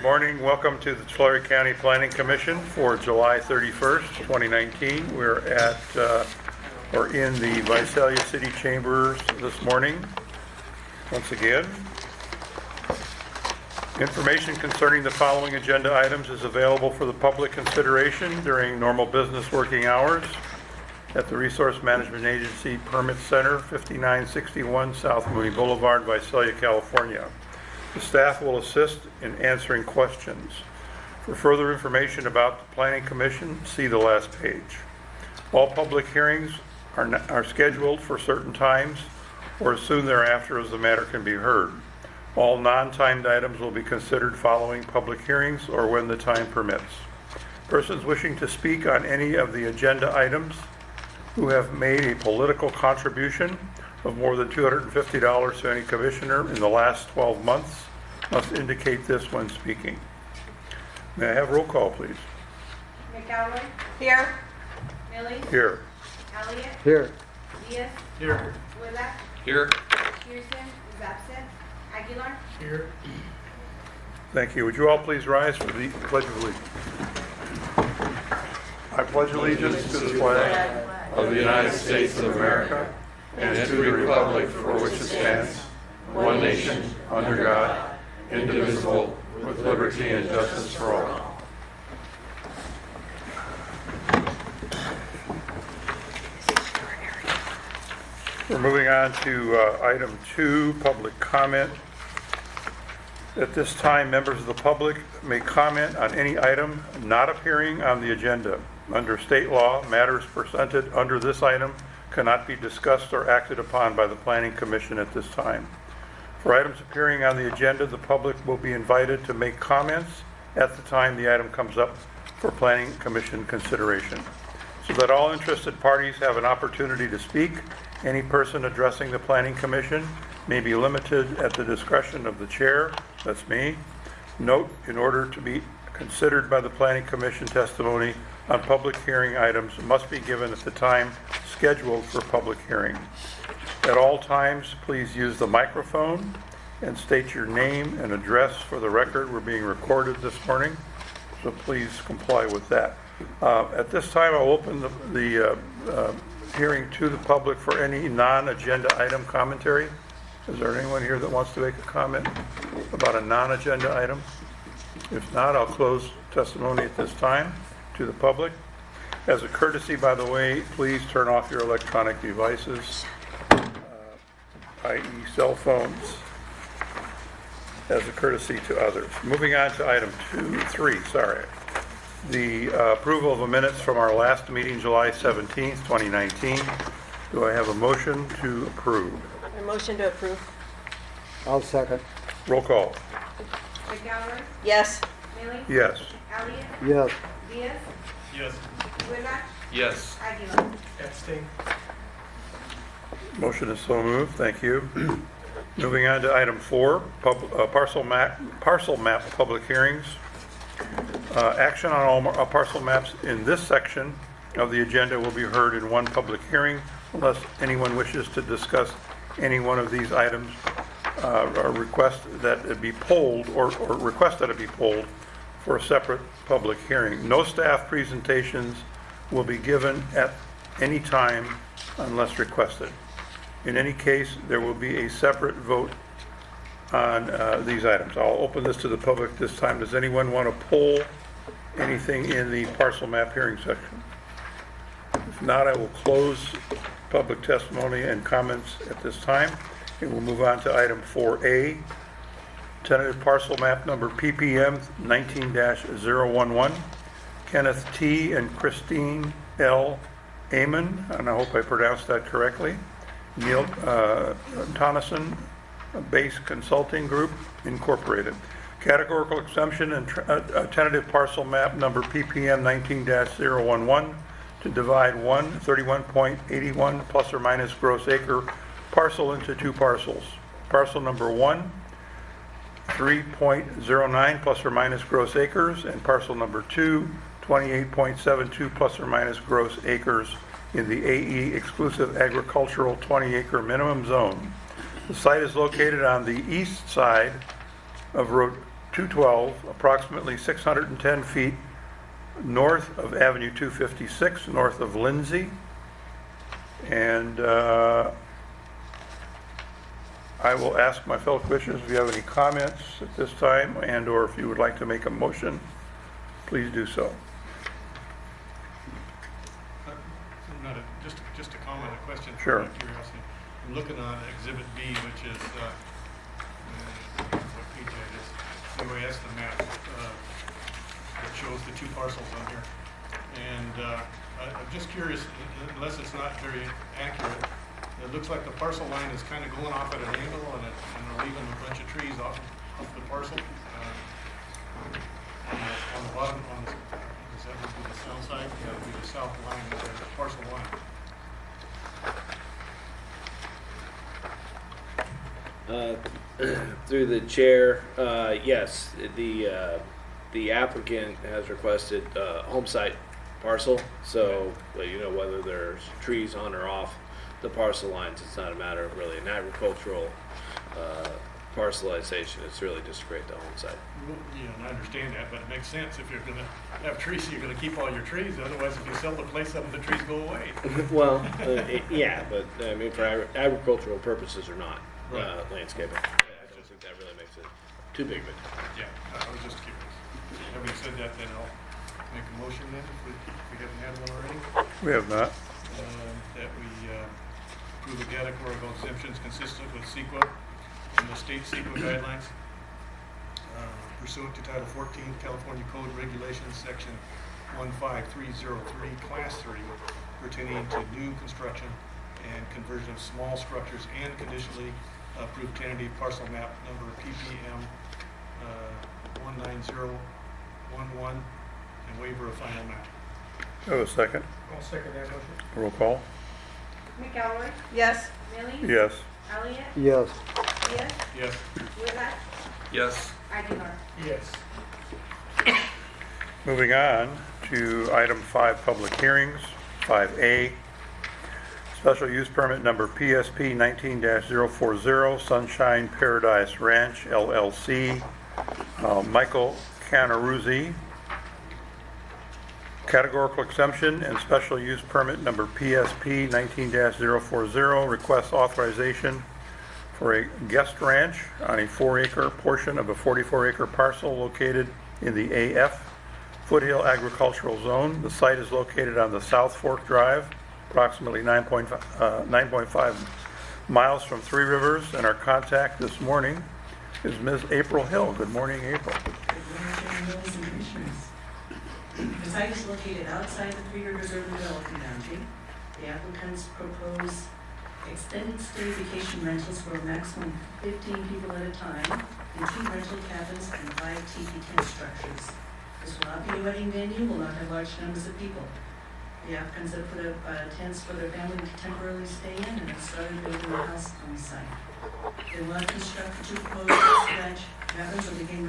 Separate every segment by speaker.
Speaker 1: Good morning. Welcome to the Tulare County Planning Commission for July 31st, 2019. We're in the Visalia City Chambers this morning. Once again, information concerning the following agenda items is available for the public consideration during normal business working hours at the Resource Management Agency Permit Center, 5961 South Mooney Boulevard, Visalia, California. The staff will assist in answering questions. For further information about the Planning Commission, see the last page. All public hearings are scheduled for certain times or as soon thereafter as the matter can be heard. All non-timed items will be considered following public hearings or when the time permits. Persons wishing to speak on any of the agenda items who have made a political contribution of more than $250 to any commissioner in the last 12 months must indicate this when speaking. May I have roll call, please?
Speaker 2: McElroy.
Speaker 3: Here.
Speaker 2: Millie.
Speaker 1: Here.
Speaker 2: Elliott.
Speaker 4: Here.
Speaker 2: Diaz.
Speaker 4: Here.
Speaker 2: Willett.
Speaker 4: Here.
Speaker 2: Pearson is absent. Aguilar.
Speaker 4: Here.
Speaker 1: Thank you. Would you all please rise for the Pledge of Allegiance? I pledge allegiance to the flag of the United States of America and to the republic for which it stands, one nation, under God, indivisible, with liberty and justice for all. We're moving on to item 2, public comment. At this time, members of the public may comment on any item not appearing on the agenda. Under state law, matters presented under this item cannot be discussed or acted upon by the Planning Commission at this time. For items appearing on the agenda, the public will be invited to make comments at the time the item comes up for Planning Commission consideration. So that all interested parties have an opportunity to speak, any person addressing the Planning Commission may be limited at the discretion of the chair, that's me. Note, in order to be considered by the Planning Commission, testimony on public hearing items must be given at the time scheduled for public hearing. At all times, please use the microphone and state your name and address for the record. We're being recorded this morning, so please comply with that. At this time, I'll open the hearing to the public for any non-agenda item commentary. Is there anyone here that wants to make a comment about a non-agenda item? If not, I'll close testimony at this time to the public. As a courtesy, by the way, please turn off your electronic devices, i.e. cell phones, as a courtesy to others. Moving on to item 3. The approval of the minutes from our last meeting, July 17th, 2019. Do I have a motion to approve?
Speaker 3: A motion to approve.
Speaker 4: I'll second.
Speaker 1: Roll call.
Speaker 2: McElroy.
Speaker 3: Yes.
Speaker 2: Millie.
Speaker 1: Yes.
Speaker 2: Elliott.
Speaker 4: Yes.
Speaker 2: Diaz.
Speaker 4: Yes.
Speaker 2: Willett.
Speaker 4: Yes.
Speaker 2: Aguilar.
Speaker 4: Abstain.
Speaker 1: Motion is so moved. Thank you. Moving on to item 4, parcel map public hearings. Action on all parcel maps in this section of the agenda will be heard in one public hearing unless anyone wishes to discuss any one of these items or request that it be polled or request that it be polled for a separate public hearing. No staff presentations will be given at any time unless requested. In any case, there will be a separate vote on these items. I'll open this to the public this time. Does anyone want to poll anything in the parcel map hearing section? If not, I will close public testimony and comments at this time, and we'll move on to item 4A, tentative parcel map number PPM 19-011, Kenneth T. and Christine L. Amon, and I hope I pronounced that correctly, Neil Tonneson, Base Consulting Group, Incorporated. Categorical exemption and tentative parcel map number PPM 19-011 to divide 31.81 plus or minus gross acre parcel into 2 parcels. Parcel number 1, 3.09 plus or minus gross acres, and parcel number 2, 28.72 plus or minus gross acres in the AE exclusive agricultural 20-acre minimum zone. The site is located on the east side of Road 212, approximately 610 feet north of Avenue 256, north of Lindsay. And I will ask my fellow commissioners if you have any comments at this time, and/or if you would like to make a motion, please do so.
Speaker 3: Not a, just a comment, a question.
Speaker 1: Sure.
Speaker 3: Out of curiosity. I'm looking on Exhibit B, which is, what page that is. Anyway, that's the map that shows the two parcels on here. And I'm just curious, unless it's not very accurate, it looks like the parcel line is kind of going off at an angle, and they're leaving a bunch of trees off the parcel. On the bottom, does that would be the south side? Yeah, it would be the south line of the parcel line.
Speaker 5: Through the chair, yes, the applicant has requested home site parcel, so you know whether there's trees on or off the parcel lines. It's not a matter of really an agricultural parcelization. It's really just to create the home site.
Speaker 3: Well, yeah, and I understand that, but it makes sense if you're going to have trees, you're going to keep all your trees. Otherwise, if you sell the place, some of the trees go away.
Speaker 5: Well, yeah, but I mean for agricultural purposes or not,
Speaker 3: Right.
Speaker 5: landscaping. I don't think that really makes it too big of a difference.
Speaker 3: Yeah, I was just curious. Having said that, then I'll make a motion then, if we haven't had one already,
Speaker 1: We have not.
Speaker 3: that we approve the categorical exemptions consistent with CEQA and the state CEQA guidelines pursuant to Title 14 California Code Regulations, Section 15303, Class 3, pertaining to new construction and conversion of small structures, and conditionally approved tentative parcel map number PPM 19011, and waiver of final map.
Speaker 1: Do I have a second?
Speaker 3: I'll second that motion.
Speaker 1: Roll call.
Speaker 2: McElroy,
Speaker 6: Yes.
Speaker 2: Millie,
Speaker 1: Yes.
Speaker 2: Elliott,
Speaker 4: Yes.
Speaker 2: Diaz,
Speaker 3: Yes.
Speaker 2: Whitlock,
Speaker 4: Yes.
Speaker 2: Aguilar.
Speaker 3: Yes.
Speaker 1: Moving on to item 5, public hearings. 5A, special use permit number PSP 19-040, Sunshine Paradise Ranch LLC, Michael Canaruzzi. Categorical exemption and special use permit number PSP 19-040, requests authorization for a guest ranch on a 4-acre portion of a 44-acre parcel located in the AF Foothill Agricultural Zone. The site is located on the South Fork Drive, approximately 9.5 miles from Three Rivers, and our contact this morning is Ms. April Hill. Good morning, April.
Speaker 6: The site is located outside the Three Rivers Urban Development Boundary. The applicants propose extended stay vacation rentals for a maximum of 15 people at a time in 2 rental cabins and 5 teepee tent structures. This will not be a wedding venue, will not have large numbers of people. The applicants have put up tents for their family to temporarily stay in and have started building a house on the site. They will not construct the 2 proposed ranch cabins or begin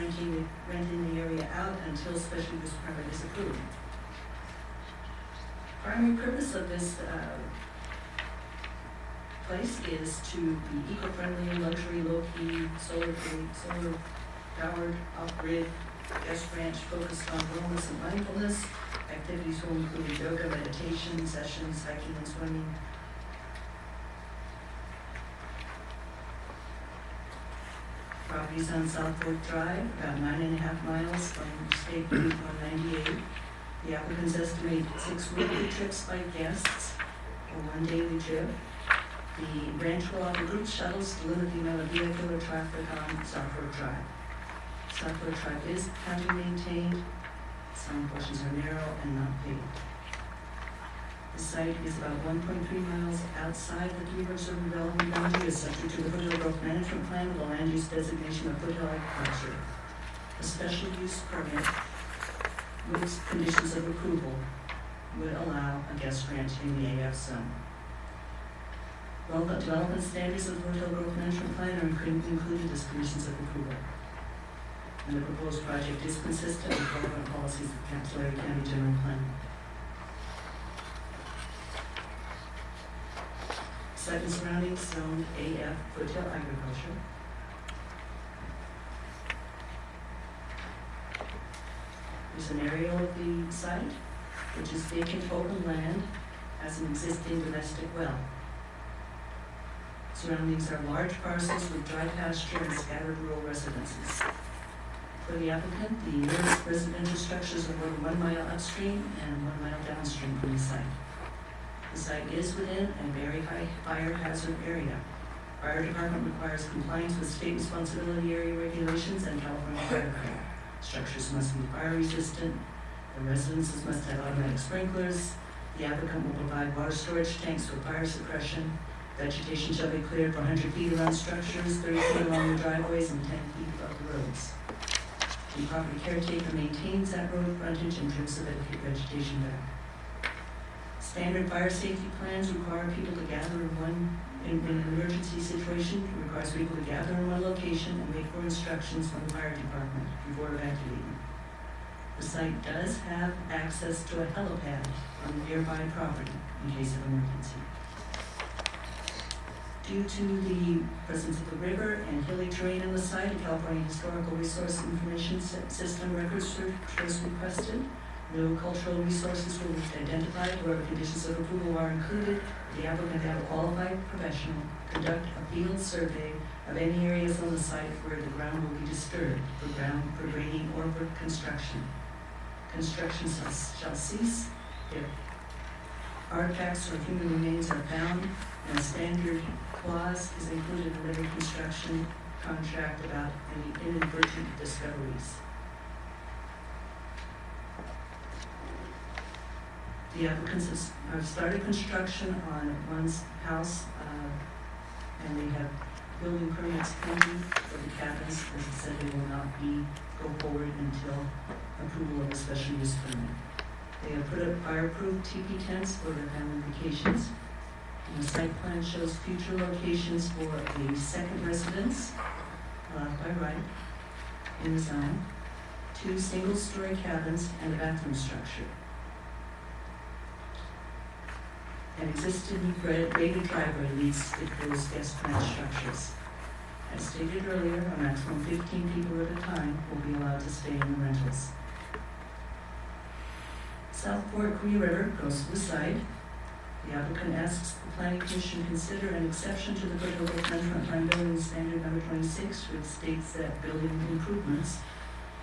Speaker 6: renting the area out until special use permit is approved. Primary purpose of this place is to be eco-friendly, luxury, low-key, solar-powered, off-grid guest ranch focused on wellness and mindfulness. Activities will include yoga, meditation, sessions, hiking and swimming. Properties on South Fork Drive, about 9.5 miles from State Route 198. The applicants estimate 6 weekly trips by guests or 1 daily trip. The ranch will offer group shuttles to limit the amount of vehicular traffic on South Fork Drive. South Fork Drive is county maintained. Some portions are narrow and not paved. The site is about 1.3 miles outside the Three Rivers Urban Development Boundary, is subject to the Foothill Growth Management Plan with the land use designation of Foothill Agriculture. A special use permit with conditions of approval would allow a guest ranch in the AF zone. Well, the development standards of the Foothill Growth Management Plan are included as conditions of approval. And the proposed project is consistent with relevant policies of Tulare County General Plan. Site and surroundings zoned AF Foothill Agriculture. Here's an aerial of the site, which is vacant open land, has an existing domestic well. Surroundings are large parcels with dry pasture and scattered rural residences. For the applicant, the nearest residential structures are more than 1 mile upstream and 1 mile downstream from the site. The site is within a very high fire hazard area. Fire department requires compliance with state responsibility area regulations and California fire code. Structures must be fire resistant. The residences must have automatic sprinklers. The applicant will provide water storage tanks for fire suppression. Vegetation shall be cleared for 100 feet around structures, 30 feet along the driveways, and 10 feet above the roads. The property caretaker maintains that road frontage and trims the vegetation back. Standard fire safety plans require people to gather in an emergency situation, it requires people to gather in one location and wait for instructions from the fire department before evacuating. The site does have access to a helipad on the nearby property in case of emergency. Due to the presence of the river and hilly terrain on the site, a California Historical Resource Information System record search was requested. No cultural resources will be identified. Wherever conditions of approval are included, the applicant have a qualified professional conduct a field survey of any areas on the site where the ground will be disturbed for grading or for construction. Construction shall cease if artifacts or human remains are found, and a standard clause is included in every construction contract about any inadvertent discoveries. The applicants have started construction on one's house, and they have building permits pending for the cabins. As I said, they will not go forward until approval of a special use permit. They have put up fireproof teepee tents for their family vacations. And the site plan shows future locations for a second residence, by right, in the zone, 2 single-story cabins, and a bathroom structure. An existing graded driveway leads to those guest ranch structures. As stated earlier, a maximum 15 people at a time will be allowed to stay in the rentals. South Fork Cree River goes to the side. The applicant asks the planning commission consider an exception to the Federal Flood Building Standard number 26, which states that building improvements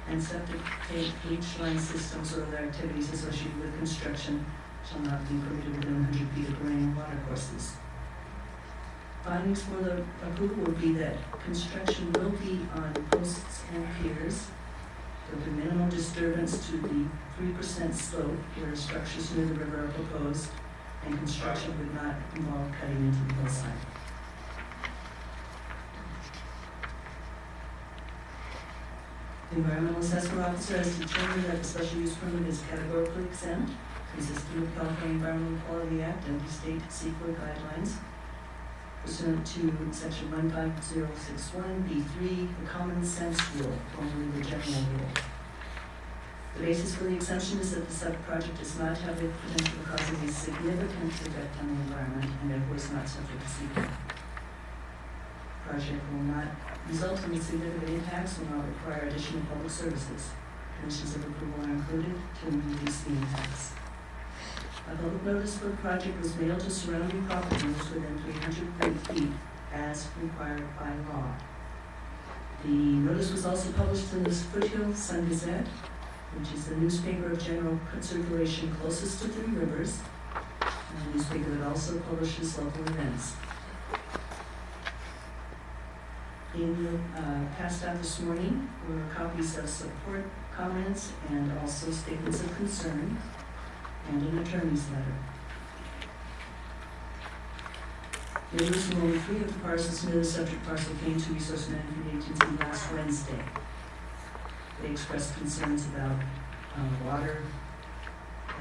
Speaker 6: and septic tank leach line systems or other activities associated with construction shall not be permitted within 100 feet of running water courses. Findings for the approval would be that construction will be on posts and piers. There will be minimal disturbance to the 3% slope where structures near the river are proposed, and construction would not involve cutting into the hillside. The environmental assessment officer has determined that the special use permit is categorically exempt, consistent with California Environmental Quality Act and the state CEQA guidelines. Pursuant to section 15061B3, the common sense rule, formerly the general rule. The basis for the exemption is that the sub-project does not have the potential of causing a significant effect on the environment and therefore is not subject to CEQA. Project will not result in significant impacts, will not require additional public services. Conditions of approval are included to reduce the impacts. A public notice for the project was mailed to surrounding property owners within 330 feet as required by law. The notice was also published in the Foothill Sun Gazette, which is the newspaper of general circulation closest to Three Rivers, and a newspaper that also publishes local events. Passed out this morning were copies of support comments and also statements of concern and an attorney's letter. The owners from only 3 of the parcels near the subject parcel came to Resource Management Agency last Wednesday. They expressed concerns about water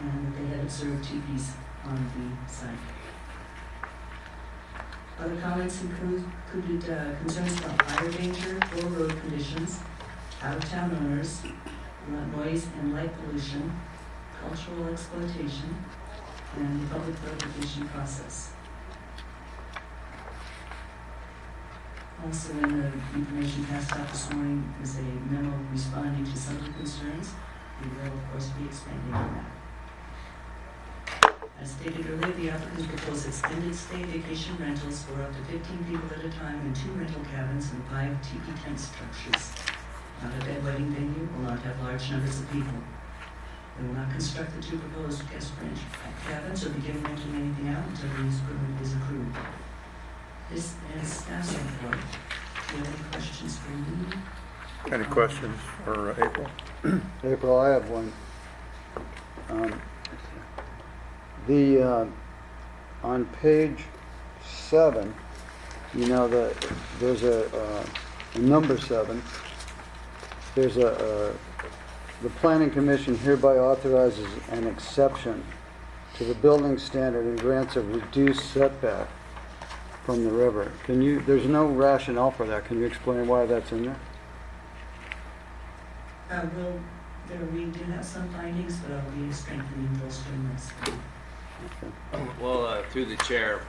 Speaker 6: and that they had observed teepees on the site. Other comments included concerns about fire danger, poor road conditions, out-of-town owners, noise and light pollution, cultural exploitation, and the public notification process. Also in the information passed out this morning is a memo responding to some of the concerns. We will, of course, be expanding on that. As stated earlier, the applicants propose extended stay vacation rentals for up to 15 people at a time in 2 rental cabins and 5 teepee tent structures. Not a bed wedding venue, will not have large numbers of people. They will not construct the 2 proposed guest ranch cabins or begin renting anything out until the use permit is approved. This is staff's report. Do you have any questions for me?
Speaker 1: Any questions for April?
Speaker 4: April, I have one. On page 7, you know, there's a number 7. There's the Planning Commission hereby authorizes an exception to the building standard and grants a reduced setback from the river. There's no rationale for that. Can you explain why that's in there?
Speaker 6: We do have some findings, but I'll be strengthening those during this.
Speaker 5: Well, through the chair,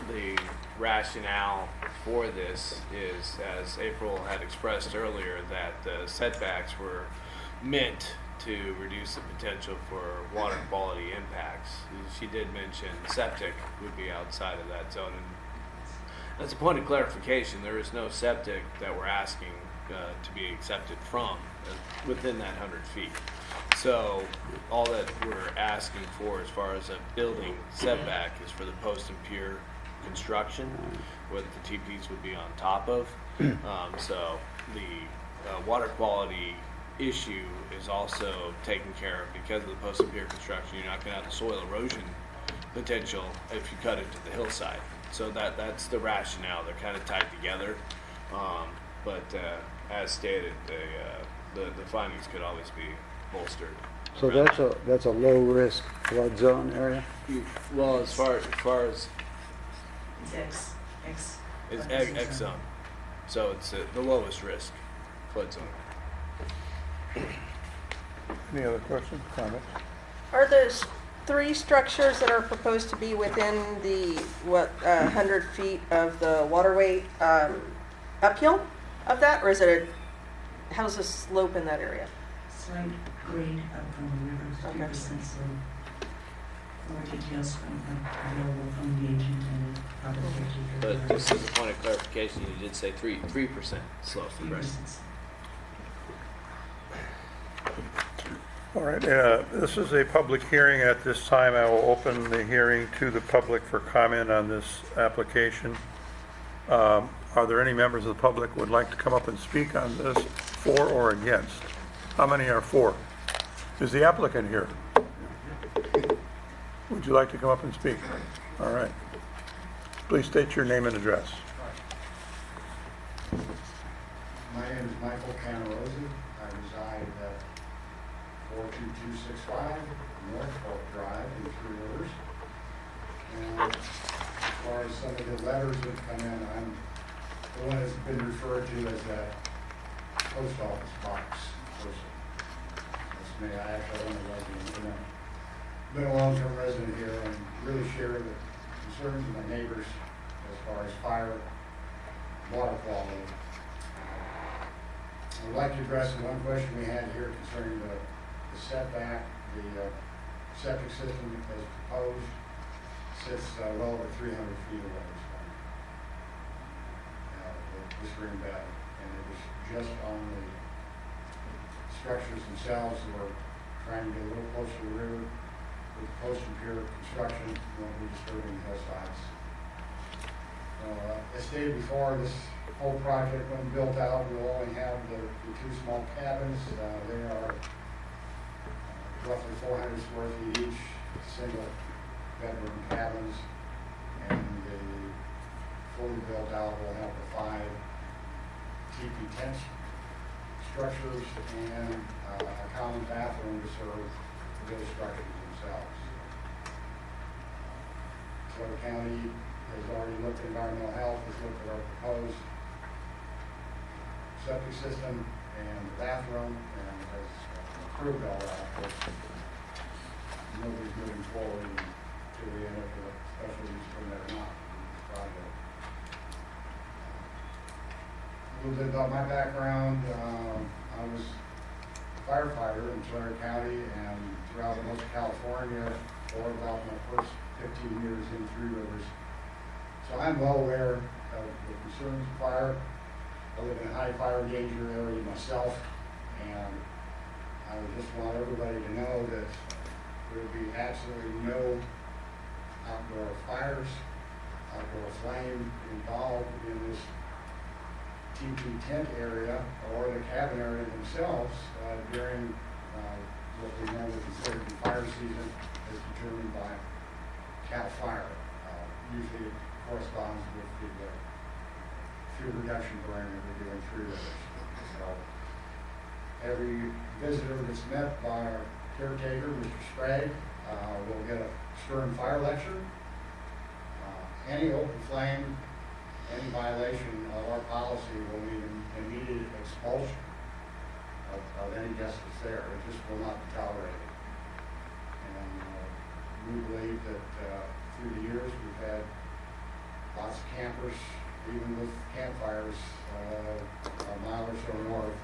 Speaker 5: the rationale for this is, as April had expressed earlier, that the setbacks were meant to reduce the potential for water quality impacts. She did mention septic would be outside of that zone. And as a point of clarification, there is no septic that we're asking to be accepted from within that 100 feet. So all that we're asking for as far as a building setback is for the post and pier construction, where the teepees would be on top of. So the water quality issue is also taken care of because of the post and pier construction. You're not going to have the soil erosion potential if you cut it to the hillside. So that's the rationale. They're kind of tied together. But as stated, the findings could always be bolstered.
Speaker 4: So that's a low risk flood zone area?
Speaker 5: Well, as far as
Speaker 6: It's
Speaker 5: it's X zone, so it's the lowest risk flood zone.
Speaker 1: Any other questions, comments?
Speaker 2: Are those 3 structures that are proposed to be within the, 100 feet of the waterway uphill of that? Or is it how's the slope in that area?
Speaker 6: slight grade up from the river, 3% slope. More details available from the agent and probably
Speaker 5: But just as a point of clarification, you did say 3% slope, correct?
Speaker 6: 3%.
Speaker 1: All right, this is a public hearing. At this time, I will open the hearing to the public for comment on this application. Are there any members of the public who would like to come up and speak on this, for or against? How many are for? Is the applicant here? Would you like to come up and speak? All right. Please state your name and address.
Speaker 7: My name is Michael Canarosi. I reside at 42265 North Fork Drive in Three Rivers. And as far as some of the letters that come in, I'm the one that's been referred to as that post office box person. That's me. I actually own a resident. Been a long-term resident here and really share the concerns of my neighbors as far as fire, water quality. I would like to address the one question we had here concerning the setback. The septic system as proposed sits well over 300 feet away from the stream bed. And it was just on the structures themselves that were trying to get a little closer to the river with post and pier construction, won't be disturbing hillsides. As stated before, this whole project, when built out, will only have the 2 small cabins. They are roughly 400 square feet each, single bedroom cabins, and the fully built out will have the 5 teepee tent structures and a common bathroom to serve those structures themselves. Florida County has already looked at environmental health, has looked at our proposed septic system and the bathroom, and has approved all that. Of course, nobody's moving forward until we end up with a special use permit or not for this project. A little bit about my background. I was a firefighter in Tulare County and throughout most of California for about my first 15 years in Three Rivers. So I'm well aware of the concerns of fire. I live in a high fire danger area myself, and I would just want everybody to know that there will be absolutely no outdoor fires, outdoor flame involved in this TP tent area or the cabin area themselves during what we normally consider the fire season as determined by CAL FIRE. Usually it corresponds with the fuel reduction burning that we do in Three Rivers. So every visitor that's met by our caretaker, Mr. Sprague, will get a stern fire lecture. Any open flame, any violation of our policy will need an immediate expulsion of any guest that's there. It just will not be tolerated. And we believe that through the years we've had lots of campers, even with campfires, a mile or so north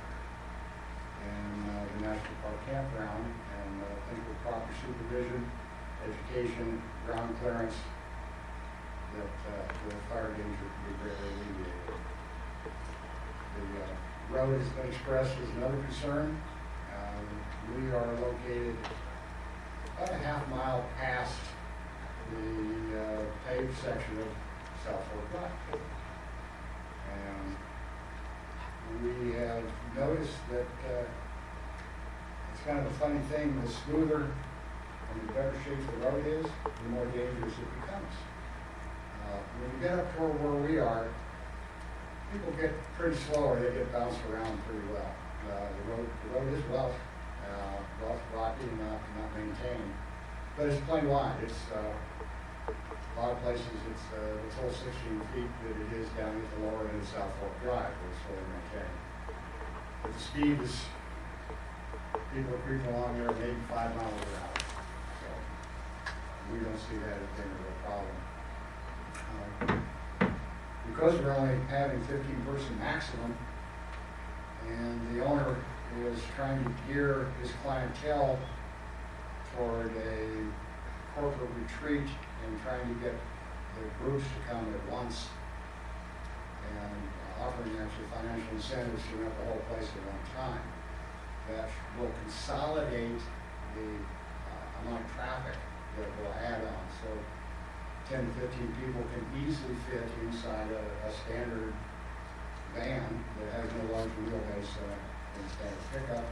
Speaker 7: in the National Park Campground. And I think with proper supervision, education, ground clearance, that the fire danger can be greatly alleviated. The road has been expressed as another concern. We are located about a half mile past the paved section of South Fork Drive. And we have noticed that it's kind of a funny thing, the smoother and the better shape the road is, the more dangerous it becomes. When you get up toward where we are, people get pretty slow or they get bounced around pretty well. The road is rough, rocky and not maintained, but it's plain wide. It's a lot of places it's the full 16 feet that it is down at the lower end of South Fork Drive, where it's fully maintained. But the speed is, people are creeping along there maybe 5 miles per hour. So we don't see that as being a real problem. Because we're only having 15-person maximum, and the owner is trying to gear his clientele toward a corporate retreat and trying to get the groups to come at once and offering actually financial incentives to rent the whole place at one time, that will consolidate the amount of traffic that will add on. So 10 to 15 people can easily fit inside a standard van that has no large wheelbase and standard pickup.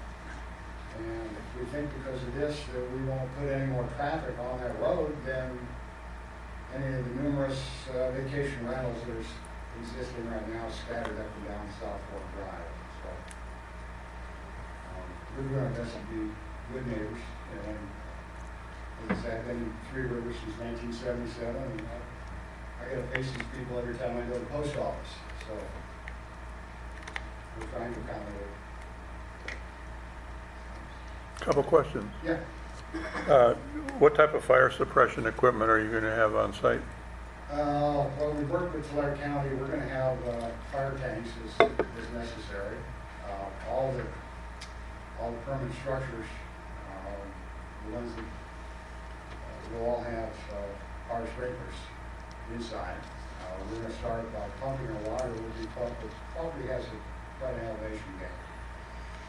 Speaker 7: And if we think because of this that we won't put any more traffic on that road, then any of the numerous vacation rentals that are existing right now scattered up and down South Fork Drive. So we're doing our best to be good neighbors. And as I said, I've been in Three Rivers since 1977, and I got to face these people every time I go to the post office. So we're trying to accommodate.
Speaker 1: Couple questions.
Speaker 7: Yeah.
Speaker 1: What type of fire suppression equipment are you going to have on site?
Speaker 7: Well, we work with Tulare County. We're going to have fire tanks as necessary. All the permanent structures, the ones that will all have fire sprinklers inside. We're going to start by pumping our water. Will be pumped. The property has quite an elevation gap,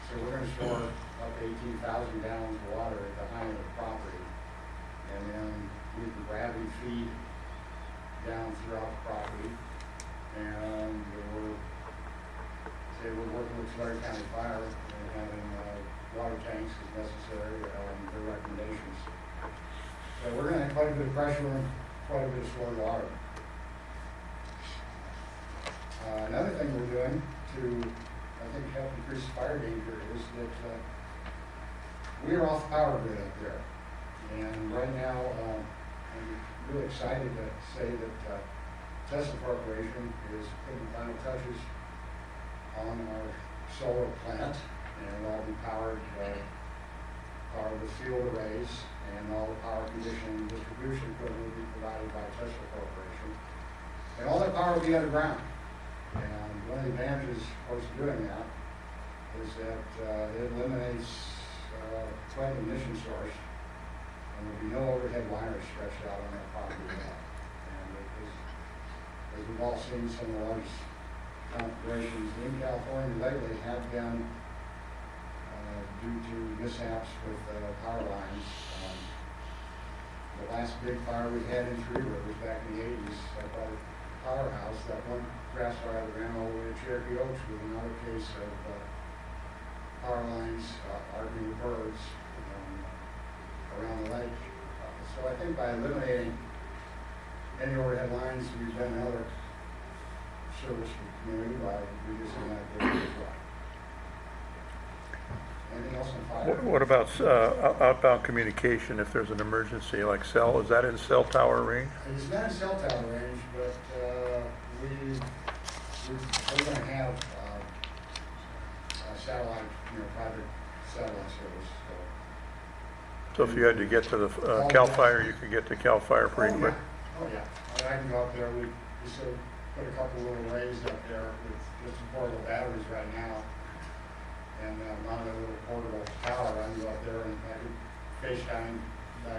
Speaker 7: so we're going to store up to 18,000 gallons of water at the height of the property, and then we can gravity feed down throughout the property. And we're working with Tulare County Fire and having water tanks as necessary, their recommendations. So we're going to have quite a bit of pressure and quite a bit of stored water. Another thing we're doing to, I think, help increase fire danger is that we are off the power grid up there. And right now, I'm really excited to say that Tesla Corporation is putting the final touches on our solar plant, and it'll all be powered with field arrays, and all the power conditioning and distribution equipment will be provided by Tesla Corporation. And all that power will be underground. And one of the advantages, of course, of doing that is that it eliminates it's like an emission source, and there'll be no overhead wires stretched out on that property at all. And it is, as we've all seen, some of the largest configurations in California lately have been due to mishaps with power lines. The last big fire we had in Three Rivers back in the 80s at our powerhouse, that one grass fire that ran all the way to Cherokee Oaks was another case of power lines arguing with birds around the lake. So I think by eliminating any overhead lines, we've done another service for the community by reducing that area as well. Anything else on fire?
Speaker 1: What about outbound communication if there's an emergency, like cell, is that in cell tower range?
Speaker 7: It's not in cell tower range, but we're going to have a satellite, private satellite service.
Speaker 1: So if you had to get to the CAL FIRE, you could get to CAL FIRE pretty quick?
Speaker 7: Oh, yeah. I can go up there. We sort of put a couple little arrays up there with just some portable batteries right now. And mount a little portable tower. I can go up there and I can FaceTime. We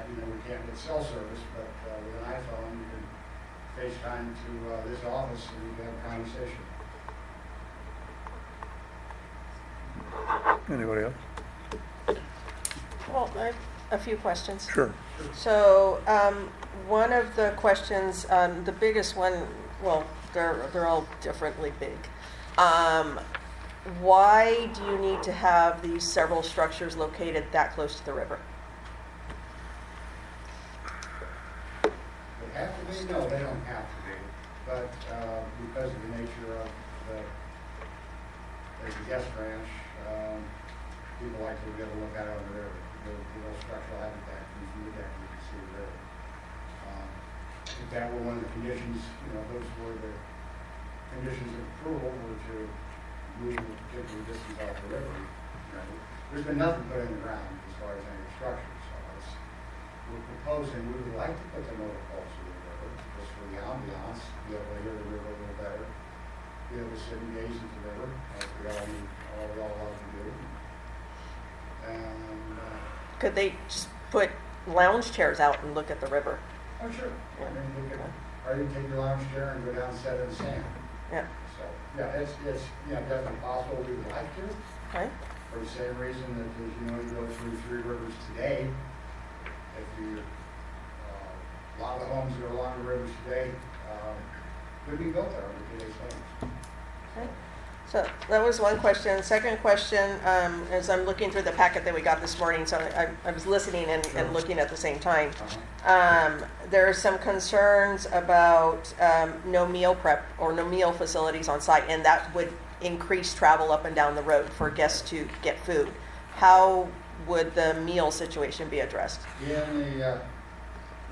Speaker 7: can't get cell service, but with an iPhone, you can FaceTime to this office and you can have a conversation.
Speaker 1: Anybody else?
Speaker 2: Well, I have a few questions.
Speaker 1: Sure.
Speaker 2: So, one of the questions, the biggest one, well, they're all differently big. Why do you need to have these several structures located that close to the river?
Speaker 7: They have to be? No, they don't have to be. But because of the nature of the guest ranch, people like to be able to look out on the river. The little structural habitat from the deck, you can see the river. If that were one of the conditions, those were the conditions of approval were to move a particular distance off the river. There's been nothing put in the ground as far as any structure, so we're proposing, we would like to put the motor poles in the river, just for the ambiance, be able to hear the river a little better, be able to sit and gaze at the river, as we all love to do. And
Speaker 2: Could they just put lounge chairs out and look at the river?
Speaker 7: oh, sure. I mean, you can, or you can take your lounge chair and go down and sit in the sand.
Speaker 2: Yeah.
Speaker 7: So, yeah, it's definitely possible. We would like to,
Speaker 2: Okay.
Speaker 7: for the same reason that, as you know, you go through Three Rivers today. If you, a lot of the homes that are along the rivers today, could be built there under today's standards.
Speaker 2: Okay. So that was one question. Second question, as I'm looking through the packet that we got this morning, so I was listening and looking at the same time. There are some concerns about no meal prep or no meal facilities on site, and that would increase travel up and down the road for guests to get food. How would the meal situation be addressed?
Speaker 7: In the,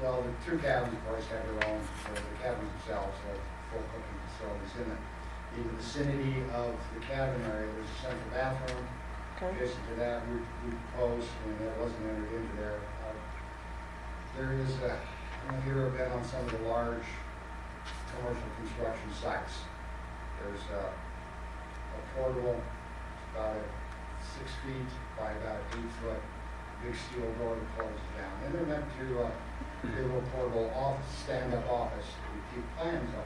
Speaker 7: the two cabins, of course, have their own, the cabins themselves have full cooking facilities in it. In the vicinity of the cabin area, there's a central bathroom.
Speaker 2: Okay.
Speaker 7: Adjacent to that, we proposed, and that wasn't entered into there. There is I don't know if you've ever been on some of the large commercial construction sites. There's a portable, about 6 feet by about 8 foot, big steel door that closes down. And they're meant to be a little portable office, stand-up office that we keep plans on.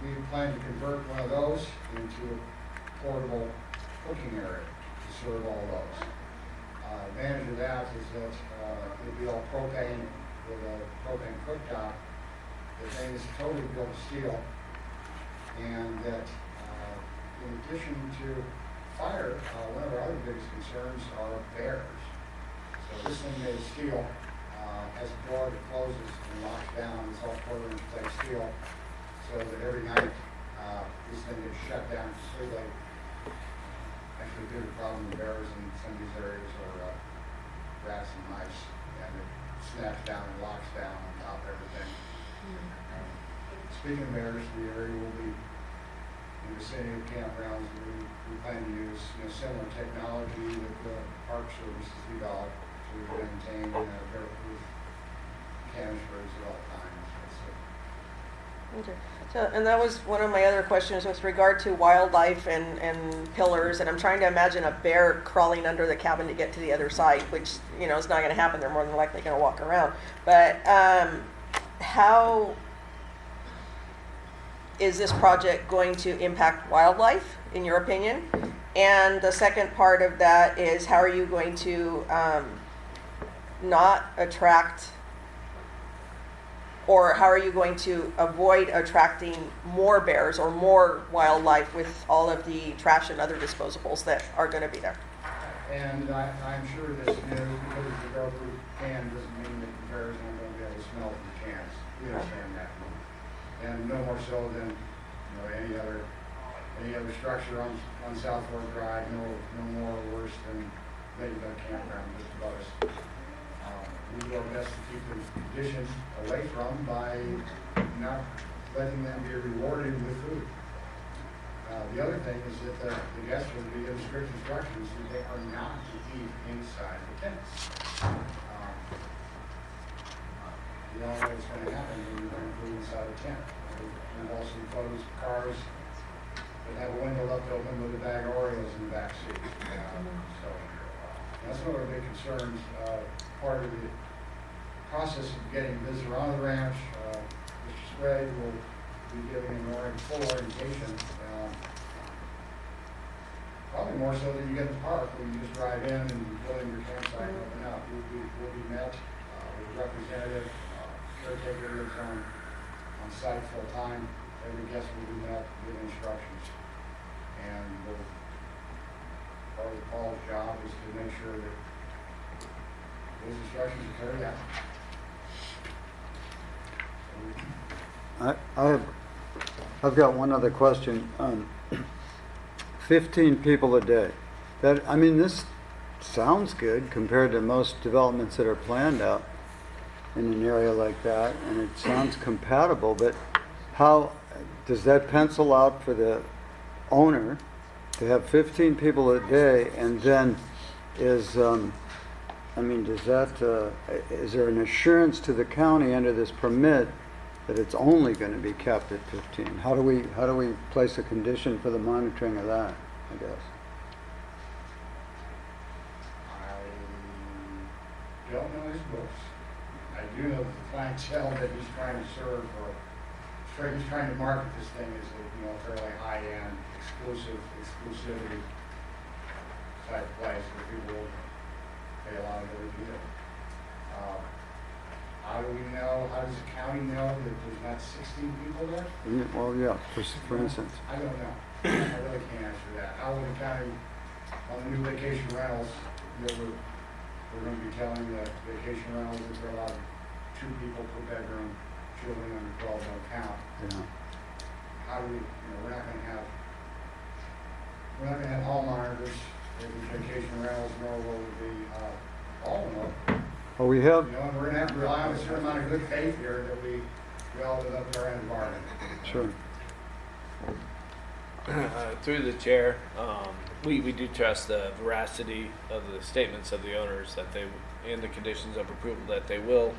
Speaker 7: We plan to convert one of those into a portable cooking area to serve all those. Advantage of that is that it'll be all propane with a propane cooktop. The thing is totally built of steel, and that in addition to fire, one of our other biggest concerns are bears. So this thing made of steel has a door that closes and locks down. It's all 1/4-inch plate steel. So that every night, this thing gets shut down completely. Actually, a bigger problem with bears in some of these areas are rats and mice, and it snaps down and locks down on top of everything. Speaking of bears, the area will be in the vicinity of campgrounds. We plan to use similar technology that the Park Service has developed to maintain bear-proof canisters at all times.
Speaker 2: Okay. So, and that was one of my other questions with regard to wildlife and pillars, and I'm trying to imagine a bear crawling under the cabin to get to the other side, which, you know, is not gonna happen, they're more than likely gonna walk around. But, how is this project going to impact wildlife, in your opinion? And the second part of that is, how are you going to, not attract, or how are you going to avoid attracting more bears or more wildlife with all of the trash and other disposables that are going to be there?
Speaker 7: And I'm sure this, you know, because it's a growth-proof can doesn't mean that the bears aren't going to be able to smell from the cans. We understand that. And no more so than, you know, any other structure on South Fork Drive, no more or worse than Ladybug Campground just above us. We do our best to keep the conditions away from by not letting them be rewarded with food. The other thing is that the guests will be given strict instructions that they are not to eat inside the tents. The only way it's going to happen is when you bring food inside a tent. We've also seen photos of cars that have a window left open with a bag of Oreos in the back seat. So that's one of our big concerns. Part of the process of getting visitors on the ranch, Mr. Sprague will be giving a full orientation. Probably more so than you get in the park, where you just drive in and fill in your campsite and open up. We'll be met with a representative, caretaker lives on site full time. Every guest will be met with instructions. And part of Paul's job is to make sure that those instructions are carried out.
Speaker 4: I've got one other question. 15 people a day. I mean, this sounds good compared to most developments that are planned out in an area like that, and it sounds compatible, but how does that pencil out for the owner to have 15 people a day, and then is there an assurance to the county under this permit that it's only going to be capped at 15? How do we place a condition for the monitoring of that, I guess?
Speaker 7: I don't know his books. I do know that the clientele that he's trying to serve, or he's trying to market this thing as a, you know, fairly high-end, exclusivity type place where people will pay a lot of money to do it. How do we know, how does the county know that there's not 16 people there?
Speaker 4: Well, yeah, for instance.
Speaker 7: I don't know. I really can't answer that. How will the county, on the new vacation rentals, you know, we're going to be telling the vacation rentals that they're allowed 2 people per bedroom, children under 12 don't count.
Speaker 4: Yeah.
Speaker 7: How do we, you know, we're not going to have hall monitors at these vacation rentals, nor will it be all in all.
Speaker 4: Well, we have,
Speaker 7: You know, and we're going to have to rely on a certain amount of good faith here that we all live up to our end of the bargain.
Speaker 4: sure.
Speaker 5: Through the chair, we do trust the veracity of the statements of the owners that they, in the conditions of approval, that they will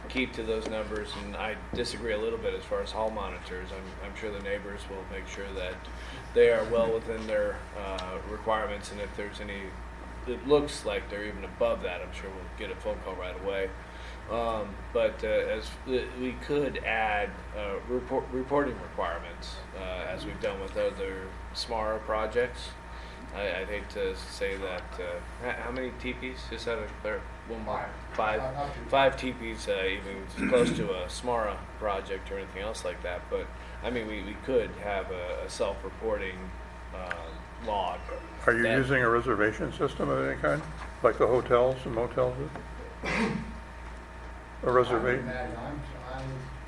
Speaker 5: keep to those numbers. And I disagree a little bit as far as hall monitors. I'm sure the neighbors will make sure that they are well within their requirements, and if there's any, it looks like they're even above that, I'm sure we'll get a phone call right away. But as we could add reporting requirements, as we've done with other SMARA projects. I'd hate to say that. How many teepees? Just out of clear, one more. Five teepees, even close to a SMARA project or anything else like that. But I mean, we could have a self-reporting log.
Speaker 1: Are you
Speaker 5: that-
Speaker 1: using a reservation system of any kind, like the hotels and motels do? A reservation?
Speaker 7: I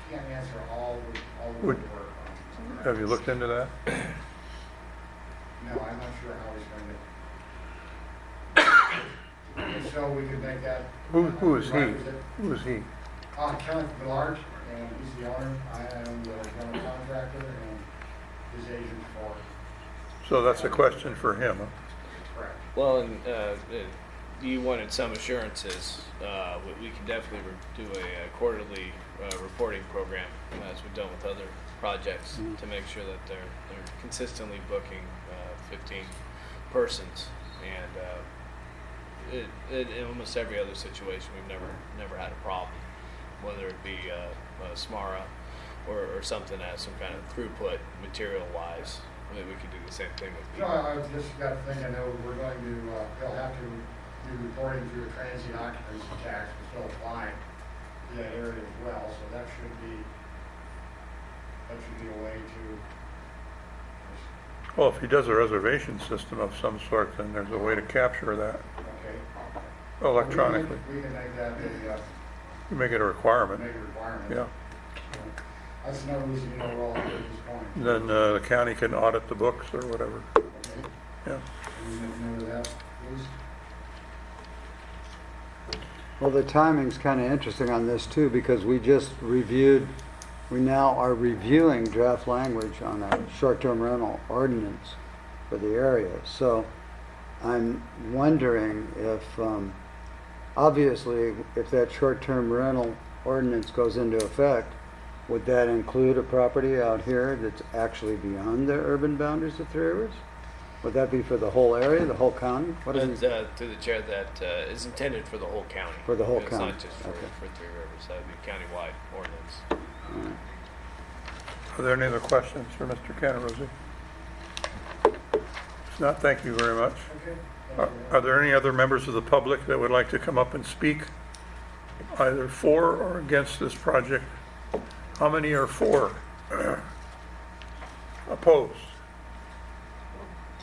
Speaker 7: can't answer all the
Speaker 1: Would-
Speaker 7: work.
Speaker 1: Have you looked into that?
Speaker 7: No, I'm not sure how he's going to. If so, we could make that.
Speaker 1: Who is he?
Speaker 7: prerequisite.
Speaker 1: Who is he?
Speaker 7: Kenneth Millard, and he's the owner. I am the general contractor and his agent for.
Speaker 1: So that's a question for him, huh?
Speaker 7: Correct.
Speaker 5: Well, and you wanted some assurances. We can definitely do a quarterly reporting program, as we've done with other projects to make sure that they're consistently booking 15 persons. And in almost every other situation, we've never had a problem, whether it be SMARA or something that has some kind of throughput material-wise. I mean, we could do the same thing with
Speaker 7: No,
Speaker 5: people.
Speaker 7: I just got to think, I know we're going to, they'll have to be reporting to a transient occupancy tax, which will apply to that area as well, so that should be a way to,
Speaker 1: Well, if he does a reservation system of some sort, then there's a way to capture that
Speaker 7: okay.
Speaker 1: electronically.
Speaker 7: We can make that
Speaker 1: You make it a requirement,
Speaker 7: make a requirement.
Speaker 1: yeah.
Speaker 7: That's another reason, we're all at this point.
Speaker 1: Then the county can audit the books or whatever,
Speaker 7: Okay,
Speaker 1: yeah.
Speaker 7: and you make note of that, please.
Speaker 4: Well, the timing's kind of interesting on this too, because we now are reviewing draft language on a short-term rental ordinance for the area. So I'm wondering if, obviously, if that short-term rental ordinance goes into effect, would that include a property out here that's actually beyond the urban boundaries of Three Rivers? Would that be for the whole area, the whole county? What is
Speaker 5: And,
Speaker 4: it?
Speaker 5: to the chair, that is intended for the whole county.
Speaker 4: For the whole
Speaker 5: It's
Speaker 4: county,
Speaker 5: not just for
Speaker 4: okay.
Speaker 5: Three Rivers. That would be countywide ordinance.
Speaker 1: Are there any other questions for Mr. Canarosi? If not, thank you very much.
Speaker 7: Okay.
Speaker 1: Are there any other members of the public that would like to come up and speak, either for or against this project? How many are for? Opposed?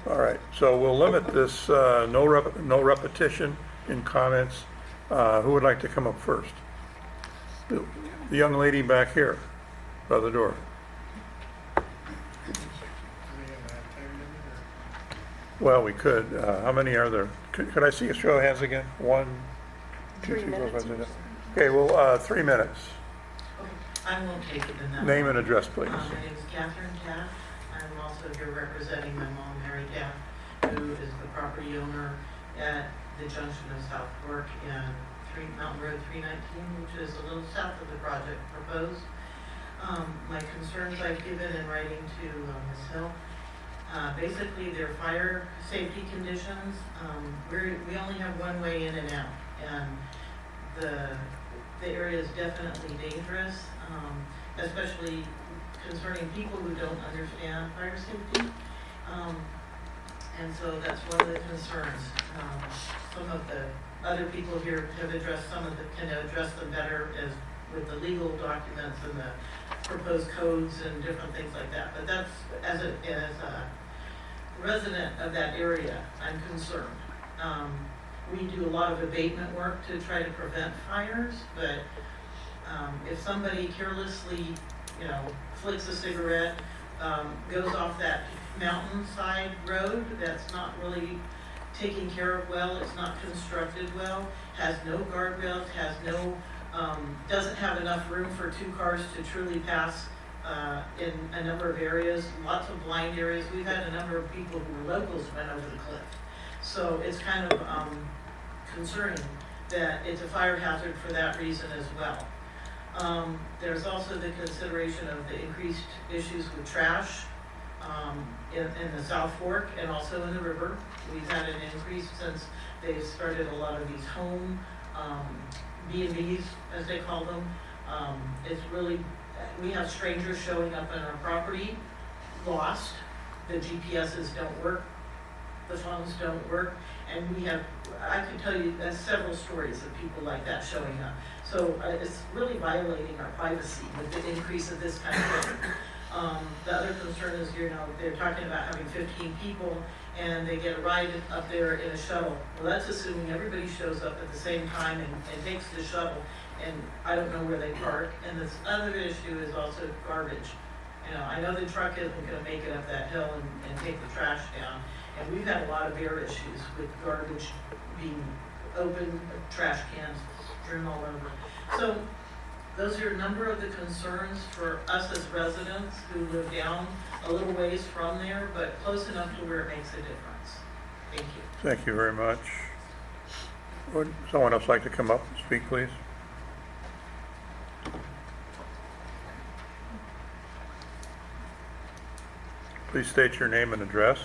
Speaker 1: All right, so we'll limit this, no repetition in comments. Who would like to come up first? The young lady back here, by the door. Well, we could. How many are there? Could I see a show of hands again? 1, 2,
Speaker 2: 3
Speaker 1: 3, 4, 5,
Speaker 2: minutes.
Speaker 1: 6, 7. Okay, well, 3 minutes.
Speaker 8: I won't take it in that.
Speaker 1: Name and address, please.
Speaker 8: My name is Catherine Taft. I'm also here representing my mom, Mary Taft, who is the property owner at the junction of South Fork and Mountain Road 319, which is a little south of the project proposed. My concerns I've given in writing to Ms. Hill. Basically, their fire safety conditions. We only have one way in and out, and the area is definitely dangerous, especially concerning people who don't understand fire safety. And so that's one of the concerns. Some of the other people here have addressed can address them better as with the legal documents and the proposed codes and different things like that. But that's, as a resident of that area, I'm concerned. We do a lot of abatement work to try to prevent fires, but if somebody carelessly, flicks a cigarette, goes off that mountainside road that's not really taken care of well, it's not constructed well, has no guardrails, has no, doesn't have enough room for 2 cars to truly pass in a number of areas, lots of blind areas. We've had a number of people who were locals went over the cliff. So it's kind of concerning that it's a fire hazard for that reason as well. There's also the consideration of the increased issues with trash in the South Fork and also in the river. We've had an increase since they've started a lot of these home B&Bs, as they call them. It's really, we have strangers showing up on our property, lost. The GPSs don't work, the phones don't work, and I can tell you several stories of people like that showing up. So it's really violating our privacy with the increase of this kind of thing. The other concern is, they're talking about having 15 people and they get a ride up there in a shuttle. Well, that's assuming everybody shows up at the same time and takes the shuttle, and I don't know where they park. And this other issue is also garbage. I know the truck isn't going to make it up that hill and take the trash down. And we've had a lot of air issues with garbage being open, trash cans strewn all over. So those are a number of the concerns for us as residents who live down a little ways from there, but close enough to where it makes a difference. Thank you.
Speaker 1: Thank you very much. Would someone else like to come up and speak, please? Please state your name and address.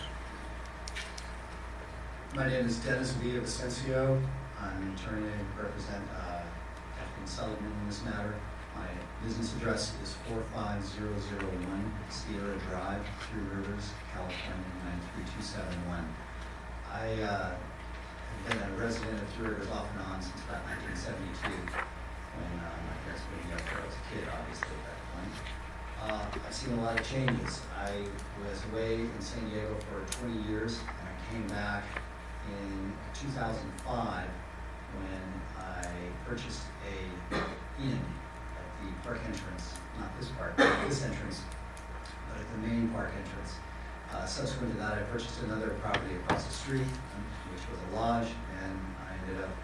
Speaker 9: My name is Dennis Villavicencio. I'm an attorney and represent Kathleen Sullivan in this matter. My business address is 45001 Sierra Drive, Three Rivers, California, 93271. I have been a resident of Three Rivers off and on since about 1972, when my parents moved up there. I was a kid, obviously, at that point. I've seen a lot of changes. I was away in San Diego for 20 years, and I came back in 2005 when I purchased a inn at the park entrance, not this park, not this entrance, but at the main park entrance. Subsequent to that, I purchased another property across the street, which was a lodge, and I ended up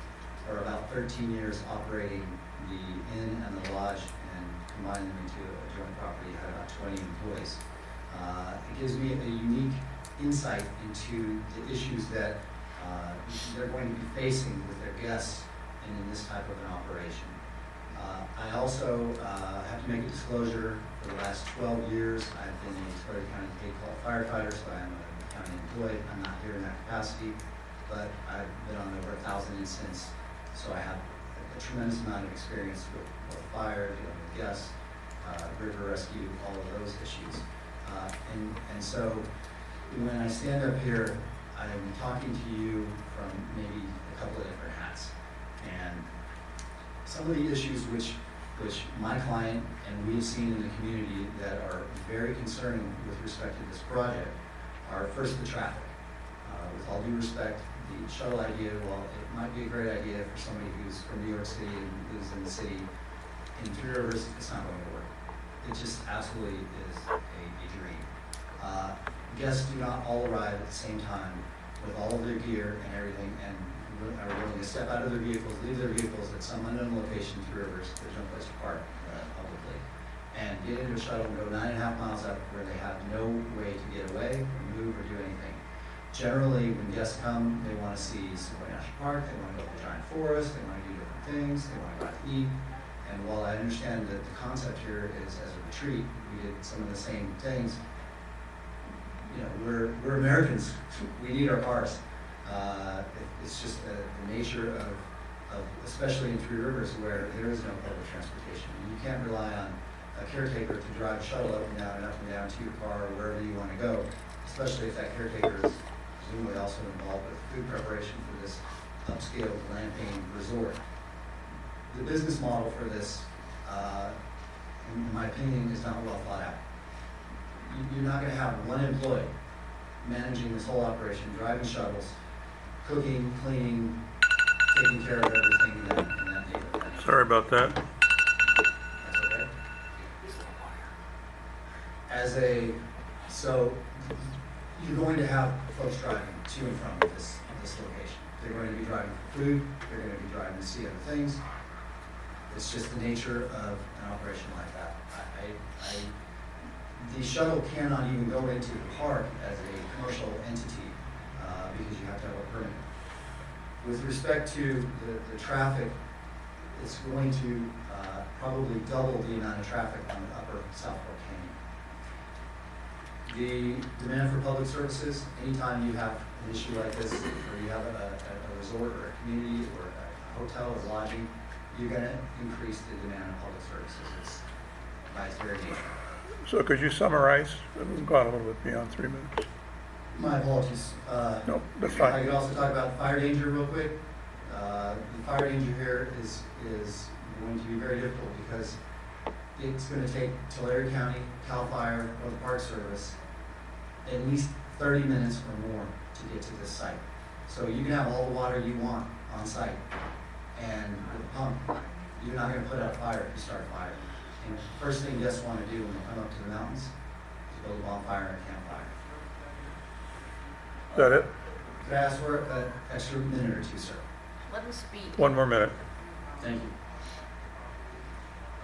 Speaker 9: for about 13 years operating the inn and the lodge and combined them into a joint property. Had about 20 employees. It gives me a unique insight into the issues that they're going to be facing with their guests and in this type of an operation. I also have to make a disclosure. For the last 12 years, I've been a Tulare County paid call firefighter, so I'm a county employee. I'm not here in that capacity, but I've been on over 1,000 incidents, so I have a tremendous amount of experience with fire, dealing with guests, river rescue, all of those issues. And so when I stand up here, I'm talking to you from maybe a couple of different hats. And some of the issues which my client and we have seen in the community that are very concerning with respect to this project are first the traffic. With all due respect, the shuttle idea, while it might be a great idea for somebody who's from New York City and lives in the city, in Three Rivers, it's not going to work. It just absolutely is a dream. Guests do not all arrive at the same time with all of their gear and everything, and are willing to step out of their vehicles, leave their vehicles at some unknown location, Three Rivers, there's no place to park publicly, and get into a shuttle and go 9.5 miles up where they have no way to get away, or move, or do anything. Generally, when guests come, they want to see Sequoia National Park, they want to go to the giant forest, they want to do different things, they want to go out to eat. And while I understand that the concept here is as a retreat, we did some of the same things. You know, we're Americans. We need our cars. It's just the nature of, especially in Three Rivers, where there is no public transportation. You can't rely on a caretaker to drive a shuttle up and down to your car or wherever you want to go, especially if that caretaker is presumably also involved with food preparation for this upscale glamping resort. The business model for this, in my opinion, is not well thought out. You're not going to have one employee managing this whole operation, driving shuttles, cooking, cleaning, taking care of everything in that neighborhood.
Speaker 1: Sorry about that.
Speaker 9: That's okay. So you're going to have folks driving to and from this location. They're going to be driving for food. They're going to be driving to see other things. It's just the nature of an operation like that. The shuttle cannot even go into the park as a commercial entity because you have to have a permit. With respect to the traffic, it's going to probably double the amount of traffic on the upper South Fork Canyon. The demand for public services, anytime you have an issue like this, or you have a resort or a community or a hotel or lodging, you're going to increase the demand on public services. It's by its very nature.
Speaker 1: So could you summarize? We've gone a little bit beyond 3 minutes.
Speaker 9: My apologies.
Speaker 1: No, that's
Speaker 9: I
Speaker 1: fine.
Speaker 9: could also talk about fire danger real quick. The fire danger here is going to be very difficult because it's going to take Tulare County, CAL FIRE, or the Park Service at least 30 minutes or more to get to this site. So you can have all the water you want on site, and with a pump, you're not going to put out a fire if you start a fire. And the first thing guests want to do when they come up to the mountains is build a bonfire and a campfire.
Speaker 1: Is that it?
Speaker 9: Could I ask for an extra minute or two, sir?
Speaker 2: Let him speak.
Speaker 1: 1 more minute.
Speaker 9: Thank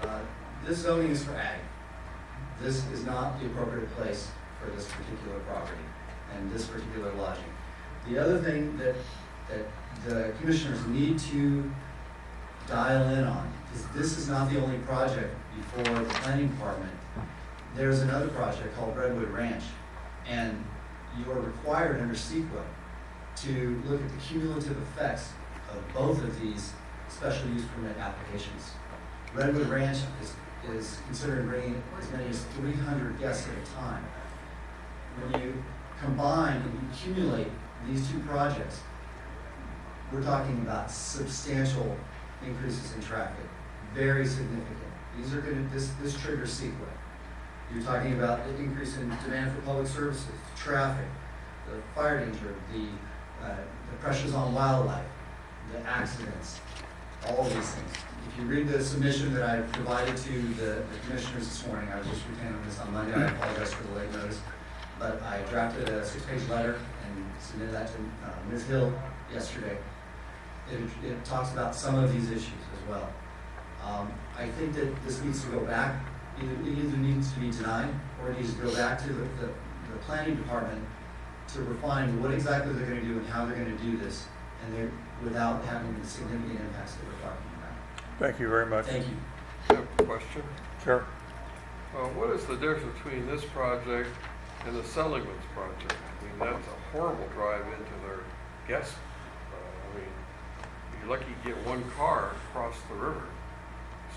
Speaker 9: you. This zoning is for ag. This is not the appropriate place for this particular property and this particular lodging. The other thing that the commissioners need to dial in on is this is not the only project before the planning department. There's another project called Redwood Ranch. And you're required under CEQA to look at the cumulative effects of both of these special use permit applications. Redwood Ranch is considering bringing as many as 300 guests at a time. When you combine and you accumulate these two projects, we're talking about substantial increases in traffic, very significant. These are going to, this triggers CEQA. You're talking about the increase in demand for public services, traffic, the fire danger, the pressures on wildlife, the accidents, all of these things. If you read the submission that I provided to the commissioners this morning, I was just retaining this on Monday, I apologize for the late notice, but I drafted a 6-page letter and submitted that to Ms. Hill yesterday. It talks about some of these issues as well. I think that this needs to go back. It either needs to be denied or it needs to go back to the planning department to refine what exactly they're going to do and how they're going to do this, and without having the significant impacts that we're talking about.
Speaker 1: Thank you very much.
Speaker 9: Thank you.
Speaker 10: I have a question.
Speaker 1: Sure.
Speaker 10: What is the difference between this project and the Seligman's project? I mean, that's a horrible drive into their guest. I mean, you're lucky to get one car across the river.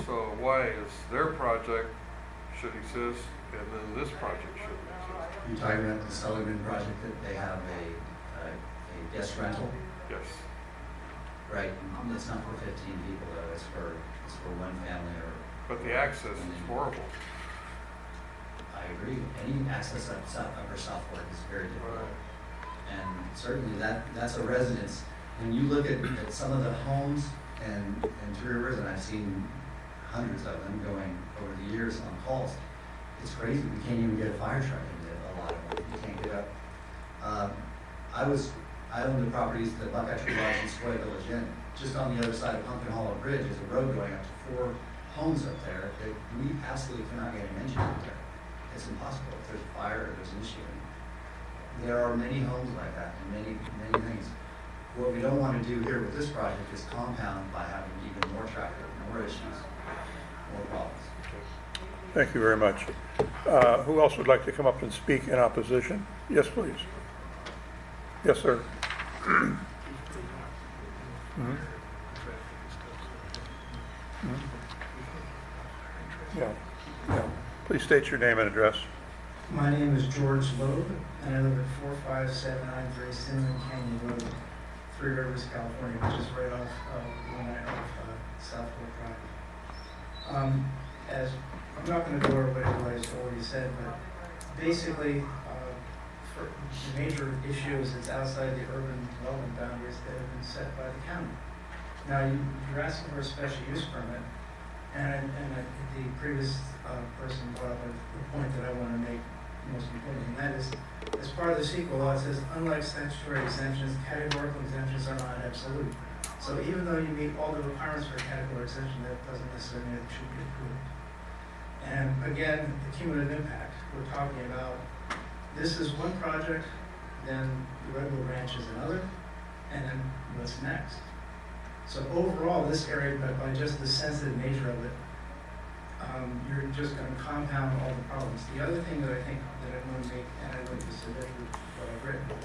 Speaker 10: So why is their project should exist and then this project shouldn't exist?
Speaker 9: You're talking about the Sullivan project that they have a guest rental,
Speaker 10: Yes.
Speaker 9: right? It's not for 15 people though. It's for one family or.
Speaker 10: But the access is horrible.
Speaker 9: I agree. Any access up Upper South Fork is very difficult.
Speaker 10: Right.
Speaker 9: And certainly that's a residence. When you look at some of the homes and Three Rivers, and I've seen hundreds of them going over the years on calls, it's crazy. We can't even get a fire truck into a lot of them. You can't get up. I own the properties, the Buckeye Tree Lodge and Sequoia Village Inn. Just on the other side of Pumpkin Hollow Bridge is a road going up to 4 homes up there that we absolutely cannot get an engine up there. It's impossible. If there's a fire or there's an issue. There are many homes like that and many things. What we don't want to do here with this project is compound by having even more traffic, more issues, more problems.
Speaker 1: Thank you very much. Who else would like to come up and speak in opposition? Yes, please. Yes, sir. Mhm. Mhm. Yeah. Please state your name and address.
Speaker 11: My name is George Loeb, and I live at 45793 Cinnamon Canyon Road, Three Rivers, California, which is right off South Fork Drive. I'm not going to go over what everybody's already said, but basically, for the major issue is it's outside the urban development boundaries that have been set by the county. Now, you're asking for a special use permit, and the previous person brought up the point that I want to make most important, and that is, as part of the CEQA law, it says, unlike statutory exemptions, categorical exemptions are not absolute. So even though you meet all the requirements for a categorical exemption, that doesn't necessarily mean it should be approved. And again, the cumulative impact, we're talking about, this is one project, then the Redwood Ranch is another, and then what's next? So overall, this area, by just the sensitive nature of it, you're just going to compound all the problems. The other thing that I think that I want to make, and I like to submit what I've written, but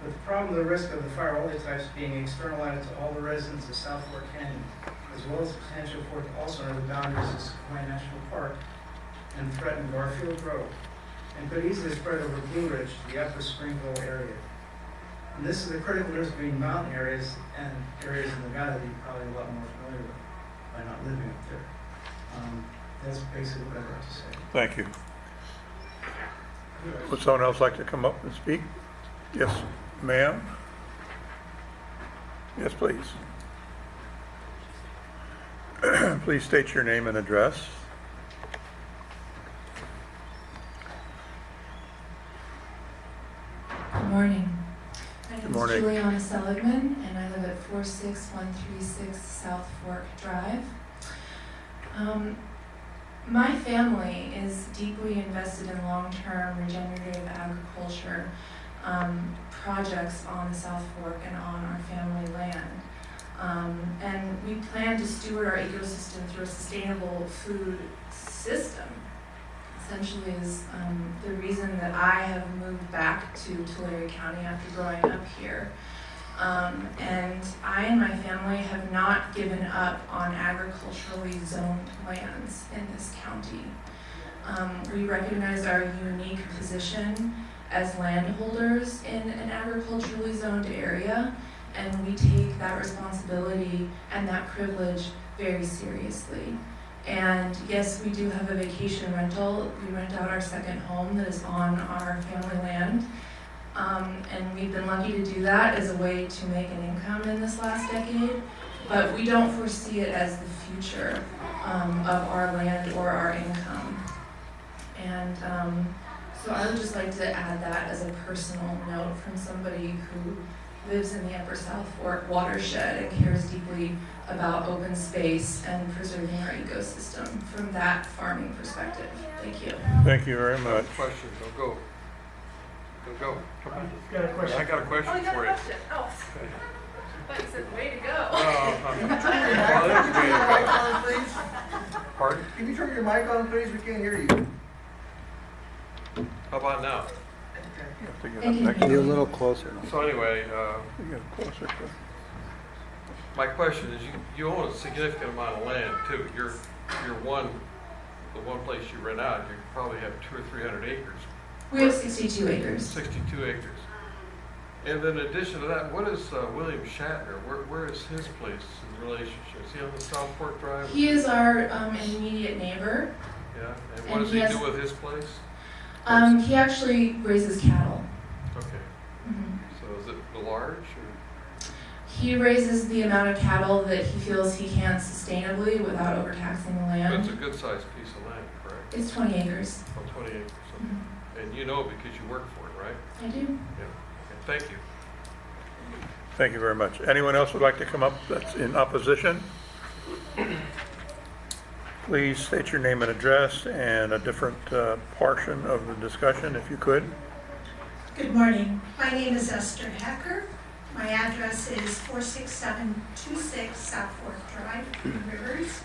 Speaker 11: the problem, the risk of the fire all these types being externalized to all the residents of South Fork Canyon, as well as the potential for it to also enter the boundaries of Sequoia National Park and threaten Garfield Grove, and could easily spread over Blue Ridge to the upper Springville area. And this is a critical difference between mountain areas and areas in Nevada that you're probably a lot more familiar with by not living up there. That's basically what I'd like to say.
Speaker 1: Thank you. Would someone else like to come up and speak? Yes, ma'am. Yes, please. Please state your name and address.
Speaker 12: Good morning. My name
Speaker 1: Good morning.
Speaker 12: is Juliana Seligman, and I live at 46136 South Fork Drive. My family is deeply invested in long-term regenerative agriculture projects on the South Fork and on our family land. And we plan to steward our ecosystem through a sustainable food system. essentially is the reason that I have moved back to Tulare County after growing up here. And I and my family have not given up on agriculturally zoned lands in this county. We recognize our unique position as landholders in an agriculturally zoned area, and we take that responsibility and that privilege very seriously. And yes, we do have a vacation rental. We rent out our second home that is on our family land. And we've been lucky to do that as a way to make an income in this last decade, but we don't foresee it as the future of our land or our income. And so I would just like to add that as a personal note from somebody who lives in the Upper South Fork watershed and cares deeply about open space and preserving our ecosystem from that farming perspective. Thank you.
Speaker 1: Thank you very much.
Speaker 10: Question, don't go. Don't go. Come on.
Speaker 11: Got a question?
Speaker 10: I got a question for you.
Speaker 12: Oh, I thought you said way to go.
Speaker 10: Well, that's way to go.
Speaker 11: Please?
Speaker 10: Pardon?
Speaker 11: Can you turn your mic on, please? We can't hear you.
Speaker 10: How about now?
Speaker 1: You have to get
Speaker 12: Thank
Speaker 1: up
Speaker 12: you.
Speaker 1: next
Speaker 4: Be a
Speaker 1: to
Speaker 4: little closer.
Speaker 10: So anyway,
Speaker 1: you get closer to.
Speaker 10: my question is, you own a significant amount of land too. You're the one place you rent out, you probably have 200 or 300 acres,
Speaker 12: We have 62 acres.
Speaker 10: 62 acres. And then in addition to that, what is William Shatner? Where is his place in relationship? Is he on the South Fork Drive?
Speaker 12: He is our immediate neighbor.
Speaker 10: Yeah, and what
Speaker 12: And
Speaker 10: does
Speaker 12: he
Speaker 10: he
Speaker 12: has-
Speaker 10: do with his place?
Speaker 12: He actually raises cattle.
Speaker 10: Okay,
Speaker 12: Mhm.
Speaker 10: so is it large or?
Speaker 12: He raises the amount of cattle that he feels he can sustainably without overtaxing the
Speaker 10: But it's a
Speaker 12: land.
Speaker 10: good sized piece of land, correct?
Speaker 12: It's 20 acres.
Speaker 10: Oh, 20 acres. Okay.
Speaker 12: Mhm.
Speaker 10: And you know because you work for it, right?
Speaker 12: I do.
Speaker 10: Yeah. Okay, thank you.
Speaker 1: Thank you very much. Anyone else would like to come up that's in opposition? Please state your name and address and a different portion of the discussion, if you could.
Speaker 13: Good morning. My name is Esther Hecker. My address is 46726 South Fork Drive, Twin Rivers.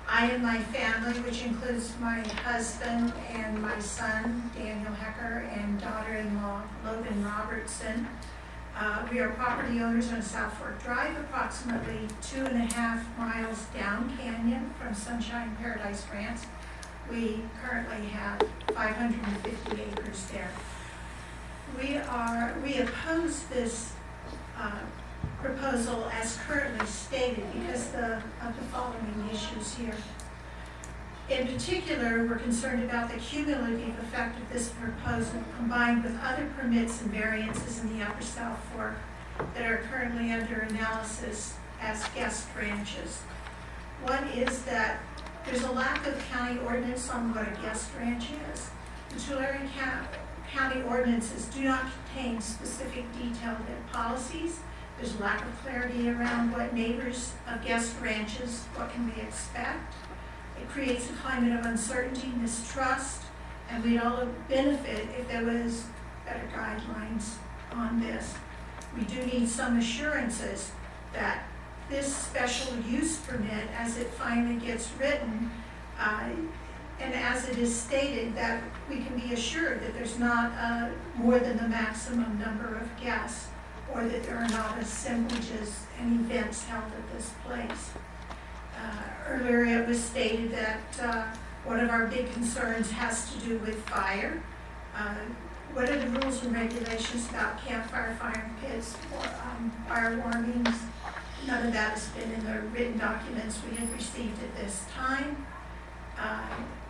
Speaker 13: I and my family, which includes my husband and my son, Daniel Hecker, and daughter-in-law, Logan Robertson, we are property owners on South Fork Drive, approximately 2.5 miles down canyon from Sunshine Paradise Ranch. We currently have 550 acres there. We oppose this proposal as currently stated because of the following issues here. In particular, we're concerned about the cumulative effect of this proposal combined with other permits and variances in the Upper South Fork that are currently under analysis as guest ranches. One is that there's a lack of county ordinance on what a guest ranch is. The Tulare County ordinances do not contain specific detailed policies. There's a lack of clarity around what neighbors of guest ranches, what can we expect. It creates a climate of uncertainty, mistrust, and we'd all benefit if there was better guidelines on this. We do need some assurances that this special use permit, as it finally gets written, and as it is stated, that we can be assured that there's not more than the maximum number of guests, or that there are not assemblages and events held at this place. Earlier it was stated that one of our big concerns has to do with fire. What are the rules and regulations about campfire, fire pits, or fire warnings? None of that has been in the written documents we have received at this time.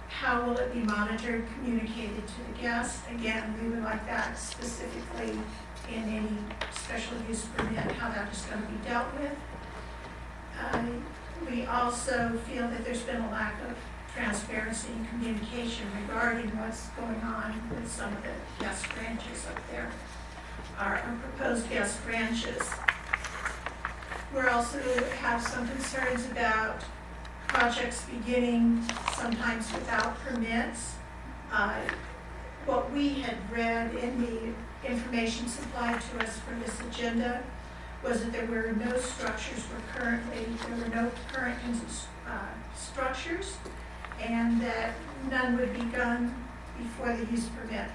Speaker 13: How will it be monitored, communicated to the guests? Again, we would like that specifically in any special use permit, how that is going to be dealt with. We also feel that there's been a lack of transparency and communication regarding what's going on with some of the guest ranches up there, our proposed guest ranches. We also have some concerns about projects beginning sometimes without permits. What we had read in the information supplied to us for this agenda was that there were no structures there were no current structures, and that none would be done before the use permit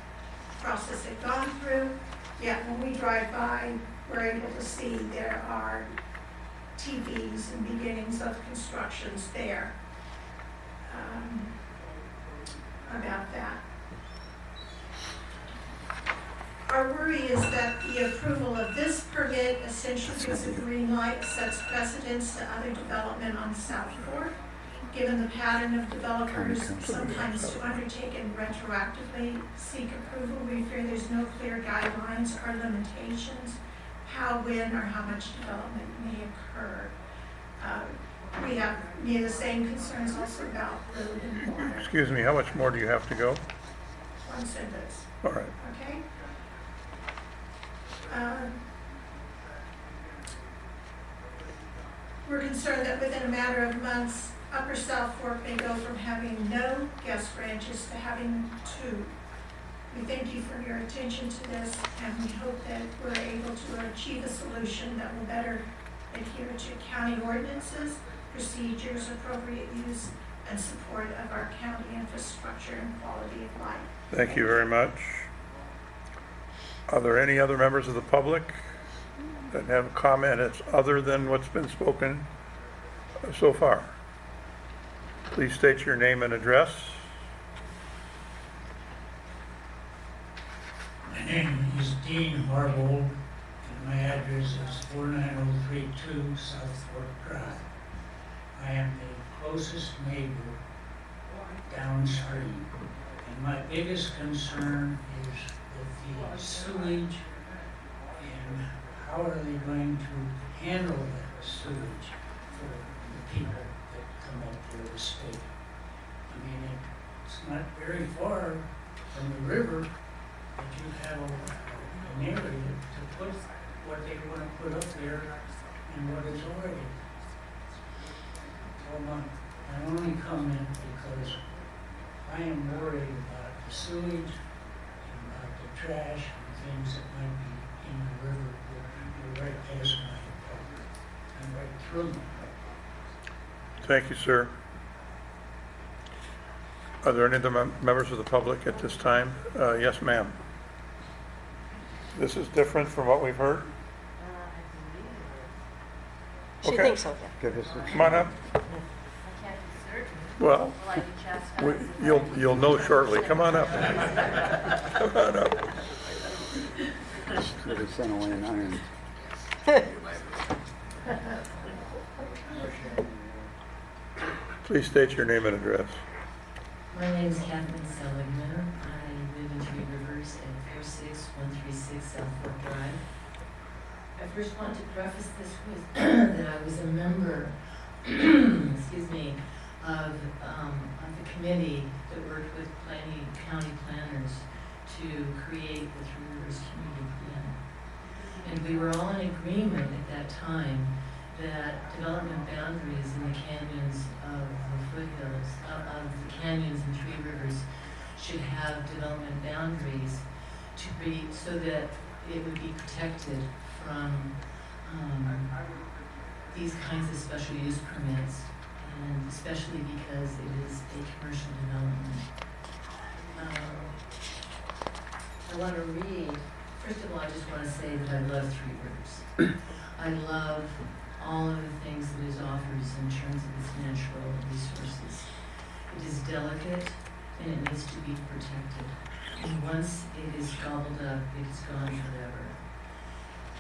Speaker 13: process had gone through. Yet when we drive by, we're able to see there are TVs and beginnings of constructions there about that. Our worry is that the approval of this permit essentially gives a green light, sets precedence to other development on South Fork. Given the pattern of developers sometimes to undertake and retroactively seek approval, we fear there's no clear guidelines or limitations how, when, or how much development may occur. We have the same concerns also about road and water.
Speaker 1: Excuse me, how much more do you have to go?
Speaker 13: One sentence,
Speaker 1: All right.
Speaker 13: okay? We're concerned that within a matter of months, Upper South Fork may go from having no guest ranches to having 2. We thank you for your attention to this, and we hope that we're able to achieve a solution that will better adhere to county ordinances, procedures, appropriate use, and support of our county infrastructure and quality of life.
Speaker 1: Thank you very much. Are there any other members of the public that have comments other than what's been spoken so far? Please state your name and address.
Speaker 14: My name is Dean Harbold, and my address is 49032 South Fork Drive. I am the closest neighbor downstream, and my biggest concern is with the sewage and how are they going to handle that sewage for the people that come up there to stay. I mean, it's not very far from the river, but you have an area to put what they want to put up there and what is already. So my only comment, because I am worried about the sewage and about the trash and things that might be in the river. You're right past my property and right through my property.
Speaker 1: Thank you, sir. Are there any other members of the public at this time? Yes, ma'am. This is different from what we've heard?
Speaker 2: She
Speaker 1: Okay.
Speaker 2: thinks so, yeah.
Speaker 4: Give us a-
Speaker 1: Come on up. Well, you'll know shortly. Come on up. Come on up.
Speaker 4: They sent away an iron.
Speaker 1: Please state your name and address.
Speaker 15: My name is Kathleen Seligman. I live in Three Rivers at 46136 South Fork Drive. I first want to preface this with that I was a member, excuse me, of the committee that worked with county planners to create the Three Rivers Community Plan. And we were all in agreement at that time that development boundaries in the canyons of the foothills, of the canyons and Three Rivers should have development boundaries to be, so that it would be protected from these kinds of special use permits, and especially because it is a commercial development. I want to read, first of all, I just want to say that I love Three Rivers. I love all of the things that it offers in terms of its natural resources. It is delicate and it needs to be protected. And once it is gobbled up, it is gone forever.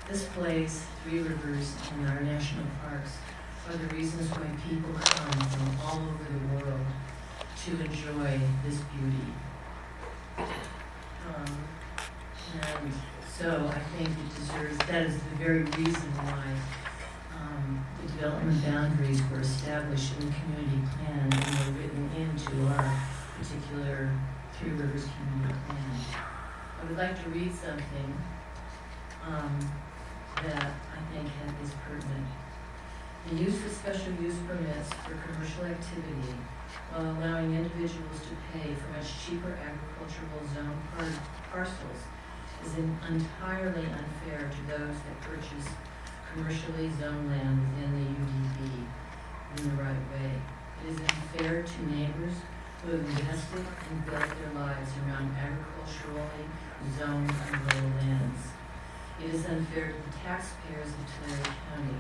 Speaker 15: This place, Three Rivers, and our national parks are the reasons why people come from all over the world to enjoy this beauty. And so I think it deserves, that is the very reason why the development boundaries were established in the community plan and were written into our particular Three Rivers Community Plan. I would like to read something that I think is pertinent. The use of special use permits for commercial activity while allowing individuals to pay for much cheaper agricultural zone parcels is entirely unfair to those that purchase commercially zoned land within the UDB in the right way. It is unfair to neighbors who have invested and built their lives around agriculturally zoned and rural lands. It is unfair to the taxpayers of Tulare County,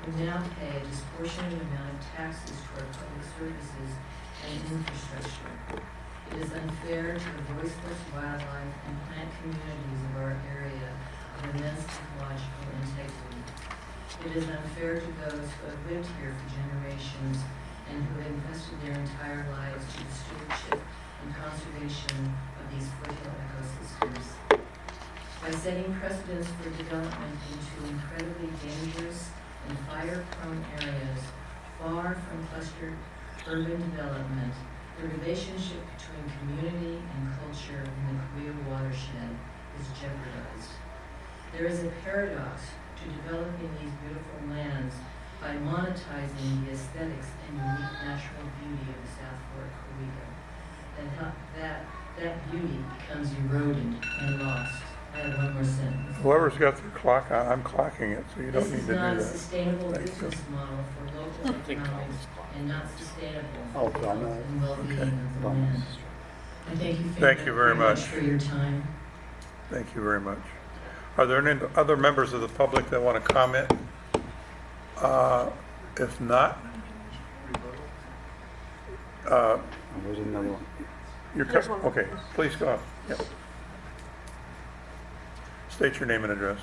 Speaker 15: who now pay a disproportionate amount of taxes toward public services and infrastructure. It is unfair to the voiceless wildlife and plant communities of our area of immense ecological integrity. It is unfair to those who have lived here for generations and who have invested their entire lives to the stewardship and conservation of these fertile ecosystems. By setting precedents for development into incredibly dangerous and fire-prone areas far from clustered urban development, the relationship between community and culture in the Cahuilla watershed is jeopardized. There is a paradox to developing these beautiful lands by monetizing the aesthetics and unique natural beauty of the South Fork Cahuilla. That beauty becomes eroded and lost. I have one more sentence.
Speaker 1: Whoever's got their clock on, I'm clocking it, so you don't
Speaker 15: This
Speaker 1: need
Speaker 15: is
Speaker 1: to do
Speaker 15: not a
Speaker 1: that.
Speaker 15: sustainable
Speaker 1: Thank you.
Speaker 15: business model for local economics and not sustainable
Speaker 4: Oh,
Speaker 15: for the
Speaker 4: Donna.
Speaker 15: health and well-being
Speaker 1: Okay.
Speaker 15: of the land. I thank you
Speaker 1: Thank you very much.
Speaker 15: for your time.
Speaker 1: Thank you very much. Are there any other members of the public that want to comment? If not,
Speaker 4: Oh, there's another one.
Speaker 2: There's one more.
Speaker 1: okay, please go on. Yep. State your name and address.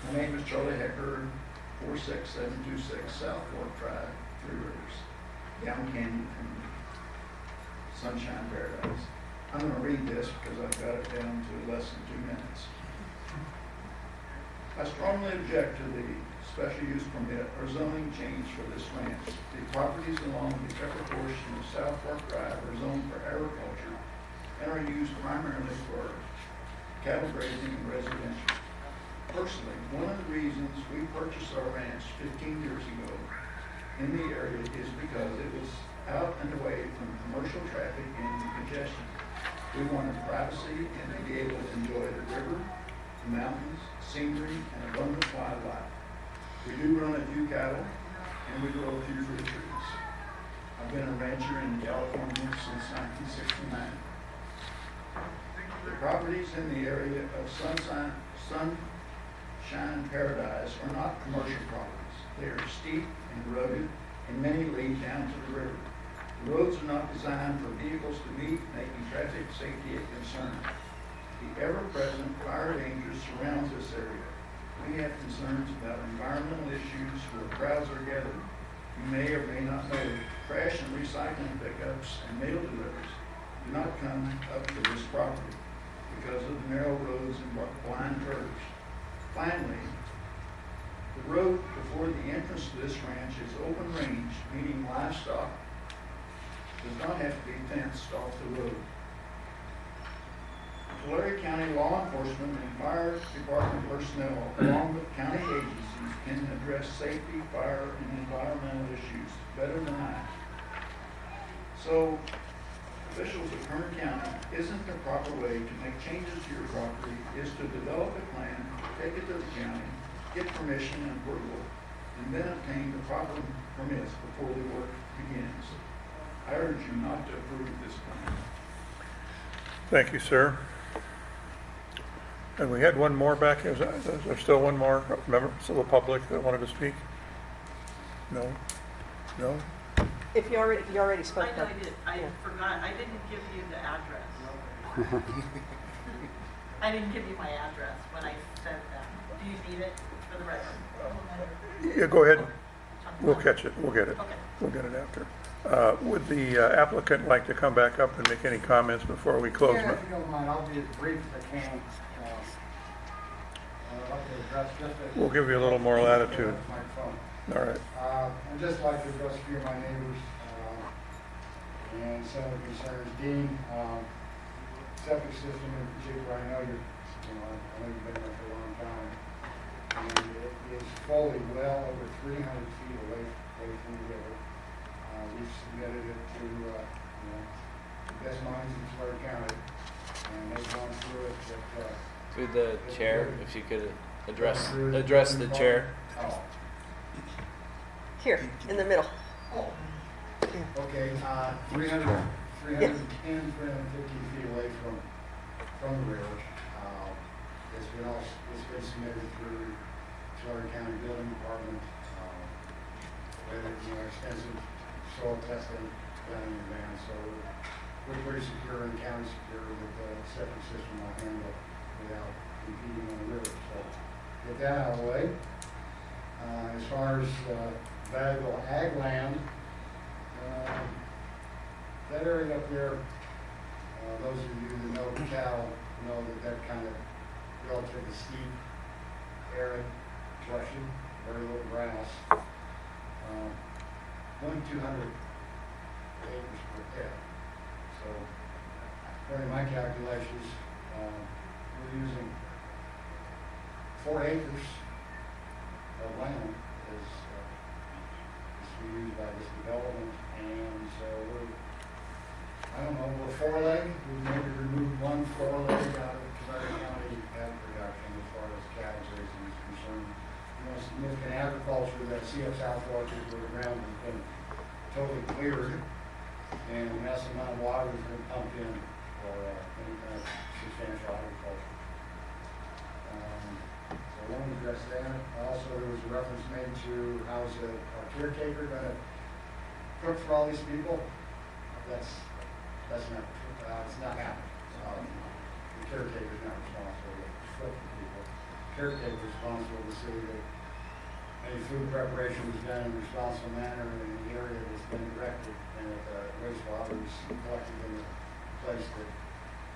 Speaker 16: My name is Charlie Hecker, 46726 South Fork Drive, Three Rivers, down Canyon from Sunshine Paradise. I'm going to read this because I've got it down to less than 2 minutes. I strongly object to the special use permit or zoning change for this ranch. The properties along the upper portion of South Fork Drive are zoned for agriculture and are used primarily for cattle grazing and residential. Personally, one of the reasons we purchased our ranch 15 years ago in the area is because it was out and away from commercial traffic and congestion. We wanted privacy and to be able to enjoy the river, the mountains, scenery, and abundant wildlife. We do run a few cattle and we grow a few fruit trees. I've been a rancher in California since 1969. The properties in the area of Sunshine Paradise are not commercial properties. They are steep and rugged, and many lead down to the river. The roads are not designed for vehicles to meet, making traffic safety a concern. The ever-present fire danger surrounds this area. We have concerns about environmental issues where crowds are gathered. You may or may not know trash and recycling pickups and mail deliveries do not come up to this property because of the narrow roads and blind curves. Finally, the road before the entrance to this ranch is open range, meaning livestock does not have to be fenced off the road. Tulare County law enforcement and fire department personnel, along with county agencies, can address safety, fire, and environmental issues better than I. So, officials of Kern County, isn't the proper way to make changes to your property is to develop a plan, take it to the county, get permission and approval, and then obtain the proper permits before the work begins. I urge you not to approve this plan.
Speaker 1: Thank you, sir. And we had one more back. Is there still one more member of the public that wanted to speak? No? No?
Speaker 2: If you already spoke.
Speaker 8: I know I did, I forgot, I didn't give you the address. I didn't give you my address when I said that. Do you need it for the record?
Speaker 1: Yeah, go ahead. We'll catch it. We'll get it.
Speaker 8: Okay.
Speaker 1: We'll get it after. Would the applicant like to come back up and make any comments before we close?
Speaker 7: Yeah, if you don't mind, I'll be as brief as I can. I'd like to address just a-
Speaker 1: We'll give you a little more latitude.
Speaker 7: Microphone.
Speaker 1: All right.
Speaker 7: I'd just like to address a few of my neighbors and some of the concerns. Dean, septic system in particular, I know I know you've been there for a long time. And it is fully well over 300 feet away from the river. We've submitted it to the best minds in Tulare County, and they've gone through it. But,
Speaker 5: Through the chair, if you could address the chair.
Speaker 7: Oh,
Speaker 2: Here, in the middle.
Speaker 7: Oh, okay, 310, 350 feet away from the river. It's been submitted through Tulare County Building Department, with, extensive soil testing done in advance, so we're pretty secure and county secure that the septic system will handle without competing on the river. So get that out of the way. As far as valuable ag land, that area up there, those of you that know cattle know that kind of relatively steep, arid, brushy, very little grass. Only 200 acres per head. So, according to my calculations, we're using 4 acres of land is to be used by this development, and so we're 4-leg. We've maybe removed 1 4-leg out of Tulare County ag production as far as cattle grazing is concerned. Significant agriculture that CF South Fork is where the ground has been totally cleared, and a massive amount of water has been pumped in for any kind of substantial agriculture. So I want to address that. Also, there was a reference made to how's our caretaker going to cook for all these people. That's not it's not happening. The caretaker is not responsible to cook for people. The caretaker is responsible to see that any food preparation is done in a responsible manner in the area that's been directed, and that the wastewater is collected in the place that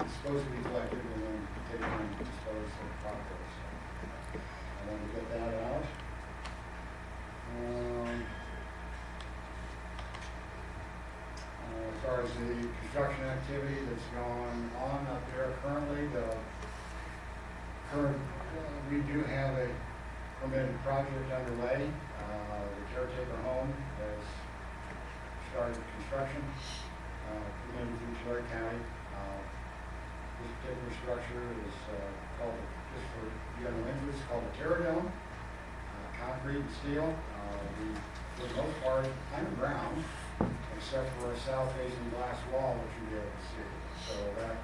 Speaker 7: it's supposed to be collected and then taken and disposed of properly. So I want to get that out. As far as the construction activity that's going on up there currently, we do have a permitted project underway. The caretaker home has started construction, permitted through Tulare County. This particular structure is called, just for general interest, called a Terradome, concrete and steel. For the most part, underground, except for a south-facing glass wall, which you'll be able to see. So that,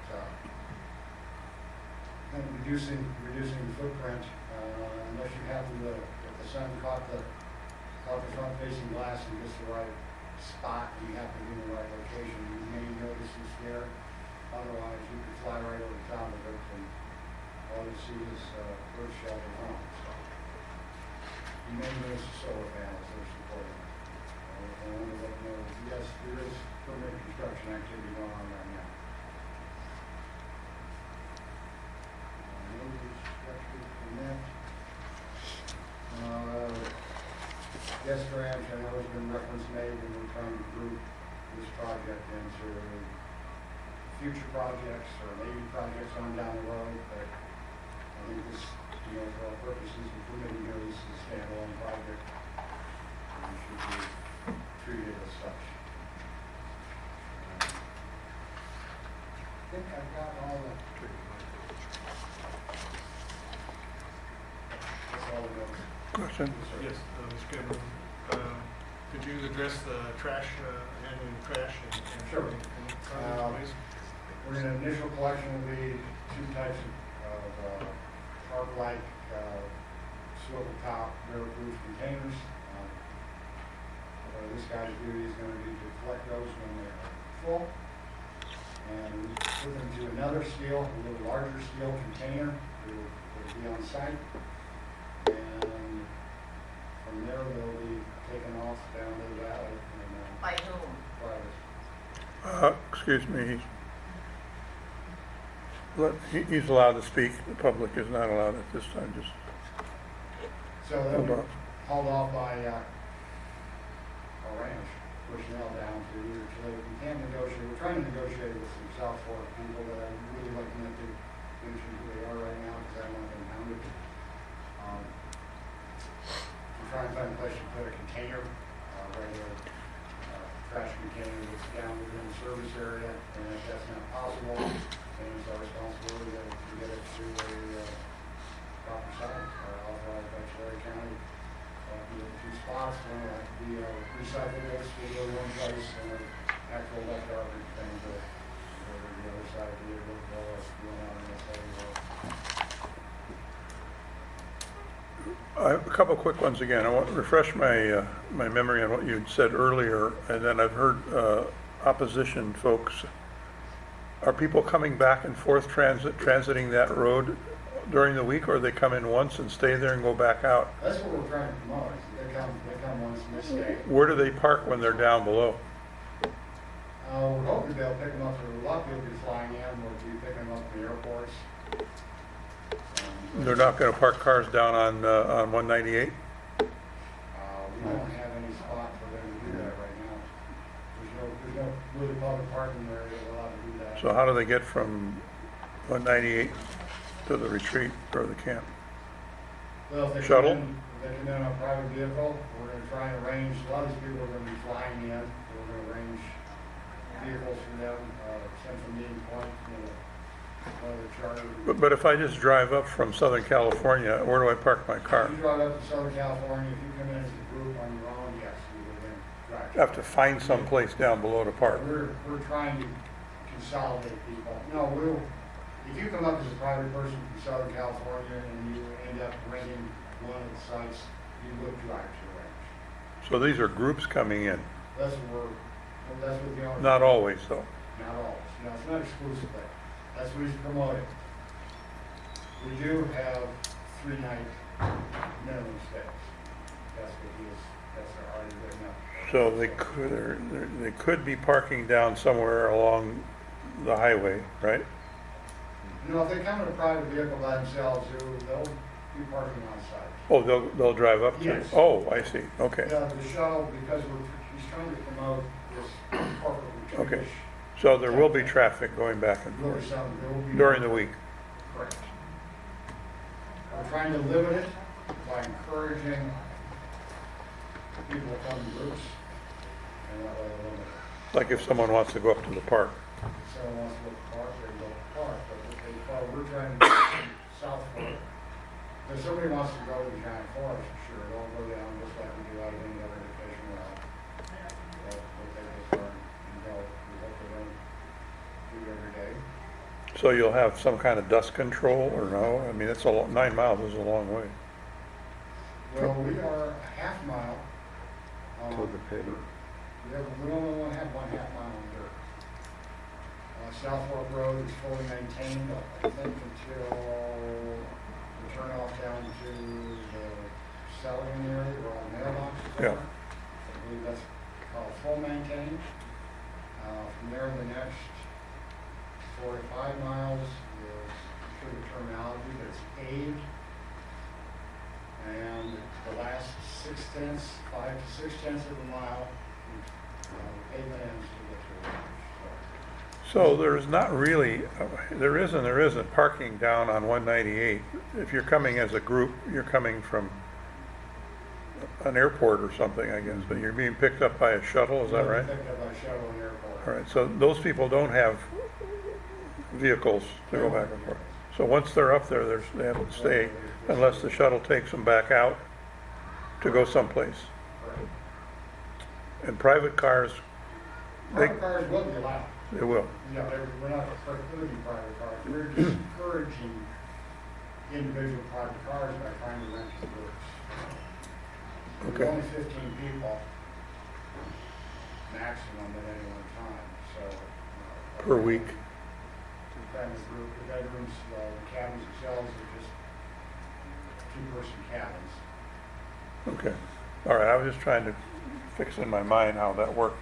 Speaker 7: and reducing the footprint, unless you happen to, if the sun caught the front-facing glass in just the right spot, and you happen to be in the right location, you may notice it's there. Otherwise, you could fly right over the top of it, and all you see is bird shelter home. So you may notice the solar panels that are supporting it. I want to let you know, yes, there is permanent construction activity going on right now. Guest ranch, I know has been reference made, and we're trying to group this project into future projects or maybe projects on down the road, but I think this, for all purposes, the permitting here, this is a standalone project, and it should be treated as such. I think I've got all the. That's all the notes.
Speaker 1: Question?
Speaker 3: Yes, Mr. Chairman, could you address the trash, handling the trash and
Speaker 7: Sure.
Speaker 3: please?
Speaker 7: We're in initial collection will be 2 types of park-like swivel top barrel-proof containers. This guy's duty is going to be to collect those when they're full, and put them to another steel, a little larger steel container that will be on site, and from there they'll be taken off down to the valley. And,
Speaker 8: By whom?
Speaker 7: private.
Speaker 1: Excuse me. He's allowed to speak. The public is not allowed at this time. Just
Speaker 7: So they'll
Speaker 1: hold
Speaker 7: be
Speaker 1: on.
Speaker 7: hauled off by a ranch personnel down to either Tulare. We can't negotiate. We're trying to negotiate with some South Fork people that I'm really looking at to mention who they are right now because I don't want them hounded. We're trying to find a place to put a container, regular trash container that's down within the service area, and if that's not possible, then it's our responsibility to get it to a proper site, authorized by Tulare County. We have 2 spots. One will have to be recyclables will go to one place, and the actual left garbage things will go to the other side of the vehicle, or going out in the
Speaker 1: A couple quick ones again. I want to refresh my, my memory on what you'd said earlier, and then I've heard opposition folks. Are people coming back and forth transiting that road during the week, or they come in once and stay there and go back out?
Speaker 7: That's what we're trying to promote. They come once and they stay.
Speaker 1: Where do they park when they're down below?
Speaker 7: We're hoping they'll pick them up. A lot of people will be flying in. We'll be picking them up from the airports.
Speaker 1: They're not going to park cars down on 198?
Speaker 7: We don't have any spot for them to do that right now. There's no really public parking area allowed to do that.
Speaker 1: So how do they get from 198 to the retreat or the camp?
Speaker 7: Well, if they
Speaker 1: Shuttle?
Speaker 7: if they come in on a private vehicle, we're going to try and arrange, a lot of these people are going to be flying in. We're going to arrange vehicles for them, central meeting point, one of the charter.
Speaker 1: But if I just drive up from Southern California, where do I park my car?
Speaker 7: If you drive up to Southern California, if you come in as a group on your own, yes, we would then drive.
Speaker 1: I have to find some place down below to park.
Speaker 7: We're trying to consolidate people. No, if you come up as a private person from Southern California and you end up renting one of the sites, you would drive to the range.
Speaker 1: So these are groups coming in?
Speaker 7: That's what the owner.
Speaker 1: Not always, though.
Speaker 7: Not always. No, it's not exclusively. That's what he's promoting. We do have 3-night minimum stays. That's already written up.
Speaker 1: So they could be parking down somewhere along the highway, right?
Speaker 7: You know, if they come in a private vehicle by themselves, they'll be parking on site.
Speaker 1: Oh, they'll drive up to?
Speaker 7: Yes.
Speaker 1: Oh, I see, okay.
Speaker 7: Yeah, the shuttle, because he's trying to promote this corporate retreat.
Speaker 1: Okay. So there will be traffic going back and forth during the week?
Speaker 7: Correct. We're trying to limit it by encouraging people to come in groups, and that way we'll limit it.
Speaker 1: Like if someone wants to go up to the park?
Speaker 7: If someone wants to go to the park, they can go to the park, but we're trying to go South Florida. If somebody wants to go to the giant forest, sure, they'll go down just like we do out of any other vacation route. We'll take this car and go. We hope they don't do it every day.
Speaker 1: So you'll have some kind of dust control or no? I mean, 9 miles is a long way.
Speaker 7: Well, we are a half mile.
Speaker 4: To the pavement.
Speaker 7: We only have 1/2 mile on dirt. South Fork Road is fully maintained, I think, until we turn off down to the Sullivan area where all the mailboxes are.
Speaker 1: Yeah.
Speaker 7: I believe that's called full maintained. From there, the next 4 to 5 miles is, for the terminology, but it's paved. And the last 5 to 6 tenths of a mile, pavement ends to get to the range.
Speaker 1: So there's not really, there isn't parking down on 198. If you're coming as a group, you're coming from an airport or something, I guess, but you're being picked up by a shuttle, is that right?
Speaker 7: Picked up by a shuttle and airport.
Speaker 1: All right, so those people don't have vehicles to go back and forth. So once they're up there, they have to stay unless the shuttle takes them back out to go someplace.
Speaker 7: Correct.
Speaker 1: And private cars,
Speaker 7: Private cars will be allowed.
Speaker 1: they will.
Speaker 7: Yeah, we're not precluding private cars. We're just encouraging individual private cars by trying to rent to groups.
Speaker 1: Okay.
Speaker 7: There's only 15 people maximum at any one time, so.
Speaker 1: Per week.
Speaker 7: Kind of group, the bedrooms, the cabins themselves are just 2-person cabins.
Speaker 1: Okay. All right, I was just trying to fix in my mind how that worked.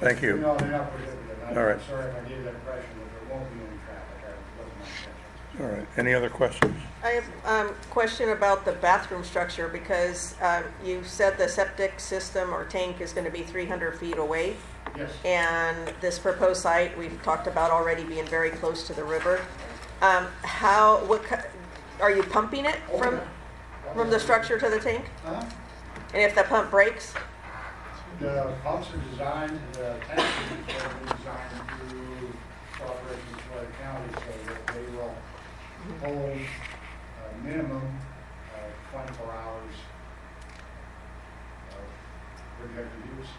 Speaker 1: Thank you.
Speaker 7: No, they're not prohibited.
Speaker 1: All right.
Speaker 7: I'm sorry if I gave that impression that there won't be any traffic. That wasn't my intention.
Speaker 1: All right, any other questions?
Speaker 2: I have a question about the bathroom structure because you said the septic system or tank is going to be 300 feet away.
Speaker 7: Yes.
Speaker 2: And this proposed site we've talked about already being very close to the river. Are you pumping it from the structure to the tank?
Speaker 7: Huh?
Speaker 2: And if the pump breaks?
Speaker 7: The pumps are designed, the tanks are designed through cooperation with Tulare County so that they will hold a minimum of 24 hours of projected use.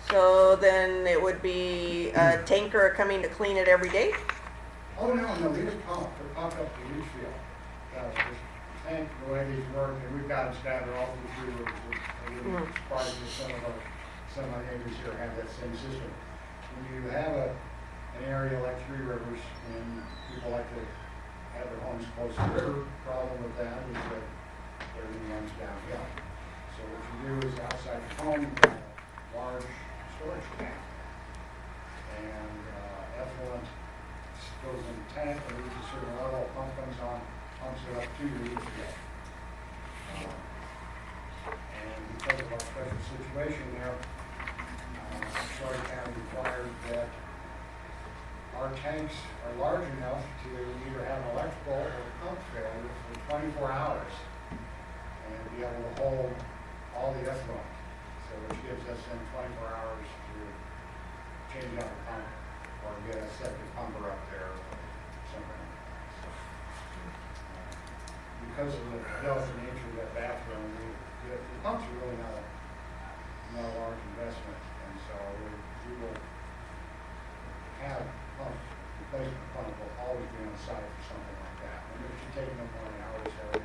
Speaker 2: So then it would be a tanker coming to clean it every day?
Speaker 7: Oh, no, we just pump up the leach field. This tank, the way these work, and we've got them scattered all through the rivers. And part of some of our neighbors here have that same system. When you have an area like Three Rivers, and people like to have their homes close to the river, problem with that is that everything runs downhill. So what you do is outside your home, you have a large storage tank. And effluent goes in the tank, and reaches a certain level, pump comes on, pumps it up to the leach field. And because of our special situation there, Story County required that our tanks are large enough to either have an electrical or pump failure for 24 hours and be able to hold all the effluent. So which gives us then 24 hours to change out the pump or get a septic pumper up there or something like that. So, because of the delicate nature of that bathroom, the pumps are really not a large investment, and so we will have replacement pump will always be on site for something like that. And if you're taking up more than hours, so we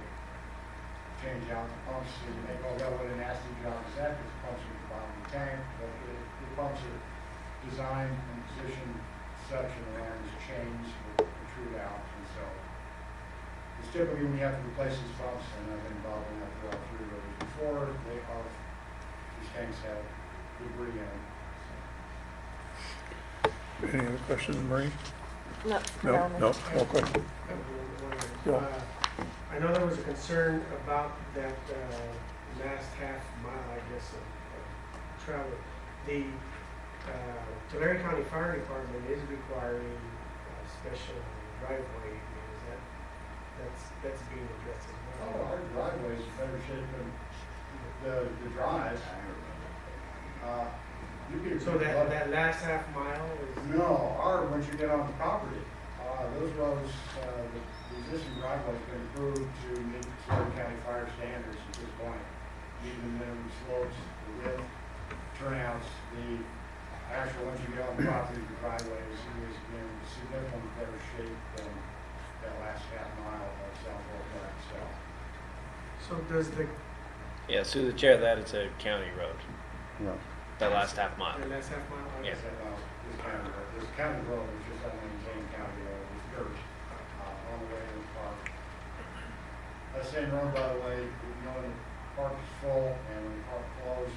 Speaker 7: change out the pumps, so you make all that what a nasty job is that, because the pumps are at the bottom of the tank, but the pumps are designed and positioned such and the land is changed, will protrude out, and so it's typically when you have to replace these pumps, and I've been involved in that throughout Three Rivers before, these tanks have debris in them.
Speaker 1: Any other questions, Marie?
Speaker 2: No.
Speaker 1: No question. Yeah.
Speaker 17: I know there was a concern about that last half mile, I guess, of travel. The Tulare County Fire Department is requiring a special driveway. That's being addressed as well.
Speaker 7: Oh, our driveway is in better shape than the drive.
Speaker 17: So that last half mile is?
Speaker 7: No, once you get on the property, those roads, the existing driveway's been improved to meet Tulare County fire standards at this point. Even the minimum slopes, the width, turnouts, the actual, once you get on the property, the driveway is in significantly better shape than that last half mile of South Fork Drive itself.
Speaker 17: So does the
Speaker 5: Yeah, through the chair, that it's a county road,
Speaker 4: Yeah.
Speaker 5: that last half mile.
Speaker 17: last half mile?
Speaker 5: Yeah.
Speaker 7: This county road, which is unmaintained county road, with dirt on the way to the park. That same road, by the way, you know, when the park is full and when the park closed,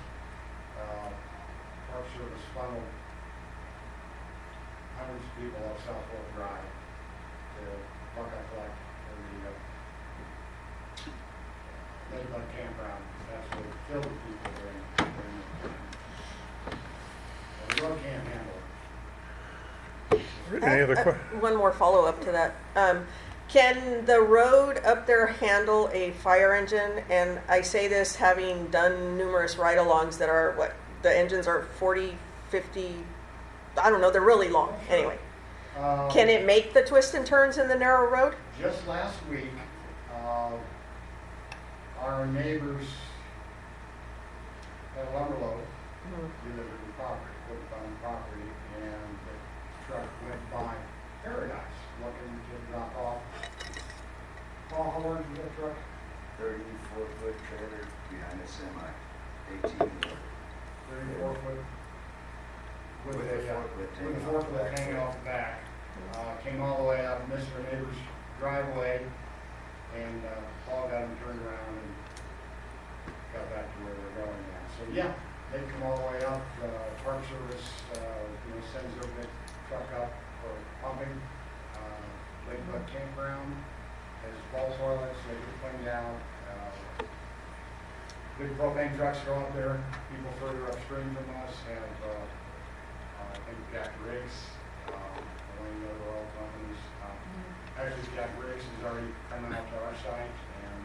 Speaker 7: Park Service funneled hundreds of people up South Fork Drive to Buckeye Flat or the Ladybug Campground. That's what filled with people during the time. The road can't handle it.
Speaker 1: Any other questions?
Speaker 2: One more follow-up to that. Can the road up there handle a fire engine? And I say this having done numerous ride-alongs that are, the engines are 40, 50, I don't know, they're really long. Anyway, can it make the twists and turns in the narrow road?
Speaker 7: Just last week, our neighbors had a lumber load delivered to the property, put it on the property, and the truck went by Paradise, looking to drop off. Paul, how large is that truck?
Speaker 18: 34-foot trailer behind a semi, 18-foot.
Speaker 7: 34-foot. With a forklift hanging off the back. Came all the way out, missed our neighbor's driveway, and Paul got him turned around and got back to where they're going now. So yeah, they come all the way up. Park Service, sends their big truck up for pumping. Ladybug Campground has ball toilets, they get cleaned out. Big propane trucks go up there. People further upstream from us have, I think Jack Riggs, one of the other oil companies. Actually, Jack Riggs is already coming out to our site, and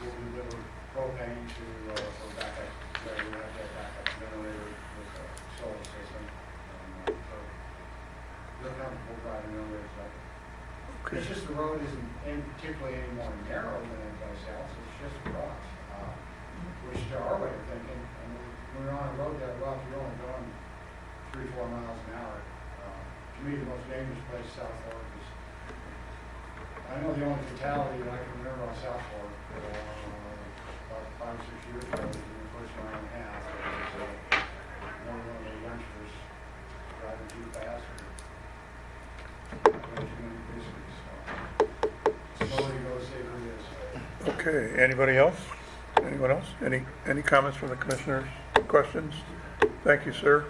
Speaker 7: we'll deliver propane to for backup. We have that backup generator with a solar system. And, so they're comfortable driving on there. So it's just the road isn't particularly any more narrow than anyplace else. It's just across, which to our way of thinking, and we when you're on a road that rough, you're only going 3-4 miles an hour. To me, the most dangerous place South Fork is, I know the only fatality that I can remember on South Fork, about 5 or 6 years ago, was in the first mile and a half. It was one of the youngsters driving too fast or way too many biscuits. So slowly go safer it is.
Speaker 1: Okay, anybody else? Anyone else? Any comments from the commissioners? Questions? Thank you, sir.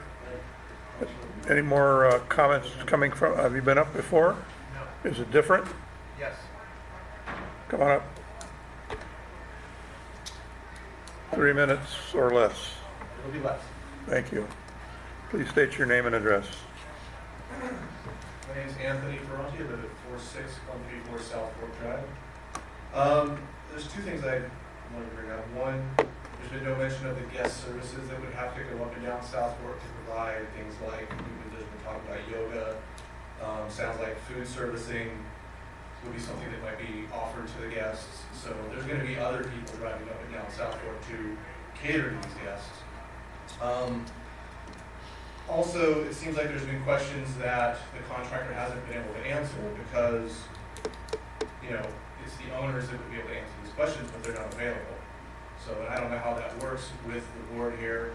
Speaker 1: Any more comments coming from, have you been up before? No. Is it different?
Speaker 3: Yes.
Speaker 1: Come on up. 3 minutes or less.
Speaker 3: It'll be less.
Speaker 1: Thank you. Please state your name and address.
Speaker 19: My name is Anthony Ferranti. I live at 46134 South Fork Drive. There's two things I want to bring up. One, there's been no mention of the guest services that would have to go up and down South Fork to provide things like, there's been talk about yoga. Sounds like food servicing would be something that might be offered to the guests. So there's going to be other people driving up and down South Fork to cater to these guests. Also, it seems like there's been questions that the contractor hasn't been able to answer because, it's the owners that would be able to answer these questions, but they're not available. So I don't know how that works with the board here,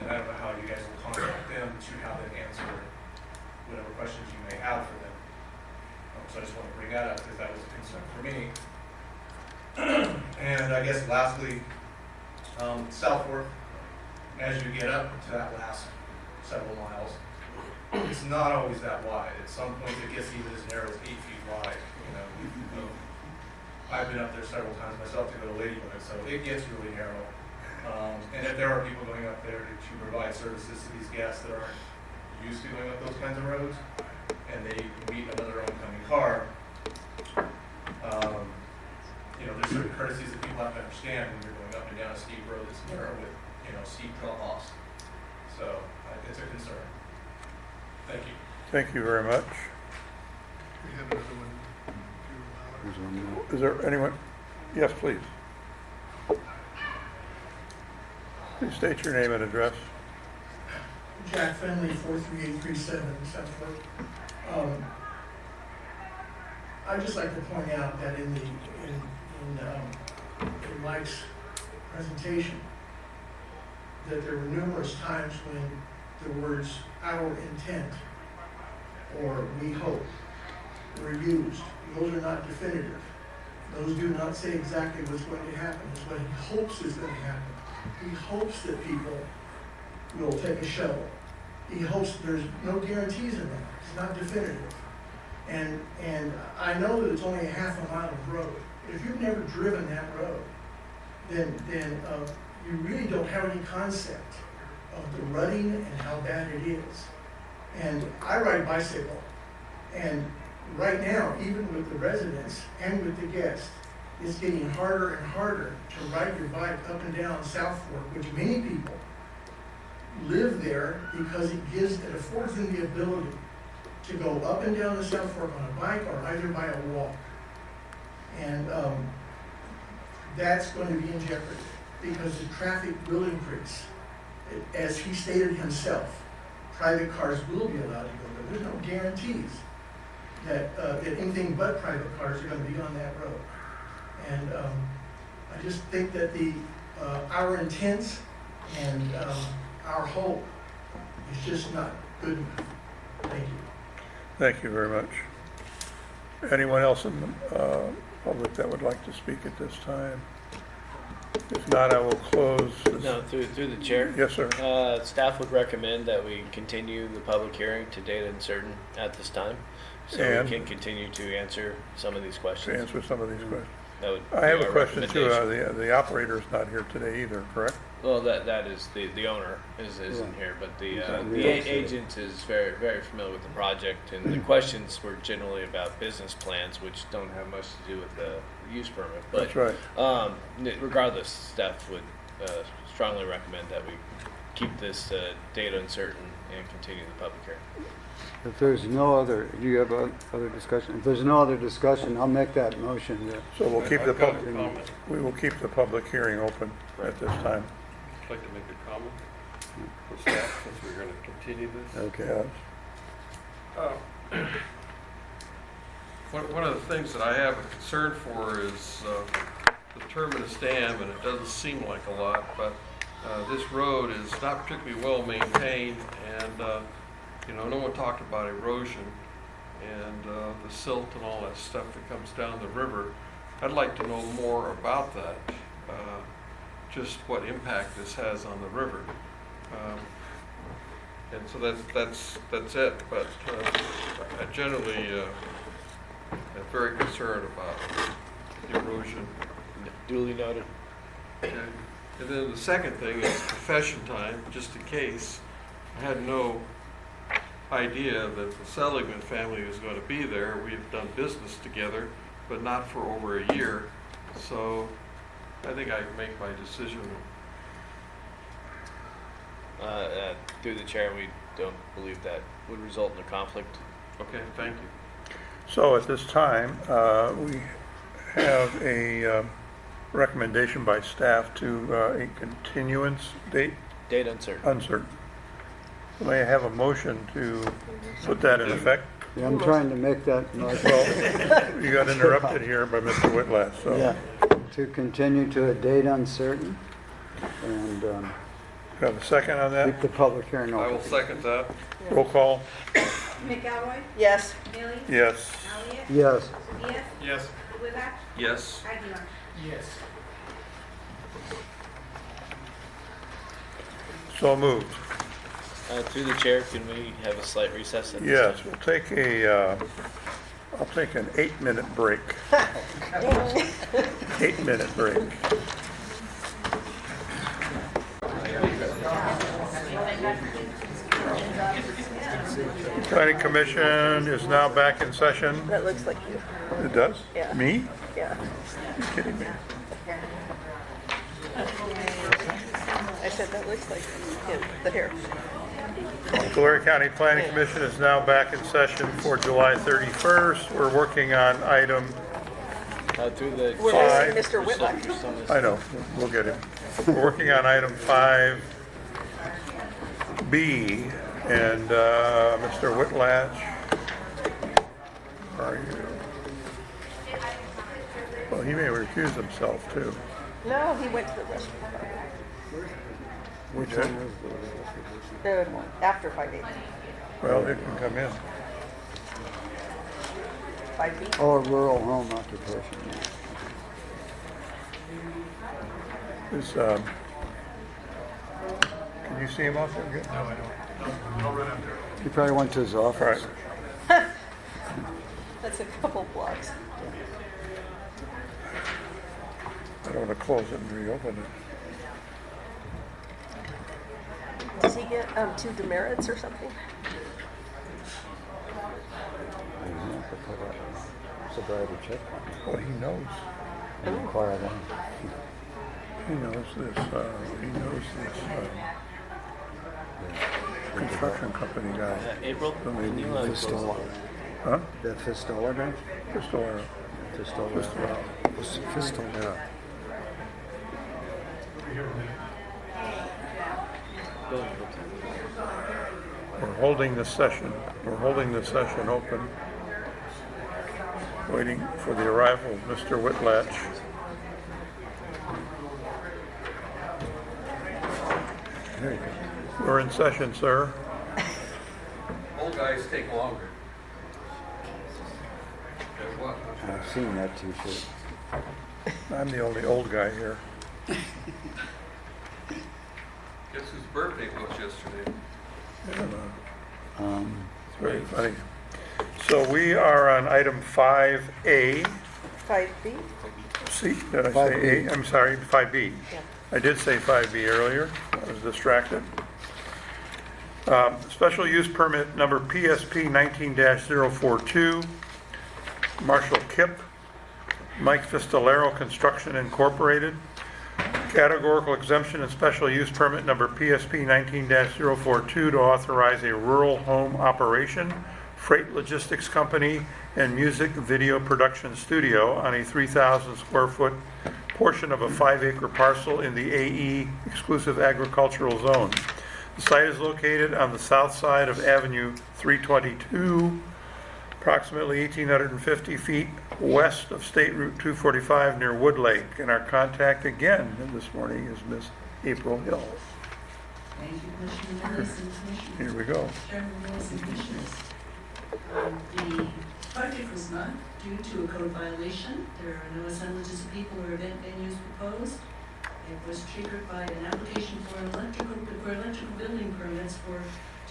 Speaker 19: and I don't know how you guys will contact them to have them answer whatever questions you may have for them. So I just want to bring that up because that was a concern for me. And I guess lastly, South Fork, as you get up to that last several miles, it's not always that wide. At some points it gets even as narrow as 8 feet wide. I've been up there several times myself to go to Ladybug, so it gets really narrow. And if there are people going up there to provide services to these guests that aren't used to going up those kinds of roads, and they meet another oncoming car, there's certain courtesies that people have to understand when you're going up and down a steep road that's narrow with, steep drop-offs. So it's a concern. Thank you.
Speaker 1: Thank you very much.
Speaker 3: We have another one.
Speaker 1: Is there anyone? Yes, please. Please state your name and address.
Speaker 20: Jack Finley, 43837 South Fork. I'd just like to point out that in Mike's presentation, that there were numerous times when the words "our intent" or "we hope" were used. Those are not definitive. Those do not say exactly what's going to happen. It's what he hopes is going to happen. He hopes that people will take a shovel. He hopes there's no guarantees in that. It's not definitive. And I know that it's only a half a mile of road. If you've never driven that road, then you really don't have any concept of the rutting and how bad it is. And I ride a bicycle, and right now, even with the residents and with the guests, it's getting harder and harder to ride your bike up and down South Fork, which many people live there because it affords them the ability to go up and down the South Fork on a bike or either by a walk. And that's going to be in jeopardy because the traffic will increase. As he stated himself, private cars will be allowed to go there. There's no guarantees that anything but private cars are going to be on that road. And I just think that our intents and our hope is just not good enough. Thank you.
Speaker 1: Thank you very much. Anyone else in the public that would like to speak at this time? If not, I will close.
Speaker 5: No, through the chair.
Speaker 1: Yes, sir.
Speaker 5: Staff would recommend that we continue the public hearing to date uncertain at this time, so
Speaker 1: And
Speaker 5: we can continue to answer some of these questions.
Speaker 1: to answer some of these questions.
Speaker 5: That would
Speaker 1: I have
Speaker 5: be
Speaker 1: a
Speaker 5: our
Speaker 1: question too.
Speaker 5: recommendation.
Speaker 1: The operator's not here today either, correct?
Speaker 5: Well, that is the owner isn't here, but the agent is very very familiar with the project, and the questions were generally about business plans, which don't have much to do with the use permit. But
Speaker 1: That's right.
Speaker 5: Regardless, staff would strongly recommend that we keep this date uncertain and continue the public hearing.
Speaker 4: If there's no other, do you have other discussion? If there's no other discussion, I'll make that motion.
Speaker 1: So we'll keep the
Speaker 10: I've got a
Speaker 1: public,
Speaker 10: comment.
Speaker 1: we will keep the public hearing open at this time.
Speaker 10: like to make a comment for staff since we're going to continue this.
Speaker 4: Okay.
Speaker 10: One of the things that I have a concern for is the terminus dam, and it doesn't seem like a lot, but this road is not particularly well maintained, and no one talked about erosion and the silt and all that stuff that comes down the river. I'd like to know more about that, just what impact this has on the river. And so that's it, but I generally am very concerned about erosion.
Speaker 5: Duly noted.
Speaker 10: And then the second thing is confession time, just in case. I had no idea that the Seligman family was going to be there. We've done business together, but not for over a year. So I think I can make my decision.
Speaker 5: Through the chair, we don't believe that would result in a conflict.
Speaker 10: Okay, thank you.
Speaker 1: So at this time, we have a recommendation by staff to a continuance date.
Speaker 5: Date uncertain.
Speaker 1: Uncertain. May I have a motion to put that in effect?
Speaker 4: Yeah, I'm trying to make that,
Speaker 1: Well, you got interrupted here by Mr. Whitlatch, so.
Speaker 4: yeah, to continue to a date uncertain, and
Speaker 1: Have a second on
Speaker 4: keep
Speaker 1: that?
Speaker 4: the public hearing
Speaker 10: I will
Speaker 4: open.
Speaker 10: second that.
Speaker 1: Roll call?
Speaker 13: McElroy,
Speaker 2: Yes.
Speaker 13: Bailey,
Speaker 1: Yes.
Speaker 13: Elliott,
Speaker 4: Yes,
Speaker 13: Yes,
Speaker 3: Yes.
Speaker 13: Whitlatch,
Speaker 10: Yes.
Speaker 13: Aguilar.
Speaker 14: Yes.
Speaker 1: So moved.
Speaker 5: Through the chair, can we have a slight recess? At this
Speaker 1: Yes,
Speaker 5: time?
Speaker 1: we'll take I'll take an 8-minute break. 8-minute break. Planning Commission is now back in session.
Speaker 2: That looks like you.
Speaker 1: It does?
Speaker 2: Yeah.
Speaker 1: Me?
Speaker 2: Yeah.
Speaker 1: You kidding me?
Speaker 2: I said that looks like him, but here.
Speaker 1: Tulare County Planning Commission is now back in session for July 31st. We're working on item,
Speaker 5: Through the
Speaker 2: We're
Speaker 1: Five.
Speaker 2: missing Mr. Whitlock.
Speaker 1: I know, we'll get him. We're working on item 5B, and Mr. Whitlatch, where are you? Well, he may recuse himself, too.
Speaker 2: No, he went to the restroom.
Speaker 1: Which
Speaker 4: one is
Speaker 2: The, after 5A.
Speaker 1: Well, they can come in.
Speaker 2: 5B.
Speaker 4: or rural home occupation.
Speaker 1: Is, can you see him out there? Good.
Speaker 3: No, I don't. I'll run up there.
Speaker 4: He probably went to his
Speaker 1: All
Speaker 4: office.
Speaker 1: right.
Speaker 2: That's a couple blocks.
Speaker 1: I don't want to close it and reopen it.
Speaker 2: Does he get 2 demerits or something?
Speaker 4: I have to put a sobriety check
Speaker 1: Well, he knows.
Speaker 4: and require that.
Speaker 1: He knows this, construction company guy.
Speaker 5: April,
Speaker 1: So maybe
Speaker 5: can you close
Speaker 4: Fistola.
Speaker 5: the-
Speaker 1: Huh?
Speaker 4: That Fistola guy?
Speaker 1: Fistola.
Speaker 4: Fistola. Fistola.
Speaker 1: We're holding the session. We're holding the session open. Waiting for the arrival of Mr. Whitlatch.
Speaker 4: There you go.
Speaker 1: We're in session, sir.
Speaker 10: Old guys take longer. Guess what?
Speaker 4: I've seen that t-shirt.
Speaker 1: I'm the only old guy here.
Speaker 10: Guess whose birthday was yesterday?
Speaker 1: I don't know. It's very funny. So we are on item 5A.
Speaker 2: 5B?
Speaker 1: C, did I say
Speaker 4: 5B.
Speaker 1: A? I'm sorry, 5B.
Speaker 2: Yeah.
Speaker 1: I did say 5B earlier. I was distracted. Special use permit number PSP 19-042. Marshall Kipp, Mike Fistolero Construction Incorporated. Categorical exemption and special use permit number PSP 19-042 to authorize a rural home operation, freight logistics company, and music video production studio on a 3,000 square foot, portion of a 5-acre parcel in the AE exclusive agricultural zone. The site is located on the south side of Avenue 322, approximately 1,850 feet west of State Route 245 near Wood Lake. And our contact again this morning is Ms. April Hill.
Speaker 6: Thank you, Commissioner Lewis and Commissioners.
Speaker 1: Here we go.
Speaker 6: Chairman Lewis and Commissioners. The project was not due to a code violation. There are no assemblages of people or event venues proposed. It was triggered by an application for electrical building permits for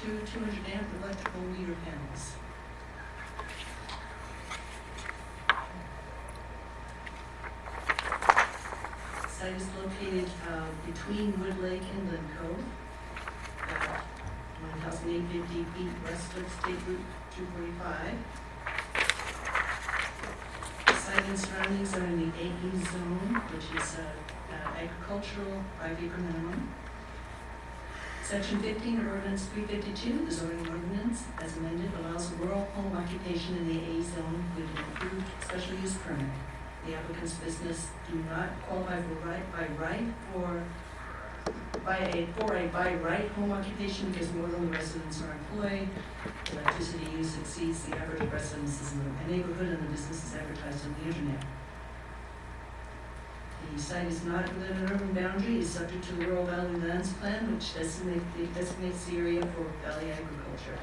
Speaker 6: two 200-amp electrical meter panels. The site is located between Wood Lake and Glen Cove, 1,850 feet west of State Route 245. The site and surroundings are in the AE zone, which is agricultural 5-acre minimum. Section 15 of Ordinance 352, the zoning ordinance, as amended, allows a rural home occupation in the AE zone with an approved special use permit. The applicant's business do not qualify for a by right home occupation because more than the residents are employed. Electricity use exceeds the average of residences in the neighborhood, and the business is advertised on the internet. The site is not within an urban boundary, is subject to the Rural Valley Lands Plan, which designates the area for valley agriculture.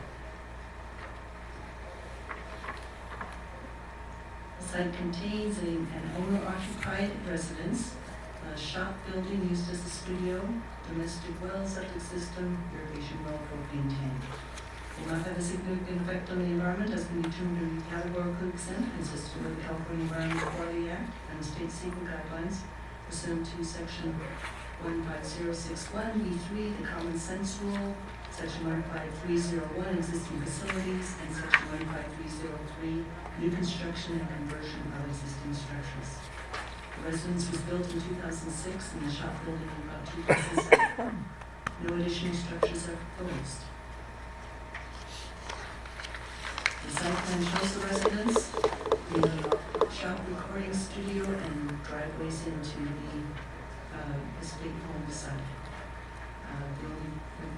Speaker 6: The site contains an owner-occupied residence, a shop building used as a studio, domestic well, septic system, irrigation well, propane tank. Will not have a significant effect on the environment as can be determined to be categorically exempt, consistent with the California Environmental Quality Act and the state CEQA guidelines pursuant to section 15061B3, the common sense rule, section 15301, existing facilities, and section 15303, new construction and conversion of existing structures. The residence was built in 2006 and the shop building in about 2007. No additional structures are proposed. The site plan shows the residence, the shop recording studio, and driveways into the estate home site. The only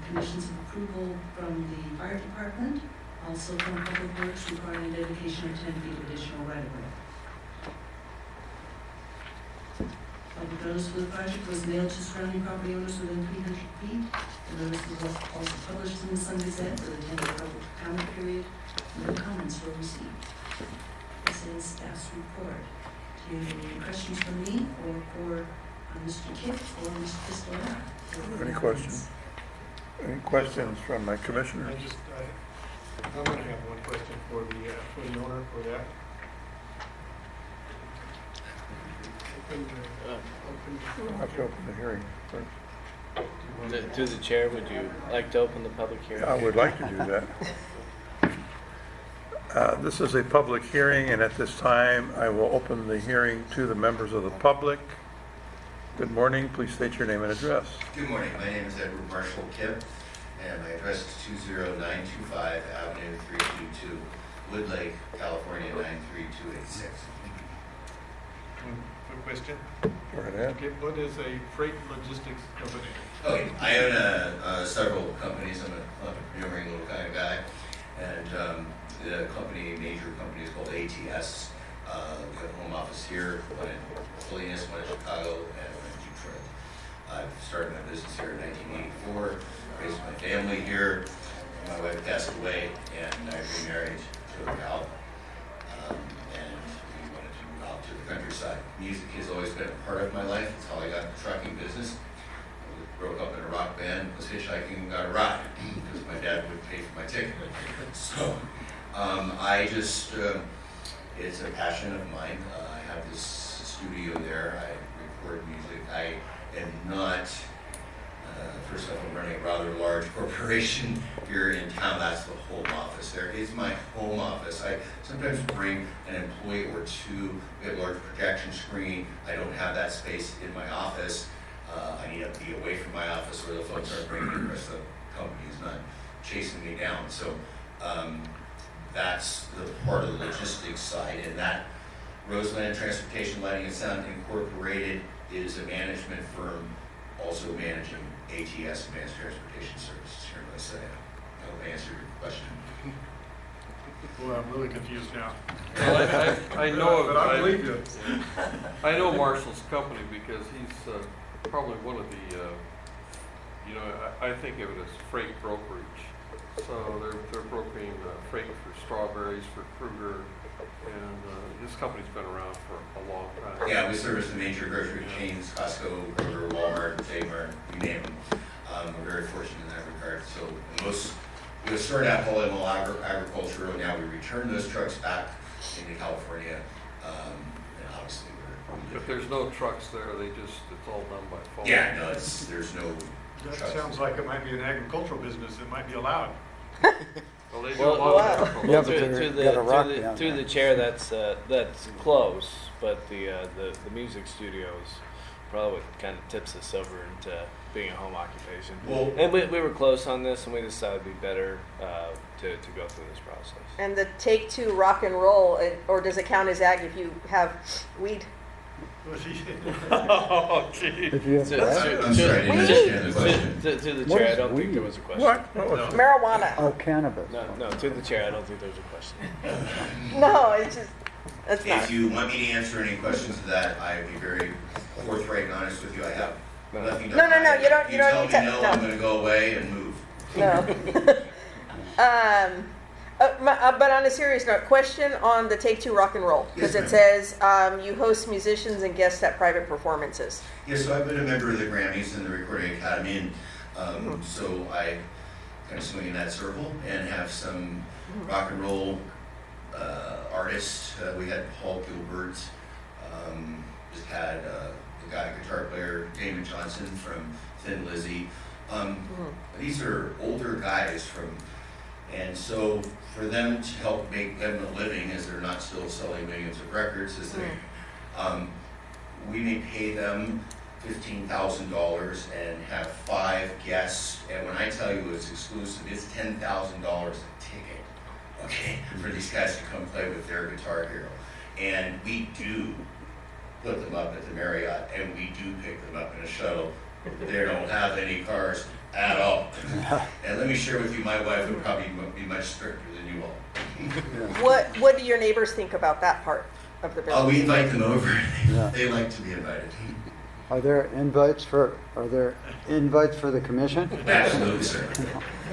Speaker 6: conditions of approval from the fire department, also from Public Works, requiring a dedication of 10 feet of additional right-of-way. Public notice for the project was mailed to surrounding property owners within 300 feet. The notice was also published in the Sun Gazette for the 10-day public comment period. No comments were received. This is staff's report. Do you have any questions for me or for Mr. Kipp or Mr. Pistola?
Speaker 1: Any questions? Any questions from my commissioner?
Speaker 3: I'm going to have one question for the owner for that.
Speaker 1: We'll have to open the hearing first.
Speaker 5: To the chair, would you like to open the public hearing?
Speaker 1: I would like to do that. This is a public hearing, and at this time, I will open the hearing to the members of the public. Good morning. Please state your name and address.
Speaker 21: Good morning. My name is Edward Marshall Kipp, and my address is 20925 Avenue 322, Wood Lake, California 93286.
Speaker 3: Quick question.
Speaker 1: Go right ahead.
Speaker 3: Okay, what is a freight logistics company?
Speaker 21: Okay, I own several companies. I'm an entrepreneuring little kind of guy, and the major company is called ATS. We have a home office here, one in Salinas, one in Chicago, and one in Detroit. I've started my business here in 1984, raised my family here. My wife passed away, and I remarried to a gal, and we wanted to move out to the countryside. Music has always been a part of my life. It's how I got the trucking business. I broke up in a rock band, was hitchhiking, and got a ride because my dad would pay for my ticket. So it's a passion of mine. I have this studio there. I record music. I am not, first off, I'm running a rather large corporation here in town. That's the home office. There is my home office. I sometimes bring an employee or two. We have a large projection screen. I don't have that space in my office. I need to be away from my office where the folks aren't bringing in. The rest of the company is not chasing me down. So that's the part of the logistics side, and that Roseland Transportation Lighting and Sound Incorporated is a management firm also managing ATS, Advanced Transportation Services here in West Side. I hope I answered your question.
Speaker 3: Well, I'm really confused now.
Speaker 10: I know
Speaker 3: But I believe you.
Speaker 10: I know Marshall's company because he's probably one of the, I think of it as freight brokerage. So they're brokering freight for Strawberries, for Kruger, and this company's been around for a long time.
Speaker 21: Yeah, we service the major grocery chains, Costco, Kroger, Walmart, Kmart, you name them. We're very fortunate in that regard. So we started out Polymal Agricultural, now we return those trucks back into California. And obviously
Speaker 10: If there's no trucks there, it's all done by phone.
Speaker 21: Yeah, no, there's no
Speaker 3: That
Speaker 21: trucks.
Speaker 3: sounds like it might be an agricultural business that might be allowed.
Speaker 10: Well, they do a lot of agriculture.
Speaker 4: Yeah, but they're- got a rock down
Speaker 5: through
Speaker 4: there.
Speaker 5: the chair, that's close, but the music studios probably what kind of tips us over into being a home occupation.
Speaker 21: Well-
Speaker 5: and we were close on this, and we decided it'd be better to go through this process.
Speaker 2: And the Take Two Rock and Roll, or does it count as ag if you have weed?
Speaker 3: Oh, gee.
Speaker 4: If you have
Speaker 5: To-
Speaker 4: that,
Speaker 5: to-
Speaker 21: I'm sorry, I didn't understand the
Speaker 5: to-
Speaker 21: question.
Speaker 5: To the
Speaker 4: What
Speaker 5: chair, I
Speaker 4: is
Speaker 5: don't think
Speaker 4: weed?
Speaker 5: there was a question.
Speaker 1: What? What was-
Speaker 2: Marijuana.
Speaker 4: oh, cannabis.
Speaker 5: No, to the chair, I don't think there was a question.
Speaker 2: No, it's just, it's not.
Speaker 21: If you want me to answer any questions to that, I'd be very forthright and honest with you. I have nothing to
Speaker 2: No, no, no,
Speaker 21: hide.
Speaker 2: you don't
Speaker 21: If
Speaker 2: need to-
Speaker 21: tell me no, I'm
Speaker 2: no.
Speaker 21: gonna go away and move.
Speaker 2: No. But on a serious note, question on the Take Two Rock and Roll, because
Speaker 21: Yes,
Speaker 2: it says you host musicians and guests at private performances.
Speaker 21: Yes, so I've been a member of the Grammys and the Recording Academy, and so I kind of swing in that circle and have some rock and roll artists. We had Paul Gilbert, just had the guitar player Damon Johnson from Thin Lizzy. These are older guys and so for them to help make them a living, as they're not still selling millions of records, we may pay them $15,000 and have 5 guests. And when I tell you it's exclusive, it's $10,000 a ticket, okay, for these guys to come play with their Guitar Hero. And we do put them up at the Marriott, and we do pick them up in a shuttle. They don't have any cars at all. And let me share with you, my wife would probably be much stricter than you all.
Speaker 2: What do your neighbors think about that part of the business?
Speaker 21: We invite them over.
Speaker 4: Yeah.
Speaker 21: They like to be invited.
Speaker 4: Are there invites for the commission?
Speaker 21: Absolutely, sir.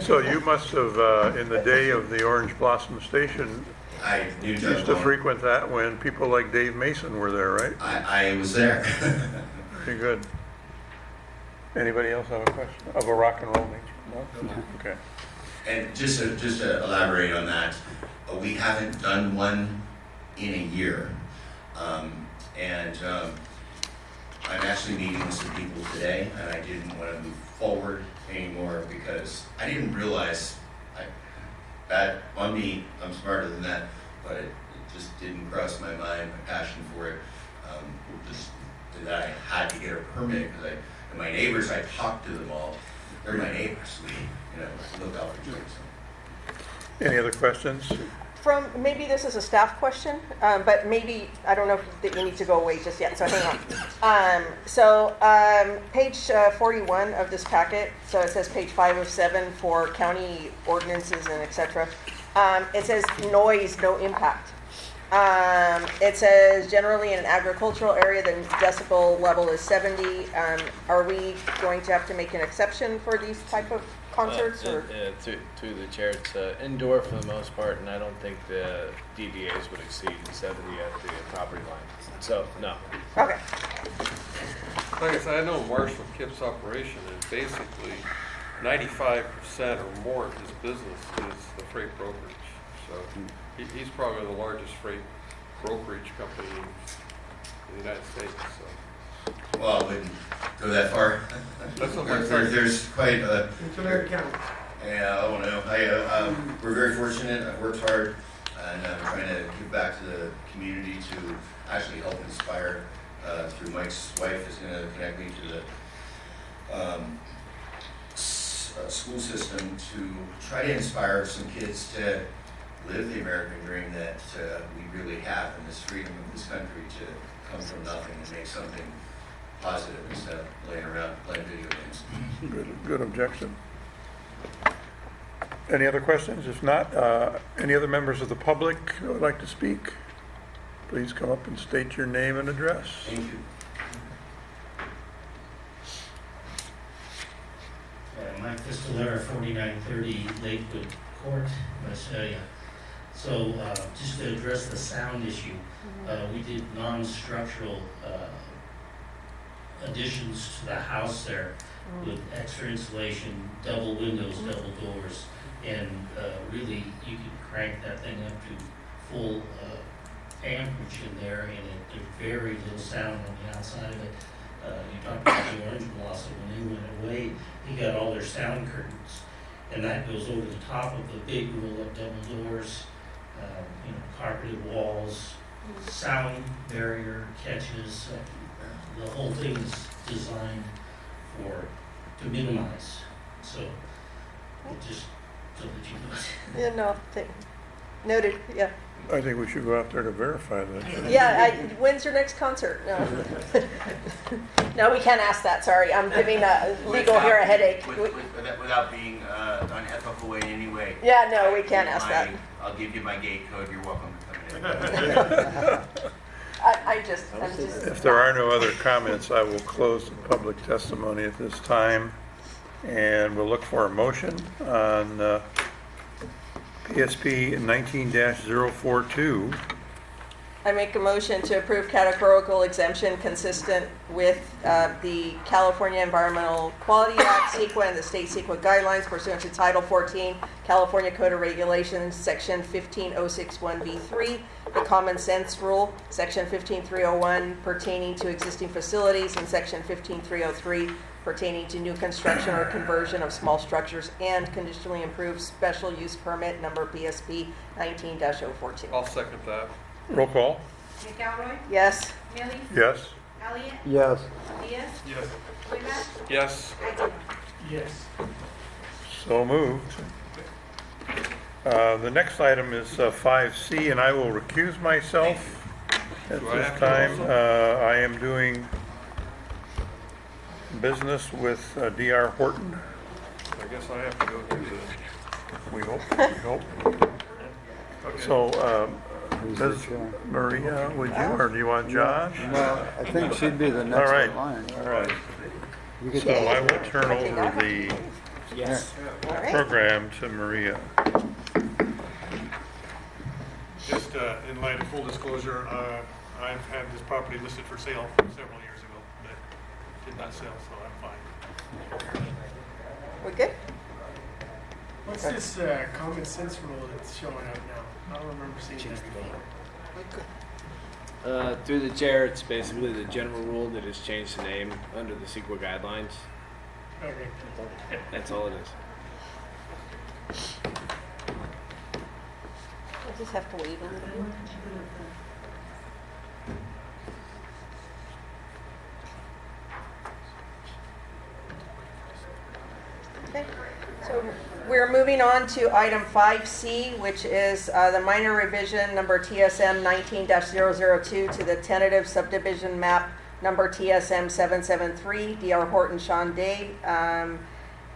Speaker 1: So you must have, in the day of the Orange Blossom Station,
Speaker 21: I knew
Speaker 1: used
Speaker 21: Judge
Speaker 1: to
Speaker 21: Long.
Speaker 1: frequent that when people like Dave Mason were there, right?
Speaker 21: I was there.
Speaker 1: Very good. Anybody else have a question of a rock and roll nature? No? Okay.
Speaker 21: And just to elaborate on that, we haven't done one in a year. I'm actually meeting with some people today, and I didn't want to move forward anymore because I didn't realize, that on me, I'm smarter than that, but it just didn't cross my mind, my passion for it, just that I had to get a permit because and my neighbors, I talked to them all. They're my neighbors. We, look out for each other.
Speaker 1: Any other questions?
Speaker 2: Maybe this is a staff question, but maybe, I don't know if you need to go away just yet, so hang on. Page 41 of this packet, so it says page 5 of 7 for county ordinances and et cetera. It says noise, no impact. It says generally in an agricultural area, the decibel level is 70. Are we going to have to make an exception for these type of concerts? Or?
Speaker 5: To the chair, it's indoor for the most part, and I don't think the DBAs would exceed 70 at the property line. So, no.
Speaker 2: Okay.
Speaker 10: Like I said, I know Marshall Kip's operation, and basically 95% or more of his business is the freight brokerage. So he's probably the largest freight brokerage company in the United States. So.
Speaker 21: Well, I wouldn't go that far.
Speaker 10: That's what my son
Speaker 21: There's quite a.
Speaker 20: It's American County.
Speaker 21: Yeah, I don't know. We're very fortunate. I've worked hard, and I'm trying to give back to the community to actually help inspire. Through Mike's wife is going to connect me to the school system to try to inspire some kids to live the American dream that we really have in this freedom of this country to come from nothing and make something positive instead of laying around playing video games.
Speaker 1: Good objection. Any other questions? If not, any other members of the public who would like to speak? Please come up and state your name and address.
Speaker 21: Thank you.
Speaker 9: Mike Pistolera, 4930 Lakewood Court, Visalia. So just to address the sound issue, we did non-structural additions to the house there with extra insulation, double windows, double doors, and really you can crank that thing up to full amperage in there, and there's very little sound on the outside of it. You talked about the Orange Blossom, when they went away, he got all their sound curtains, and that goes over the top of the big roll-up double doors, carpeted walls, sound barrier catches. The whole thing is designed to minimize. So, just so that you know.
Speaker 2: Yeah, no, noted, yeah.
Speaker 1: I think we should go out there to verify that.
Speaker 2: Yeah, when's your next concert? No. No, we can't ask that, sorry. I'm giving legal here a headache.
Speaker 21: Without being unethical in any way.
Speaker 2: Yeah, no, we can't ask that.
Speaker 21: I'll give you my gate code. You're welcome to come in.
Speaker 2: I'm just.
Speaker 1: If there are no other comments, I will close the public testimony at this time, and we'll look for a motion on PSP 19-042.
Speaker 2: I make a motion to approve categorical exemption consistent with the California Environmental Quality Act, CEQA, and the state CEQA guidelines pursuant to Title 14, California Code of Regulations, Section 15061B3, the Common Sense Rule, Section 15301 pertaining to existing facilities, and Section 15303 pertaining to new construction or conversion of small structures, and conditionally improved special use permit number PSP 19-042.
Speaker 10: I'll second that.
Speaker 1: Roll call.
Speaker 13: McElroy?
Speaker 2: Yes.
Speaker 13: Millie?
Speaker 1: Yes.
Speaker 13: Elliott?
Speaker 4: Yes.
Speaker 13: Diaz?
Speaker 10: Yes.
Speaker 13: Whitman?
Speaker 10: Yes.
Speaker 13: Agnew?
Speaker 17: Yes.
Speaker 1: So moved. The next item is 5C, and I will recuse myself at
Speaker 10: Do I
Speaker 1: this
Speaker 10: have to
Speaker 1: time.
Speaker 10: also?
Speaker 1: I am doing business with D.R. Horton.
Speaker 10: I guess I have to go through this.
Speaker 1: We hope.
Speaker 10: Okay.
Speaker 1: So,
Speaker 4: Who's
Speaker 1: Ms.
Speaker 4: the chair?
Speaker 1: Maria, would you, or do you want Josh?
Speaker 4: No, I think she'd be the
Speaker 1: All
Speaker 4: next
Speaker 1: right,
Speaker 4: in line.
Speaker 1: all right.
Speaker 4: You get
Speaker 1: So
Speaker 4: to-
Speaker 1: I will turn over the
Speaker 5: Yes.
Speaker 2: All right.
Speaker 1: program to Maria.
Speaker 3: Just in light of full disclosure, I've had this property listed for sale several years ago, but did not sell, so I'm fine.
Speaker 2: We good?
Speaker 17: What's this common sense rule that's showing up now? I don't remember seeing that before.
Speaker 5: Through the chair, it's basically the general rule that has changed the name under the CEQA guidelines.
Speaker 17: Okay.
Speaker 5: That's all it is.
Speaker 2: I just have to wait a little bit. Okay, so we're moving on to item 5C, which is the minor revision number TSM 19-002 to the tentative subdivision map number TSM 773, D.R. Horton, Sean Day.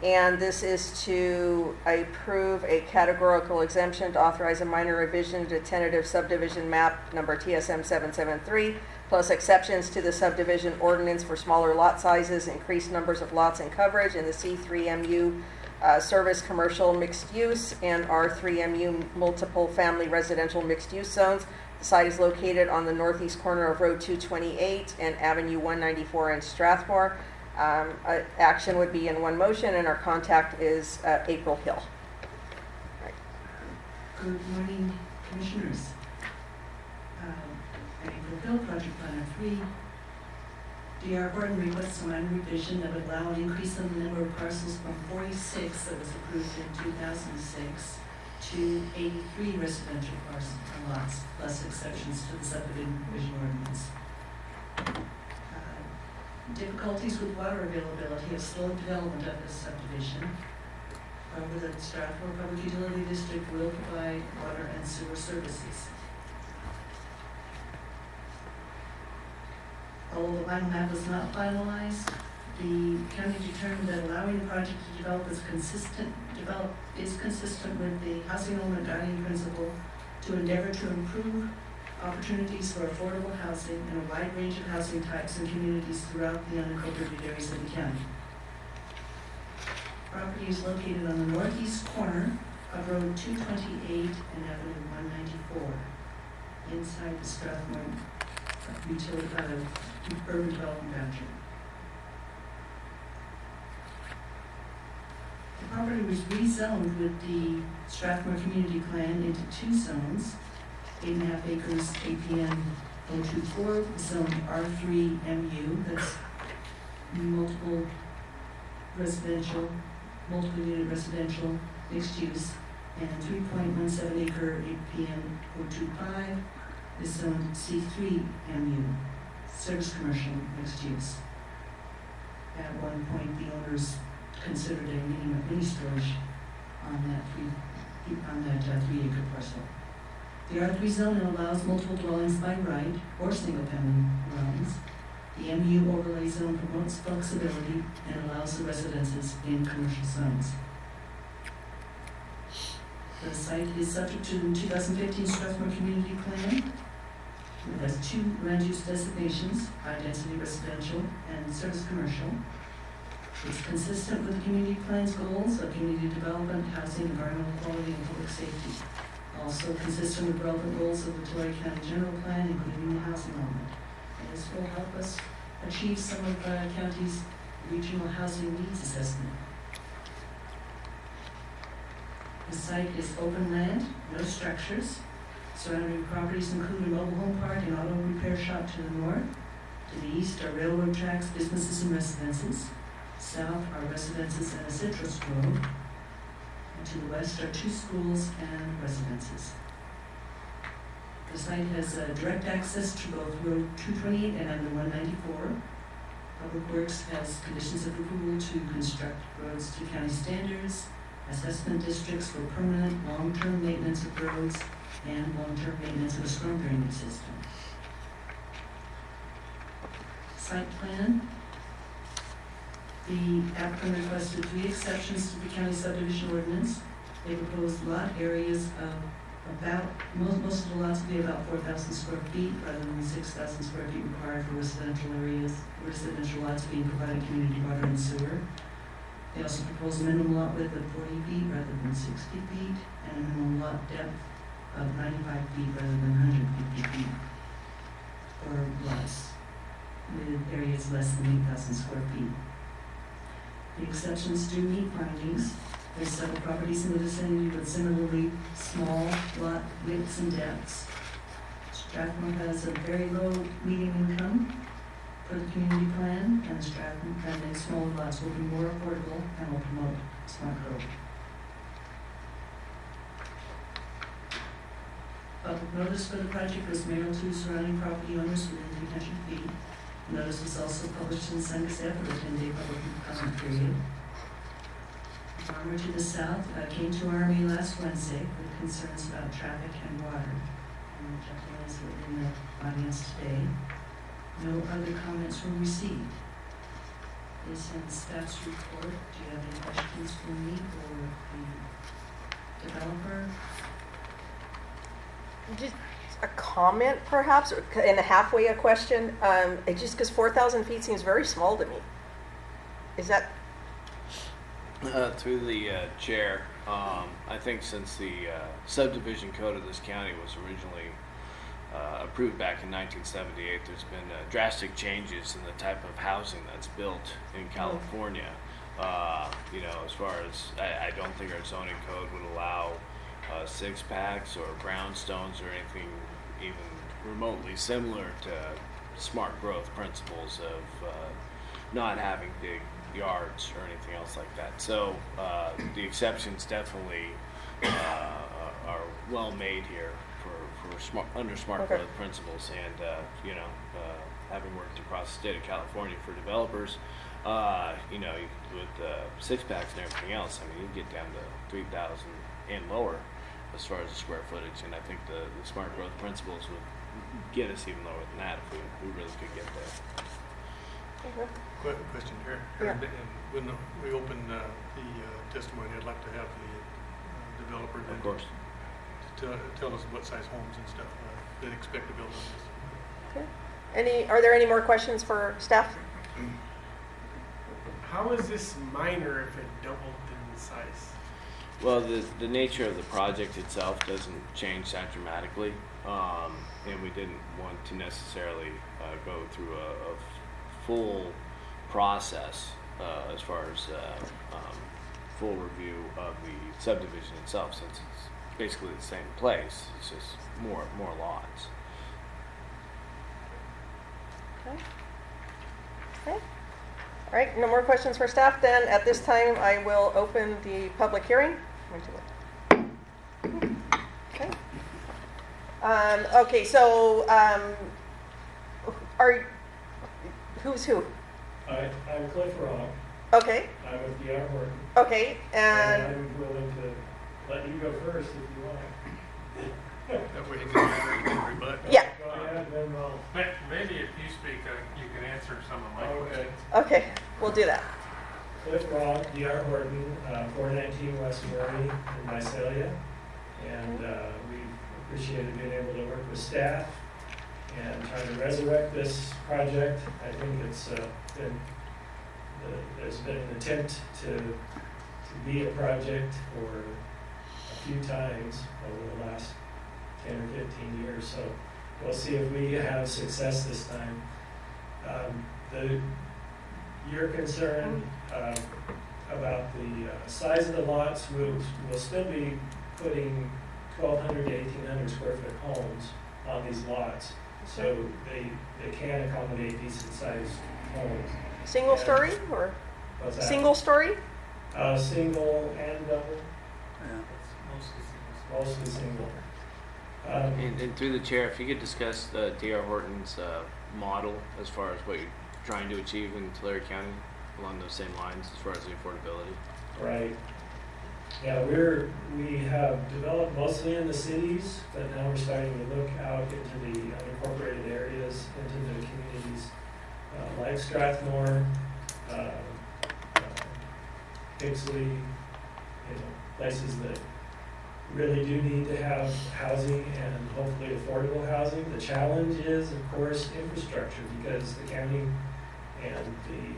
Speaker 2: And this is to approve a categorical exemption to authorize a minor revision to tentative subdivision map number TSM 773, plus exceptions to the subdivision ordinance for smaller lot sizes, increased numbers of lots and coverage in the C3MU service commercial mixed use and R3MU multiple family residential mixed use zones. The site is located on the northeast corner of Road 228 and Avenue 194 in Strathmore. Action would be in one motion, and our contact is April Hill.
Speaker 6: Good morning, Commissioners. April Hill, Project Planner 3. D.R. Horton requests a minor revision that would allow an increase in the number of parcels from 46 that was approved in 2006 to 83 residential parcel lots, plus exceptions to the subdivision ordinance. Difficulties with water availability have slowed development of this subdivision. However, that the Strathmore Public Utility District will provide water and sewer services. Although the final map was not finalized, the county determined that allowing the project to develop is consistent with the housing element guiding principle to endeavor to improve opportunities for affordable housing in a wide range of housing types and communities throughout the unincorporated areas of the county. Property is located on the northeast corner of Road 228 and Avenue 194, inside the Strathmore urban development boundary. The property was rezoned with the Strathmore Community Plan into two zones, 8.5 acres APN 024, zone R3 MU, that's multiple unit residential, mixed use, and 3.17 acre APN 025 is zone C3 MU, service commercial, mixed use. At one point, the owners considered a mini storage on that 3 acre parcel. The R3 zone allows multiple dwellings by right or single-family dwellings. The MU overlay zone promotes flexibility and allows the residences in commercial zones. The site is subject to the 2015 Strathmore Community Plan. It has two land use designations, high-density residential and service commercial. It's consistent with the community plan's goals of community development, housing, environmental quality, and public safety. Also consistent with relevant goals of the Tulare County General Plan, including the housing element. And this will help us achieve some of the county's regional housing needs assessment. The site is open land, no structures. Surrounding properties include a mobile home park and auto repair shop to the north. To the east are railroad tracks, businesses, and residences. South are residences and a citrus grove. And to the west are two schools and residences. The site has direct access to both Road 228 and Avenue 194. Public Works has conditions of approval to construct roads to county standards, assessment districts for permanent long-term maintenance of roads, and long-term maintenance of a storm drainage system. Site plan. The applicant requested 3 exceptions to the county subdivision ordinance. They proposed lot areas of about, most of the lots will be about 4,000 square feet rather than 6,000 square feet required for residential areas, residential lots being provided community water and sewer. They also propose a minimum lot width of 40 feet rather than 60 feet and a minimum lot depth of 95 feet rather than 150 feet for lots with areas less than 8,000 square feet. The exceptions do meet findings. There's several properties in the vicinity with similarly small lot widths and depths. Strathmore has a very low median income for the community plan, and the smaller lots will be more affordable and will promote smart growth. Public notice for the project was mailed to surrounding property owners within 300 feet. The notice was also published in the Sun Gazette for a 10-day public comment period. The farmer to the south came to our meeting last Wednesday with concerns about traffic and water. And the gentleman is in the audience today. No other comments were received. This ends staff's report. Do you have any questions for me or the developer?
Speaker 2: Just a comment, perhaps, and halfway a question. It just because 4,000 feet seems very small to me. Is that?
Speaker 5: Through the chair, I think since the subdivision code of this county was originally approved back in 1978, there's been drastic changes in the type of housing that's built in California. As far as I don't think our zoning code would allow 6-packs or brownstones or anything even remotely similar to smart growth principles of not having big yards or anything else like that. So the exceptions definitely are well made here for under smart growth principles, and having worked across the state of California for developers, You know, with six packs and everything else, I mean, you can get down to 3,000 and lower as far as the square footage. And I think the smart growth principles would get us even lower than that if we really could get there.
Speaker 3: Question here.
Speaker 2: Yeah.
Speaker 3: And when we open the testimony, I'd like to have the developer then
Speaker 5: Of course.
Speaker 3: to tell us what size homes and stuff they expect to build on this.
Speaker 2: Okay. Are there any more questions for staff?
Speaker 11: How is this minor if it doubled in size?
Speaker 5: Well, the nature of the project itself doesn't change that dramatically, and we didn't want to necessarily go through a full process as far as full review of the subdivision itself, since it's basically the same place. It's just more lots.
Speaker 2: Okay. Okay. All right, no more questions for staff then. At this time, I will open the public hearing. Okay. Okay, so who's who?
Speaker 22: I'm Cliff Rock.
Speaker 2: Okay.
Speaker 22: I'm with D.R. Horton.
Speaker 2: Okay, and
Speaker 22: I'm willing to let you go first if you want.
Speaker 3: That way you can rebut.
Speaker 2: yeah.
Speaker 22: Go ahead, then I'll...
Speaker 23: Maybe if you speak, you can answer some of my questions.
Speaker 2: Okay, we'll do that.
Speaker 22: Cliff Rock, D.R. Horton, 419 West Murray in Visalia. And we've appreciated being able to work with staff and try to resurrect this project. I think it's there's been an attempt to be a project for a few times over the last 10 or 15 years. So we'll see if we have success this time. Your concern about the size of the lots, we'll still be putting 1,200 to 1,800 square foot homes on these lots. So they can accommodate decent sized homes.
Speaker 2: Single story or
Speaker 22: What's that?
Speaker 2: single story?
Speaker 22: Single and double.
Speaker 5: Yeah.
Speaker 22: Mostly single.
Speaker 5: And through the chair, if you could discuss D.R. Horton's model as far as what you're trying to achieve in Tulare County along those same lines as far as the affordability.
Speaker 22: Right. Yeah, we have developed mostly in the cities, but now we're starting to look out into the unincorporated areas, into the communities like Strathmore, Pixley, places that really do need to have housing and hopefully affordable housing. The challenge is, of course, infrastructure, because the county and the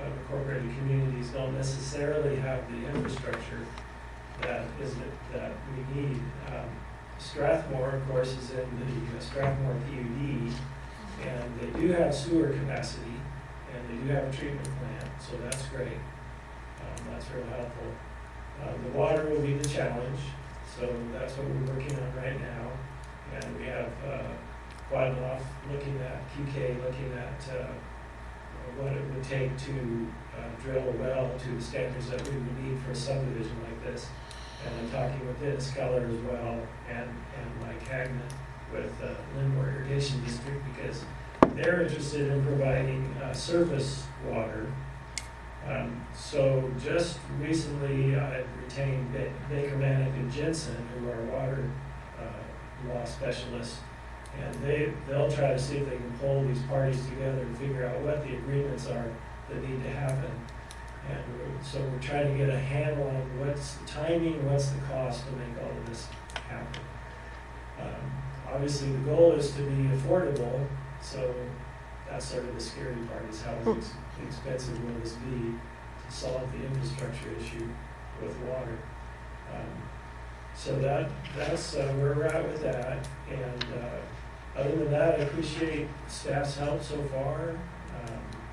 Speaker 22: unincorporated communities don't necessarily have the infrastructure that we need. Strathmore, of course, is in the Strathmore PUD, and they do have sewer capacity, and they do have a treatment plant, so that's great. That's real helpful. The water will be the challenge, so that's what we're working on right now. And we have Quadenoff looking at QK, looking at what it would take to drill a well to the standards that we would need for a subdivision like this. And I'm talking with Dennis Keller as well, and Mike Hagman with Linmore Irrigation District, because they're interested in providing surface water. So just recently I've retained Baker Manick and Jensen, who are water law specialists, and they'll try to see if they can pull these parties together and figure out what the agreements are that need to happen. And so we're trying to get a handle on what's the timing, what's the cost to make all of this happen. Obviously the goal is to be affordable, so that's sort of the scary part, is how expensive will this be to solve the infrastructure issue with water. So that's where we're at with that. And other than that, I appreciate staff's help so far.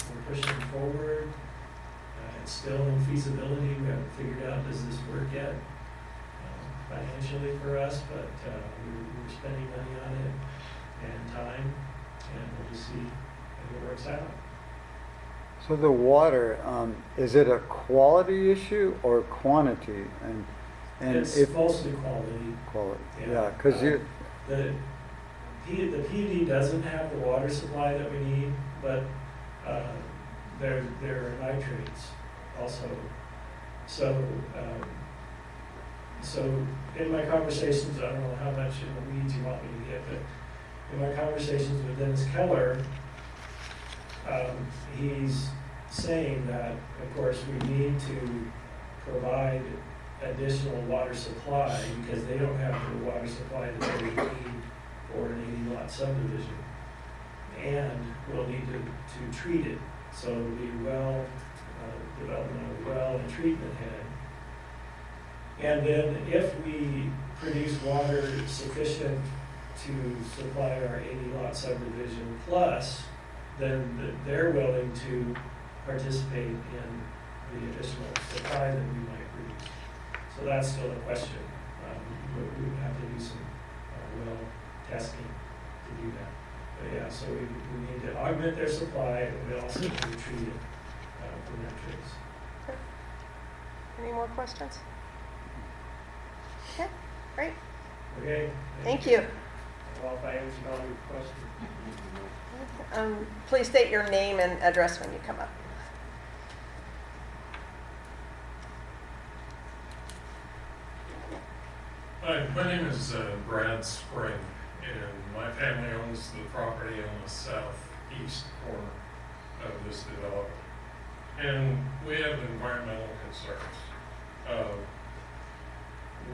Speaker 22: We're pushing forward. It's still in feasibility. We haven't figured out, does this work yet financially for us, but we're spending money on it and time, and we'll just see if it works out.
Speaker 4: So the water, is it a quality issue or quantity? And
Speaker 22: it's
Speaker 4: if
Speaker 22: mostly quality.
Speaker 4: Quality, yeah, because
Speaker 22: the PUD doesn't have the water supply that we need, but
Speaker 23: there are nitrates also. So, so in my conversations, I don't know how much in the weeds you want me to get, but in my conversations with Dennis Keller, he's saying that, of course, we need to provide additional water supply because they don't have the water supply that they need for an 80-lot subdivision. And we'll need to treat it. So it'll be development of a well and treatment head. And then if we produce water sufficient to supply our 80-lot subdivision plus, then they're willing to participate in the additional supply that we might produce. So that's still a question. We would have to do some well testing to do that. But yeah, so we need to augment their supply, and we also need to treat it for nitrates.
Speaker 2: Any more questions? Okay, great.
Speaker 23: Okay.
Speaker 2: Thank you.
Speaker 23: Well, if I answered all your questions.
Speaker 2: Please state your name and address when you come up.
Speaker 12: Hi, my name is Brad Spring, and my family owns the property on the southeast corner of this development. And we have environmental concerns.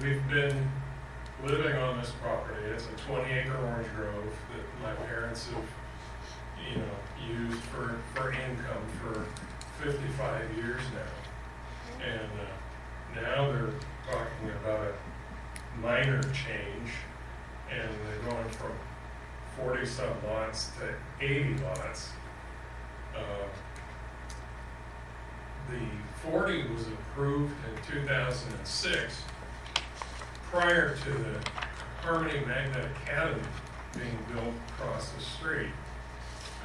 Speaker 12: We've been living on this property. It's a 20-acre orange grove that my parents have, used for income for 55 years now. And now they're talking about a minor change, and they're going from 40-some lots to 80 lots. The 40 was approved in 2006, prior to the Harmony Magnet Academy being built across the street.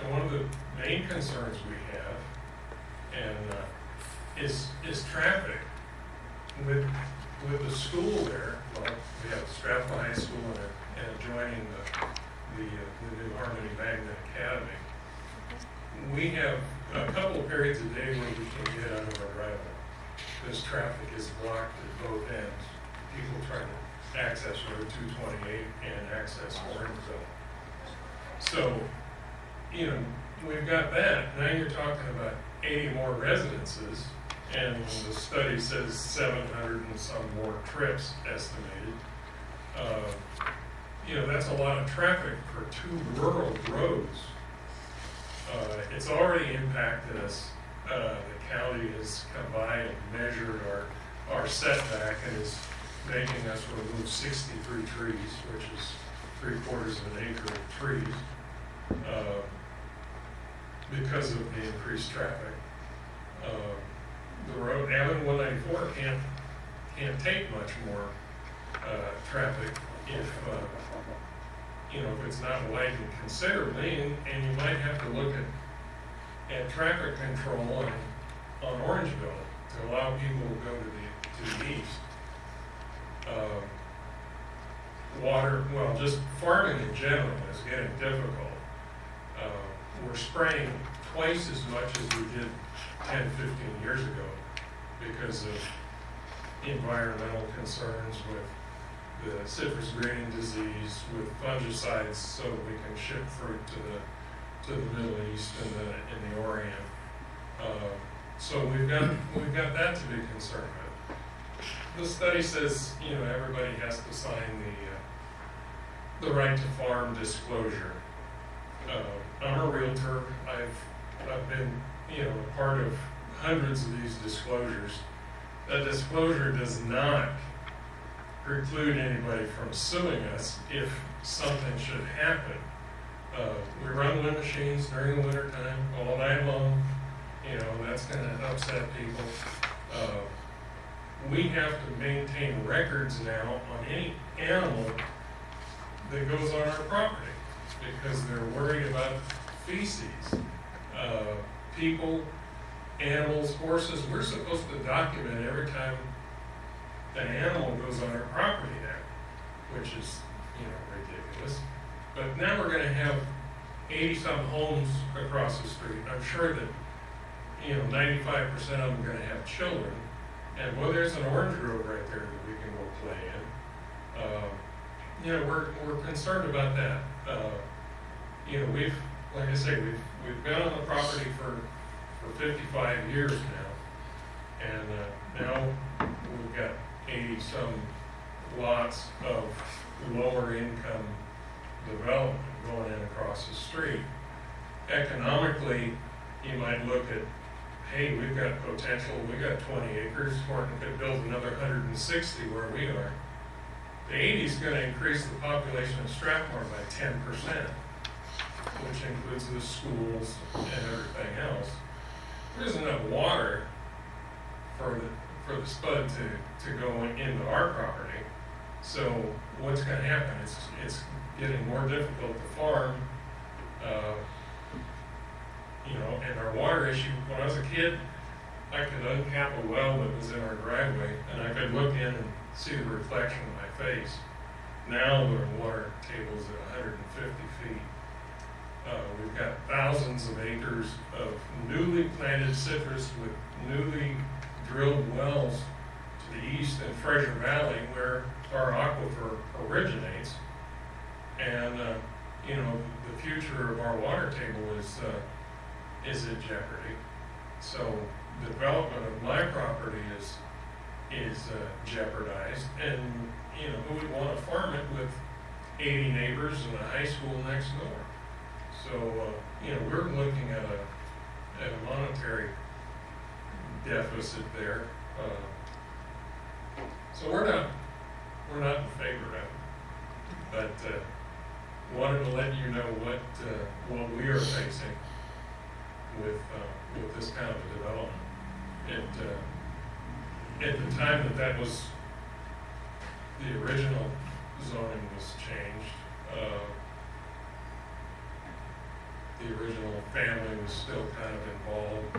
Speaker 12: And one of the main concerns we have is traffic. With the school there, well, we have Strathmore High School and adjoining the new Harmony Magnet Academy. We have a couple of periods a day where we can get out of our driveway. This traffic is blocked at both ends. People trying to access Road 228 and access Orangeville. So, we've got that. Now you're talking about 80 more residences, and the study says 700 and some more trips estimated. That's a lot of traffic for two rural roads. It's already impacted us. The county has come by and measured our setback and is making us remove 63 trees, which is 3/4 of an acre of trees, because of the increased traffic. The road, Avenue 194 can't take much more traffic if it's not widened considerably, and you might have to look at traffic control on Orangeville to allow people to go to the east. Just farming in general is getting difficult. We're spraying twice as much as we did 10, 15 years ago because of environmental concerns with the citrus greening disease, with fungicides, so we can ship fruit to the Middle East and the Orient. So we've got that to be concerned with. The study says everybody has to sign the right to farm disclosure. I'm a realtor. I've been a part of hundreds of these disclosures. That disclosure does not preclude anybody from suing us if something should happen. We run wind machines during the winter time all night long. That's going to upset people. We have to maintain records now on any animal that goes on our property because they're worried about feces. People, animals, horses, we're supposed to document every time an animal goes on our property now, which is, ridiculous. But now we're going to have 80-some homes across the street. I'm sure that, 95% of them are gonna have children. And boy, there's an orange grove right there that we can go play in. We're concerned about that. Like I say, we've been on the property for 55 years now. And now we've got 80-some lots of lower income development going in across the street. Economically, you might look at, hey, we've got potential, we've got 20 acres, Horton could build another 160 where we are. The 80 is going to increase the population of Strathmore by 10%, which includes the schools and everything else. There isn't enough water for the spud to go into our property. So what's going to happen? It's getting more difficult to farm. And our water issue, when I was a kid, I could uncap a well that was in our driveway, and I could look in and see the reflection of my face. Now the water table's at 150 feet. We've got thousands of acres of newly planted citrus with newly drilled wells to the east in Fraser Valley, where our aquifer originates. And the future of our water table is in jeopardy. So the development of my property is jeopardized, and who would want to farm it with 80 neighbors and a high school next door? So we're looking at a monetary deficit there. So we're not in favor of it, but wanted to let you know what we are facing with this kind of a development. At the time that was the original zoning was changed, the original family was still kind of involved,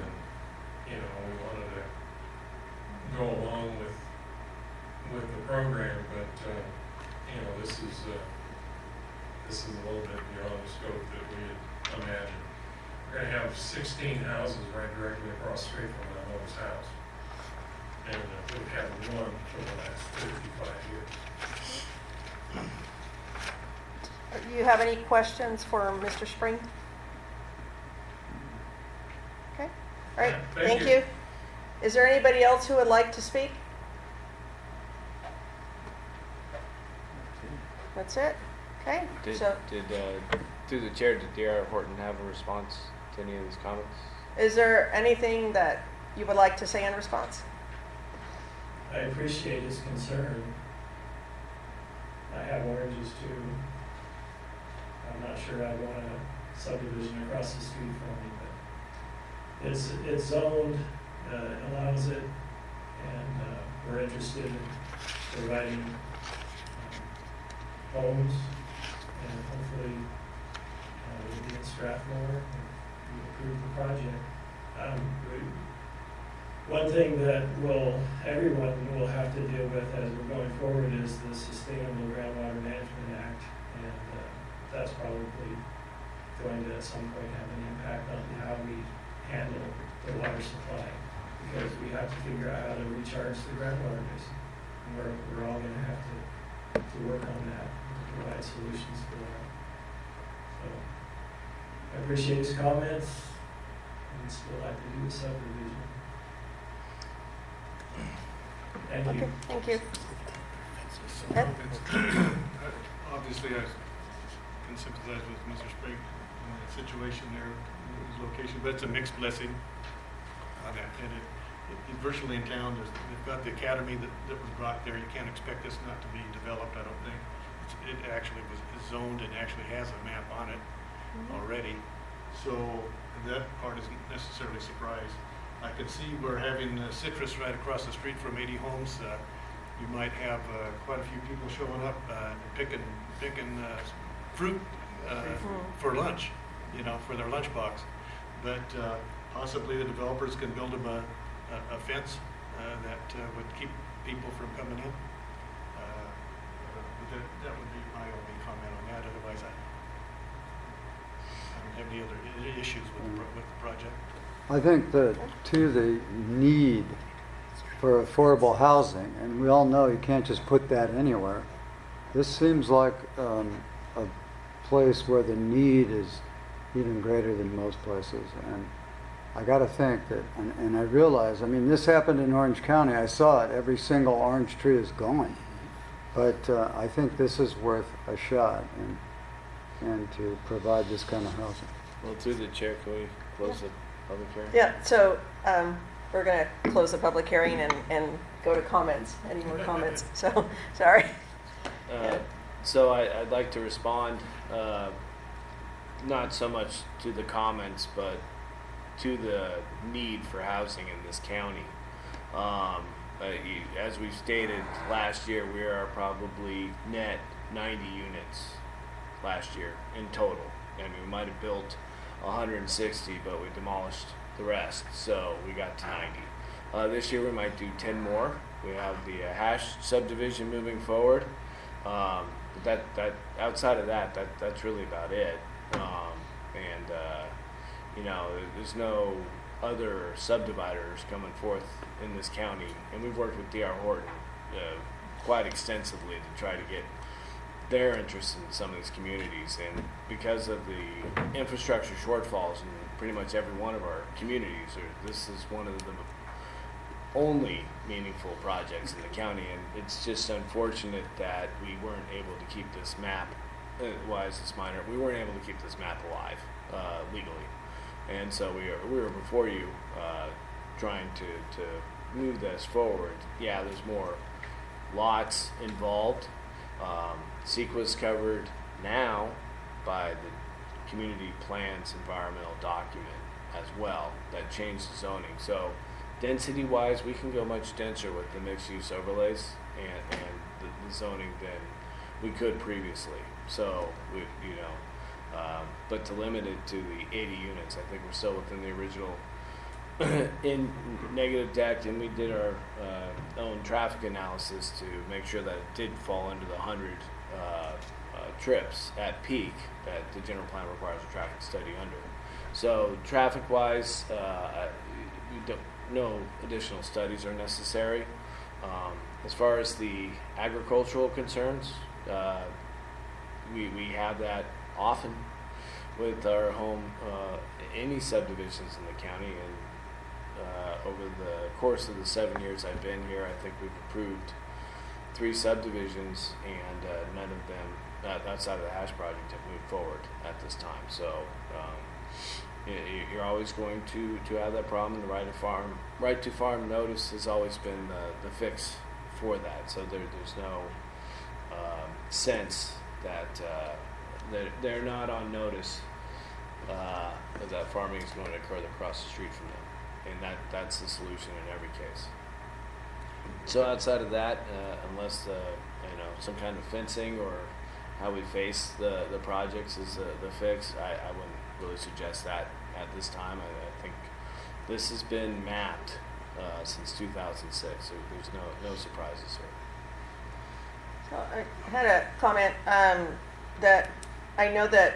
Speaker 12: and we wanted to go along with the program, but this is a little bit beyond the scope that we had imagined. We're going to have 16 houses right directly across the street from my mother's house, and we've had one for the last 55 years.
Speaker 2: Do you have any questions for Mr. Spring? Okay. All right. Thank you. Is there anybody else who would like to speak? That's it? Okay.
Speaker 5: Through the chair, did D.R. Horton have a response to any of these comments?
Speaker 2: Is there anything that you would like to say in response?
Speaker 23: I appreciate his concern. I have oranges too. I'm not sure I'd want a subdivision across the street from me, but it's zoned, allows it, and we're interested in providing homes, and hopefully we'll be in Strathmore and we approve the project. One thing that everyone will have to deal with as we're going forward is the Sustainable Groundwater Management Act, and that's probably going to at some point have an impact on how we handle the water supply, because we have to figure out how to recharge the groundwater basin. And we're all going to have to work on that and provide solutions for that. So I appreciate his comments, and still like to do the subdivision. Thank you.
Speaker 2: Okay, thank you.
Speaker 3: Obviously, I can sympathize with Mr. Sprague in the situation there, his location, but it's a mixed blessing. And virtually in town, they've got the academy that was brought there. You can't expect this not to be developed, I don't think. It actually is zoned and actually has a map on it already. So that part isn't necessarily a surprise. I can see we're having citrus right across the street from 80 homes. You might have quite a few people showing up picking fruit for lunch, for their lunchbox. But possibly the developers can build them a fence that would keep people from coming in. That would be my only comment on that. Otherwise, I don't have any other issues with the project.
Speaker 4: I think the need for affordable housing, and we all know you can't just put that anywhere. This seems like a place where the need is even greater than most places. And I got to think that, and I realize, I mean, this happened in Orange County. I saw it. Every single orange tree is gone. But I think this is worth a shot, and to provide this kind of housing.
Speaker 5: Well, through the chair, can we close the public hearing?
Speaker 2: Yeah, so we're going to close the public hearing and go to comments. Any more comments? So, sorry.
Speaker 5: So I'd like to respond, not so much to the comments, but to the need for housing in this county. As we stated last year, we are probably net 90 units last year in total. I mean, we might have built 160, but we demolished the rest, so we got to 90. This year we might do 10 more. We have the hash subdivision moving forward. But that outside of that's really about it. There's no other subdividers coming forth in this county, and we've worked with D.R. Horton quite extensively to try to get their interest in some of these communities. And because of the infrastructure shortfalls in pretty much every one of our communities, this is one of the only meaningful projects in the county, and it's just unfortunate that we weren't able to keep this map. Why is this minor? We weren't able to keep this map alive legally, and so we were before you trying to move this forward. Yeah, there's more lots involved. CEQA's covered now by the community plans environmental document as well that changed the zoning. So density-wise, we can go much denser with the mixed-use overlays and the zoning than we could previously. So but to limit it to the 80 units, I think we're still within the original in negative deck, and we did our own traffic analysis to make sure that it did fall under the 100 trips at peak that the general plan requires a traffic study under. So traffic-wise, no additional studies are necessary. As far as the agricultural concerns, we have that often with our any subdivisions in the county, and over the course of the 7 years I've been here, I think we've approved 3 subdivisions, and none of them outside of the hash project have moved forward at this time. So you're always going to have that problem. The right to farm notice has always been the fix for that. So there's no sense that they're not on notice that farming is going to occur across the street from them, and that's the solution in every case. So outside of that, unless some kind of fencing or how we face the projects is the fix, I wouldn't really suggest that at this time. I think this has been mapped since 2006, so there's no surprises here.
Speaker 2: So I had a comment that I know that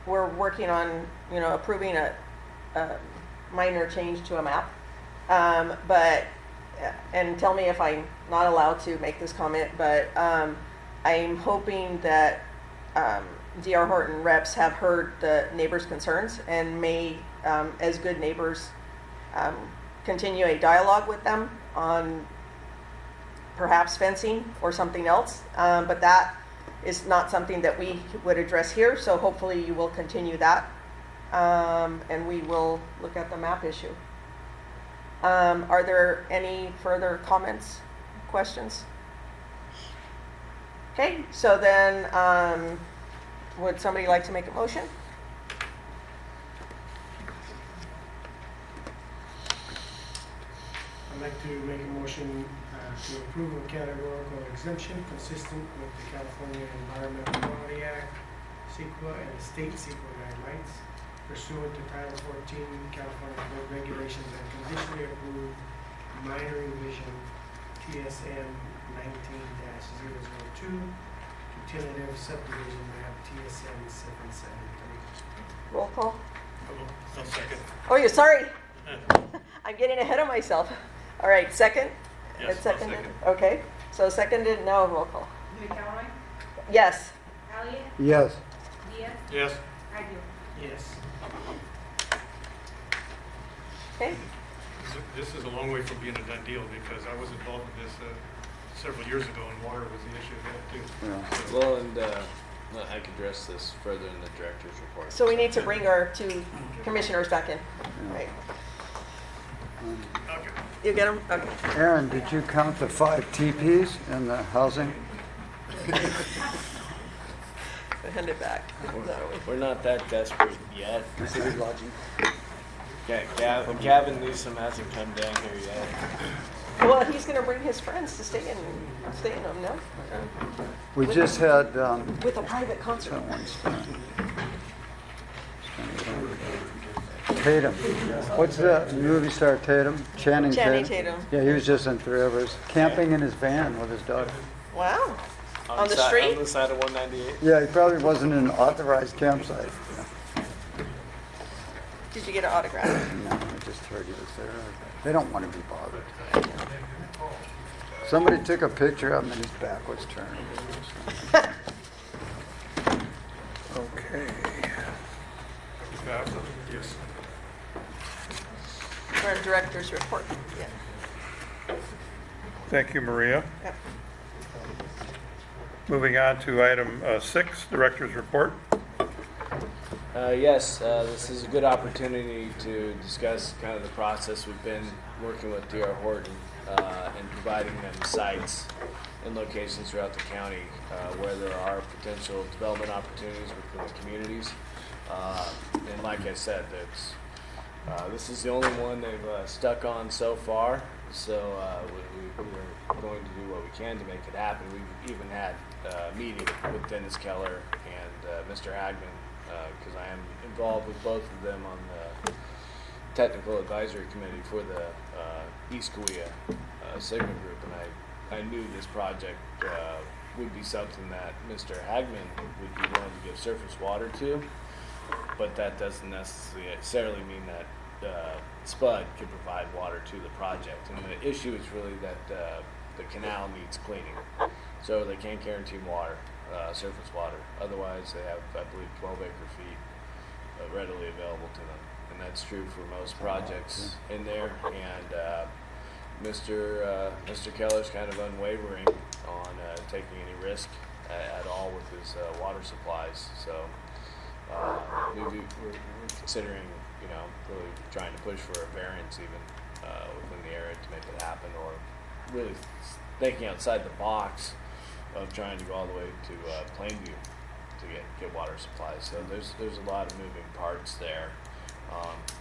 Speaker 2: we're working on, approving a minor change to a map, but and tell me if I'm not allowed to make this comment, but I'm hoping that D.R. Horton reps have heard the neighbors' concerns and may, as good neighbors, continue a dialogue with them on perhaps fencing or something else. But that is not something that we would address here, so hopefully you will continue that, and we will look at the map issue. Are there any further comments, questions? Okay, so then would somebody like to make a motion?
Speaker 17: I'd like to make a motion to approve a categorical exemption consistent with the California Environmental Quality Act, CEQA, and the state CEQA guidelines pursuant to Title 14 California Code regulations, and conditionally approve minor revision TSM 19-002 to tentative subdivision map TSM 773.
Speaker 2: Roll call.
Speaker 3: I'll second.
Speaker 2: Oh, you're sorry. I'm getting ahead of myself. All right, second?
Speaker 3: Yes,
Speaker 2: And
Speaker 3: I'll
Speaker 2: seconded?
Speaker 3: second.
Speaker 2: Okay, so seconded, now roll call.
Speaker 8: McElroy,
Speaker 2: Yes.
Speaker 8: Elliott,
Speaker 4: Yes.
Speaker 8: Diaz,
Speaker 3: Yes.
Speaker 8: Aguirre.
Speaker 17: Yes.
Speaker 2: Okay.
Speaker 3: This is a long way from being a done deal because I was involved in this several years ago and water was the issue then too.
Speaker 4: Yeah.
Speaker 5: Well, and I could address this further in the director's report.
Speaker 2: So we need to bring our two commissioners back in. Right.
Speaker 3: Okay.
Speaker 2: You get them? Okay.
Speaker 4: Aaron, did you count the 5 TPs in the housing?
Speaker 2: Hand it back. No.
Speaker 5: We're not that desperate yet. Okay, Gavin Newsom hasn't come down here yet.
Speaker 2: Well, he's going to bring his friends to stay in them, no?
Speaker 4: We just had,
Speaker 2: With a private concert.
Speaker 4: that one's Tatum. What's that movie star Tatum? Channing
Speaker 2: Channing
Speaker 4: Tatum.
Speaker 2: Tatum.
Speaker 4: Yeah, he was just in Three Rivers, camping in his van with his daughter.
Speaker 2: Wow. On the street?
Speaker 5: On the side of 198.
Speaker 4: Yeah, he probably wasn't in an authorized campsite.
Speaker 2: Did you get an autograph?
Speaker 4: No, I just heard he was there. They don't want to be bothered. Somebody took a picture of him and his back was turned.
Speaker 1: Okay.
Speaker 3: Yes.
Speaker 2: We're in director's report. Yeah.
Speaker 1: Thank you, Maria.
Speaker 2: Yep.
Speaker 1: Moving on to item 6, Director's Report.
Speaker 5: Yes, this is a good opportunity to discuss kind of the process we've been working with D.R. Horton and providing them sites and locations throughout the county where there are potential development opportunities within the communities. And like I said, this is the only one they've stuck on so far. So we're going to do what we can to make it happen. We've even had a meeting with Dennis Keller and Mr. Hagman because I am involved with both of them on the technical advisory committee for the East Cahuilla Sigma Group, and I knew this project would be something that Mr. Hagman would be willing to give surface water to, but that doesn't necessarily mean that Spud could provide water to the project. And the issue is really that the canal needs cleaning, so they can't guarantee water. Surface water. Otherwise, they have, I believe, 12 acre-feet readily available to them, and that's true for most projects in there. And Mr. Keller's kind of unwavering on taking any risk at all with his water supplies. So we're considering, really trying to push for a variance even within the area to make it happen, or really thinking outside the box of trying to go all the way to Plainview to get water supplies. So there's a lot of moving parts there.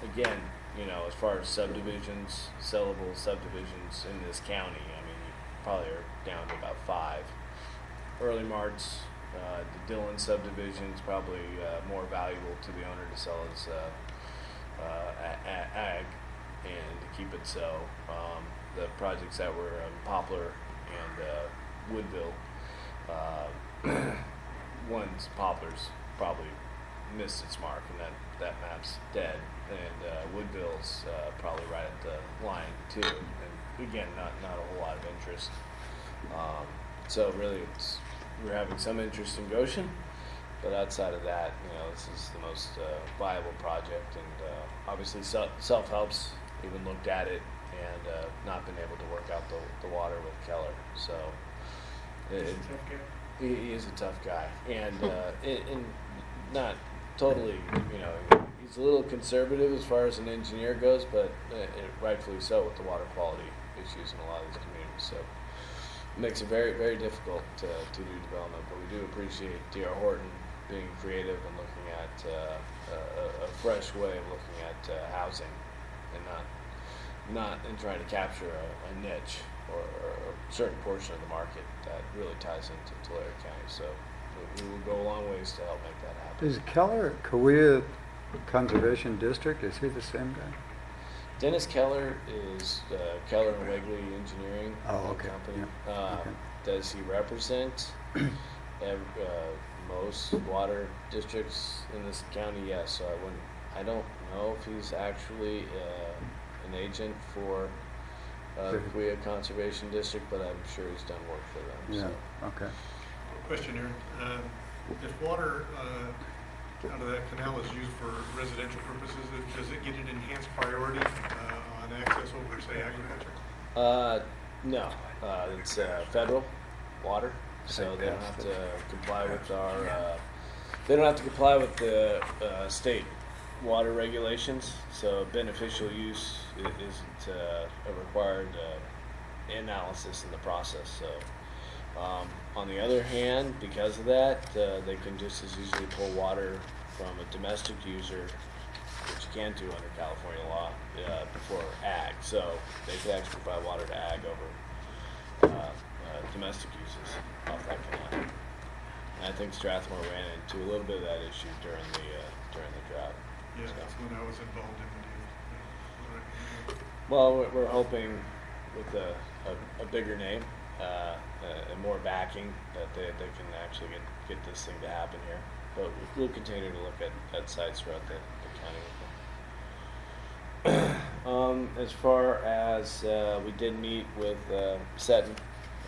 Speaker 5: Again, as far as subdivisions, sellable subdivisions in this county, I mean, you probably are down to about 5. Early March, the Dillon subdivision is probably more valuable to the owner to sell his ag and to keep it so. The projects that were Poplar and Woodville, one's Poplar's probably missed its mark, and that map's dead. And Woodville's probably right at the line too. And again, not a whole lot of interest. So really, we're having some interest in Goshen, but outside of that, this is the most viable project. And obviously, Self-Help's even looked at it and not been able to work out the water with Keller. So. He is a tough guy, and not totally, he's a little conservative as far as an engineer goes, but rightfully so with the water quality issues in a lot of these communities. So it makes it very, very difficult to do development, but we do appreciate D.R. Horton being creative and looking at a fresh way of looking at housing, and not in trying to capture a niche or a certain portion of the market that really ties into Tulare County. So we will go a long ways to help make that happen.
Speaker 4: Is Keller Cahuilla Conservation District, is he the same guy?
Speaker 5: Dennis Keller is Keller and Wegley Engineering
Speaker 4: Okay.
Speaker 5: company.
Speaker 4: Yeah. Okay.
Speaker 5: Does he represent most water districts in this county, yes. So I don't know if he's actually an agent for the Cahuilla Conservation District, but I'm sure he's done work for them.
Speaker 4: Yeah,
Speaker 5: So.
Speaker 4: okay.
Speaker 3: Question, Aaron. If water out of that canal is used for residential purposes, does it get an enhanced priority on access over, say, agriculture?
Speaker 5: No, it's federal water, so they don't have to comply with they don't have to comply with the state water regulations. So beneficial use isn't a required analysis in the process. So on the other hand, because of that, they can just as easily pull water from a domestic user, which you can do under California law, before ag. So they can actually provide water to ag over domestic uses off that canal. And I think Strathmore ran into a little bit of that issue during the drought.
Speaker 3: Yeah,
Speaker 5: So.
Speaker 3: that's when I was involved in the deal.
Speaker 5: Well, we're hoping with a bigger name and more backing that they can actually get this thing to happen here. But we'll continue to look at sites throughout the county. As far as we did meet with Seton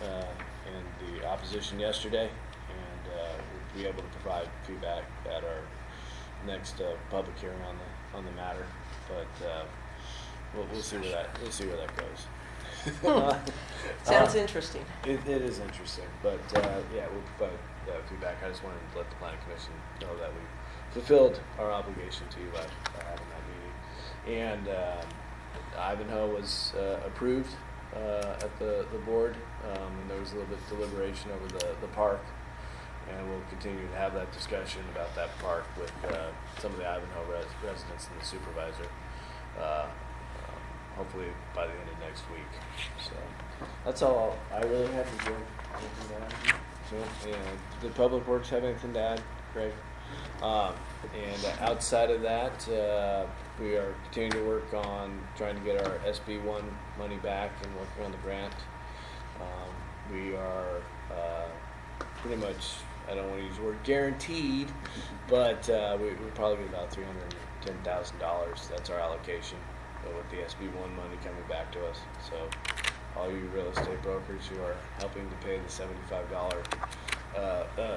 Speaker 5: and the opposition yesterday, and we'll be able to provide feedback at our next public hearing on the matter. But we'll see where that goes.
Speaker 2: Sounds interesting.
Speaker 5: It is interesting, but yeah, we'll provide feedback. I just wanted to let the planning commission know that we fulfilled our obligation to you by having that meeting. And Ivanhoe was approved at the board, and there was a little bit of deliberation over the park. And we'll continue to have that discussion about that park with some of the Ivanhoe residents and the supervisor, hopefully by the end of next week. So that's all I really have to do. And did Public Works have anything to add, Greg? And outside of that, we are continuing to work on trying to get our SB1 money back and working on the grant. We are pretty much, I don't want to use the word guaranteed, but we're probably get about $310,000. That's our allocation with the SB1 money coming back to us. So all you real estate brokers who are helping to pay the $75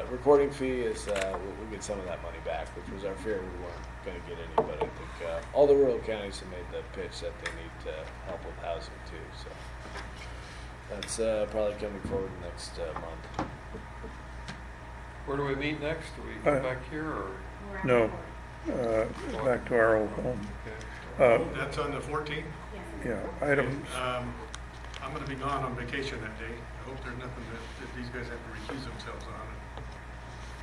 Speaker 5: recording fee is we'll get some of that money back, which was our fear we weren't going to get any. But I think all the rural counties have made the pitch that they need help with housing too. So that's probably coming forward next month.
Speaker 10: Where do we meet next? Do we go back here or?
Speaker 1: No, back to our old home.
Speaker 3: That's on the 14th?
Speaker 1: Yeah, item,
Speaker 3: I'm going to be gone on vacation that day. I hope there's nothing that these guys have to recuse themselves on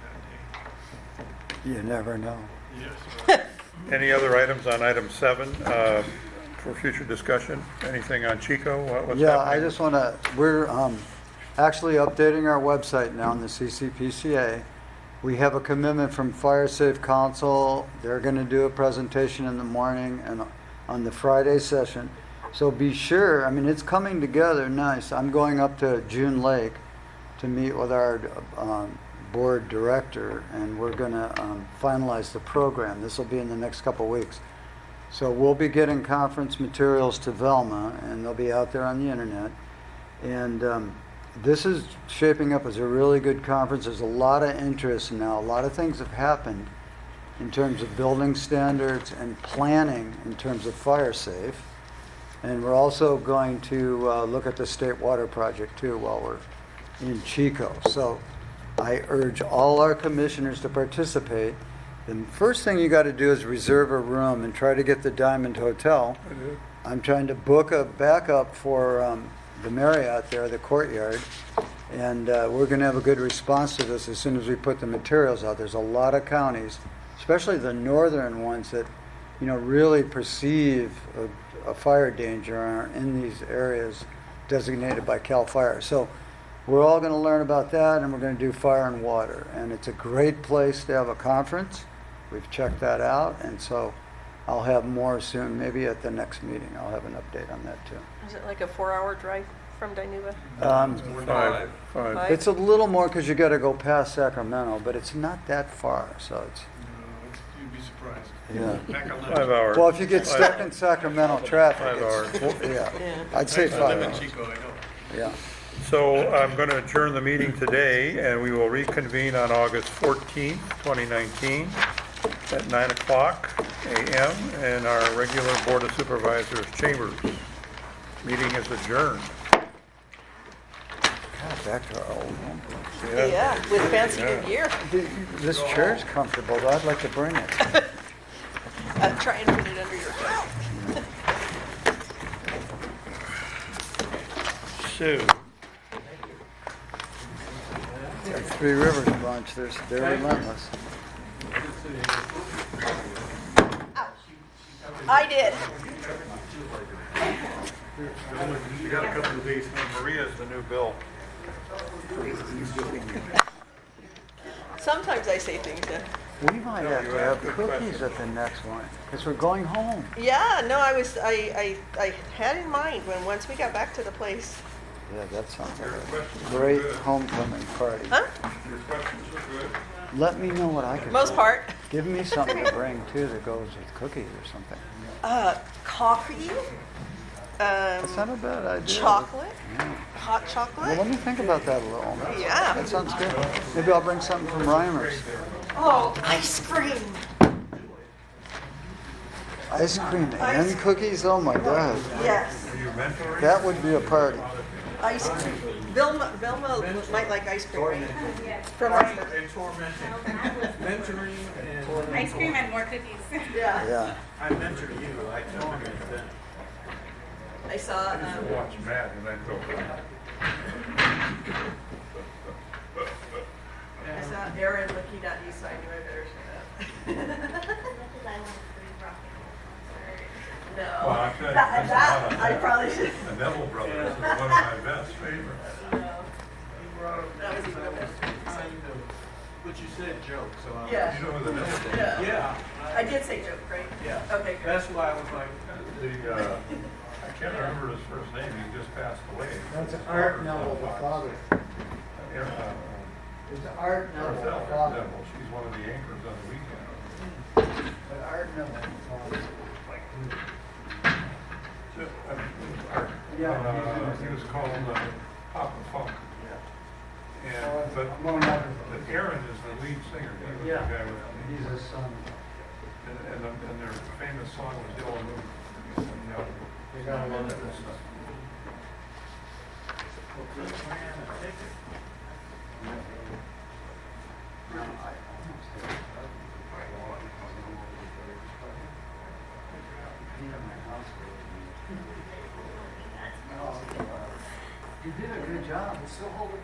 Speaker 3: that day.
Speaker 4: You never know.
Speaker 3: Yes.
Speaker 1: any other items on item 7 for future discussion? Anything on Chico? What's
Speaker 4: Yeah,
Speaker 1: happening?
Speaker 4: I just want to, we're actually updating our website now in the CCPCA. We have a commitment from Fire Safe Council. They're going to do a presentation in the morning and on the Friday session. So be sure, I mean, it's coming together nice. I'm going up to June Lake to meet with our board director, and we're going to finalize the program. This will be in the next couple weeks. So we'll be getting conference materials to Velma, and they'll be out there on the internet. And this is shaping up as a really good conference. There's a lot of interest now. A lot of things have happened in terms of building standards and planning in terms of fire safe. And we're also going to look at the State Water Project too while we're in Chico. So I urge all our commissioners to participate. The first thing you got to do is reserve a room and try to get the Diamond Hotel. I'm trying to book a backup for the Marriott there, the Courtyard. And we're going to have a good response to this as soon as we put the materials out. There's a lot of counties, especially the northern ones that, you know, really perceive a fire danger are in these areas designated by CAL FIRE. So we're all going to learn about that, and we're going to do fire and water. And it's a great place to have a conference. We've checked that out, and so I'll have more soon. Maybe at the next meeting I'll have an update on that too.
Speaker 2: Is it like a 4-hour drive? from Dinuba?
Speaker 1: Five.
Speaker 2: Five?
Speaker 4: It's a little more because you got to go past Sacramento, but it's not that far, so it's,
Speaker 3: You'd be surprised.
Speaker 4: yeah.
Speaker 3: Back on
Speaker 1: 5 hours.
Speaker 4: Well, if you get stuck in Sacramento traffic,
Speaker 1: 5 hours.
Speaker 4: yeah,
Speaker 2: Yeah.
Speaker 4: I'd say
Speaker 3: I live
Speaker 4: 5
Speaker 3: in
Speaker 4: hours.
Speaker 3: Chico, I know.
Speaker 4: Yeah.
Speaker 1: So I'm going to adjourn the meeting today, and we will reconvene on August 14th, 2019, at 9 o'clock a.m. in our regular Board of Supervisors chambers. Meeting is adjourned.
Speaker 4: God, back to our old home.
Speaker 2: Yeah, with fancy new gear.
Speaker 4: This chair's comfortable, though. I'd like to bring it.
Speaker 2: Try and put it under your desk.
Speaker 1: So,
Speaker 4: That Three Rivers bunch, they're relentless.
Speaker 2: I did.
Speaker 1: you got a couple of these. Maria's the new bill.
Speaker 2: Sometimes I say things that.
Speaker 4: We might have to have cookies at the next one, because we're going home.
Speaker 2: Yeah, no, I had in mind when once we got back to the place.
Speaker 4: Yeah, that sounds like a great homecoming party.
Speaker 2: Huh?
Speaker 1: Your questions are good.
Speaker 4: Let me know what I can do.
Speaker 2: Most part.
Speaker 4: Give me something to bring, too, that goes with cookies or something.
Speaker 2: Coffee.
Speaker 4: That's not a bad idea.
Speaker 2: Chocolate.
Speaker 4: Yeah.
Speaker 2: Hot
Speaker 4: Well,
Speaker 2: chocolate.
Speaker 4: let me think about that a little.
Speaker 2: Yeah.
Speaker 4: That sounds good. Maybe I'll bring something from Reimer's.
Speaker 2: Oh, ice cream.
Speaker 4: Ice cream and cookies? Oh, my God.
Speaker 2: Yes.
Speaker 1: Are you mentoring?
Speaker 4: That would be a party.
Speaker 2: Ice cream. Vilma might like ice cream, right? From Reimer.
Speaker 11: Mentoring and.
Speaker 8: Ice cream and more cookies.
Speaker 2: Yeah.
Speaker 4: Yeah.
Speaker 11: I mentor you, I tell you that.
Speaker 2: I saw.
Speaker 1: Watch Matt and then go.
Speaker 2: I saw Erin looking at you, so I knew I better say that. No.
Speaker 1: Well, I tell you,
Speaker 2: That I probably should.
Speaker 1: The Neville brothers are one of my best favorites.
Speaker 2: That was even better.
Speaker 11: But you said joke, so I'm.
Speaker 2: Yeah.
Speaker 1: You know who the Neville brothers
Speaker 2: Yeah.
Speaker 11: Yeah.
Speaker 2: I did say joke, right?
Speaker 11: Yeah.
Speaker 2: Okay, good.
Speaker 11: That's why I was like.
Speaker 1: I can't remember his first name, he just passed away.
Speaker 4: That's Art Neville, the father. It's Art Neville, the father.
Speaker 1: Neville, she's one of the anchors on the weekend.
Speaker 4: But Art Neville, the father.
Speaker 1: He was called Papa Funk. And, but Aaron is the lead singer. He was the guy with,
Speaker 4: He's his son.
Speaker 1: and their famous song was Yellow Moon. And,
Speaker 4: They got a lot of
Speaker 1: this stuff.
Speaker 4: You did a good job. It's still holding.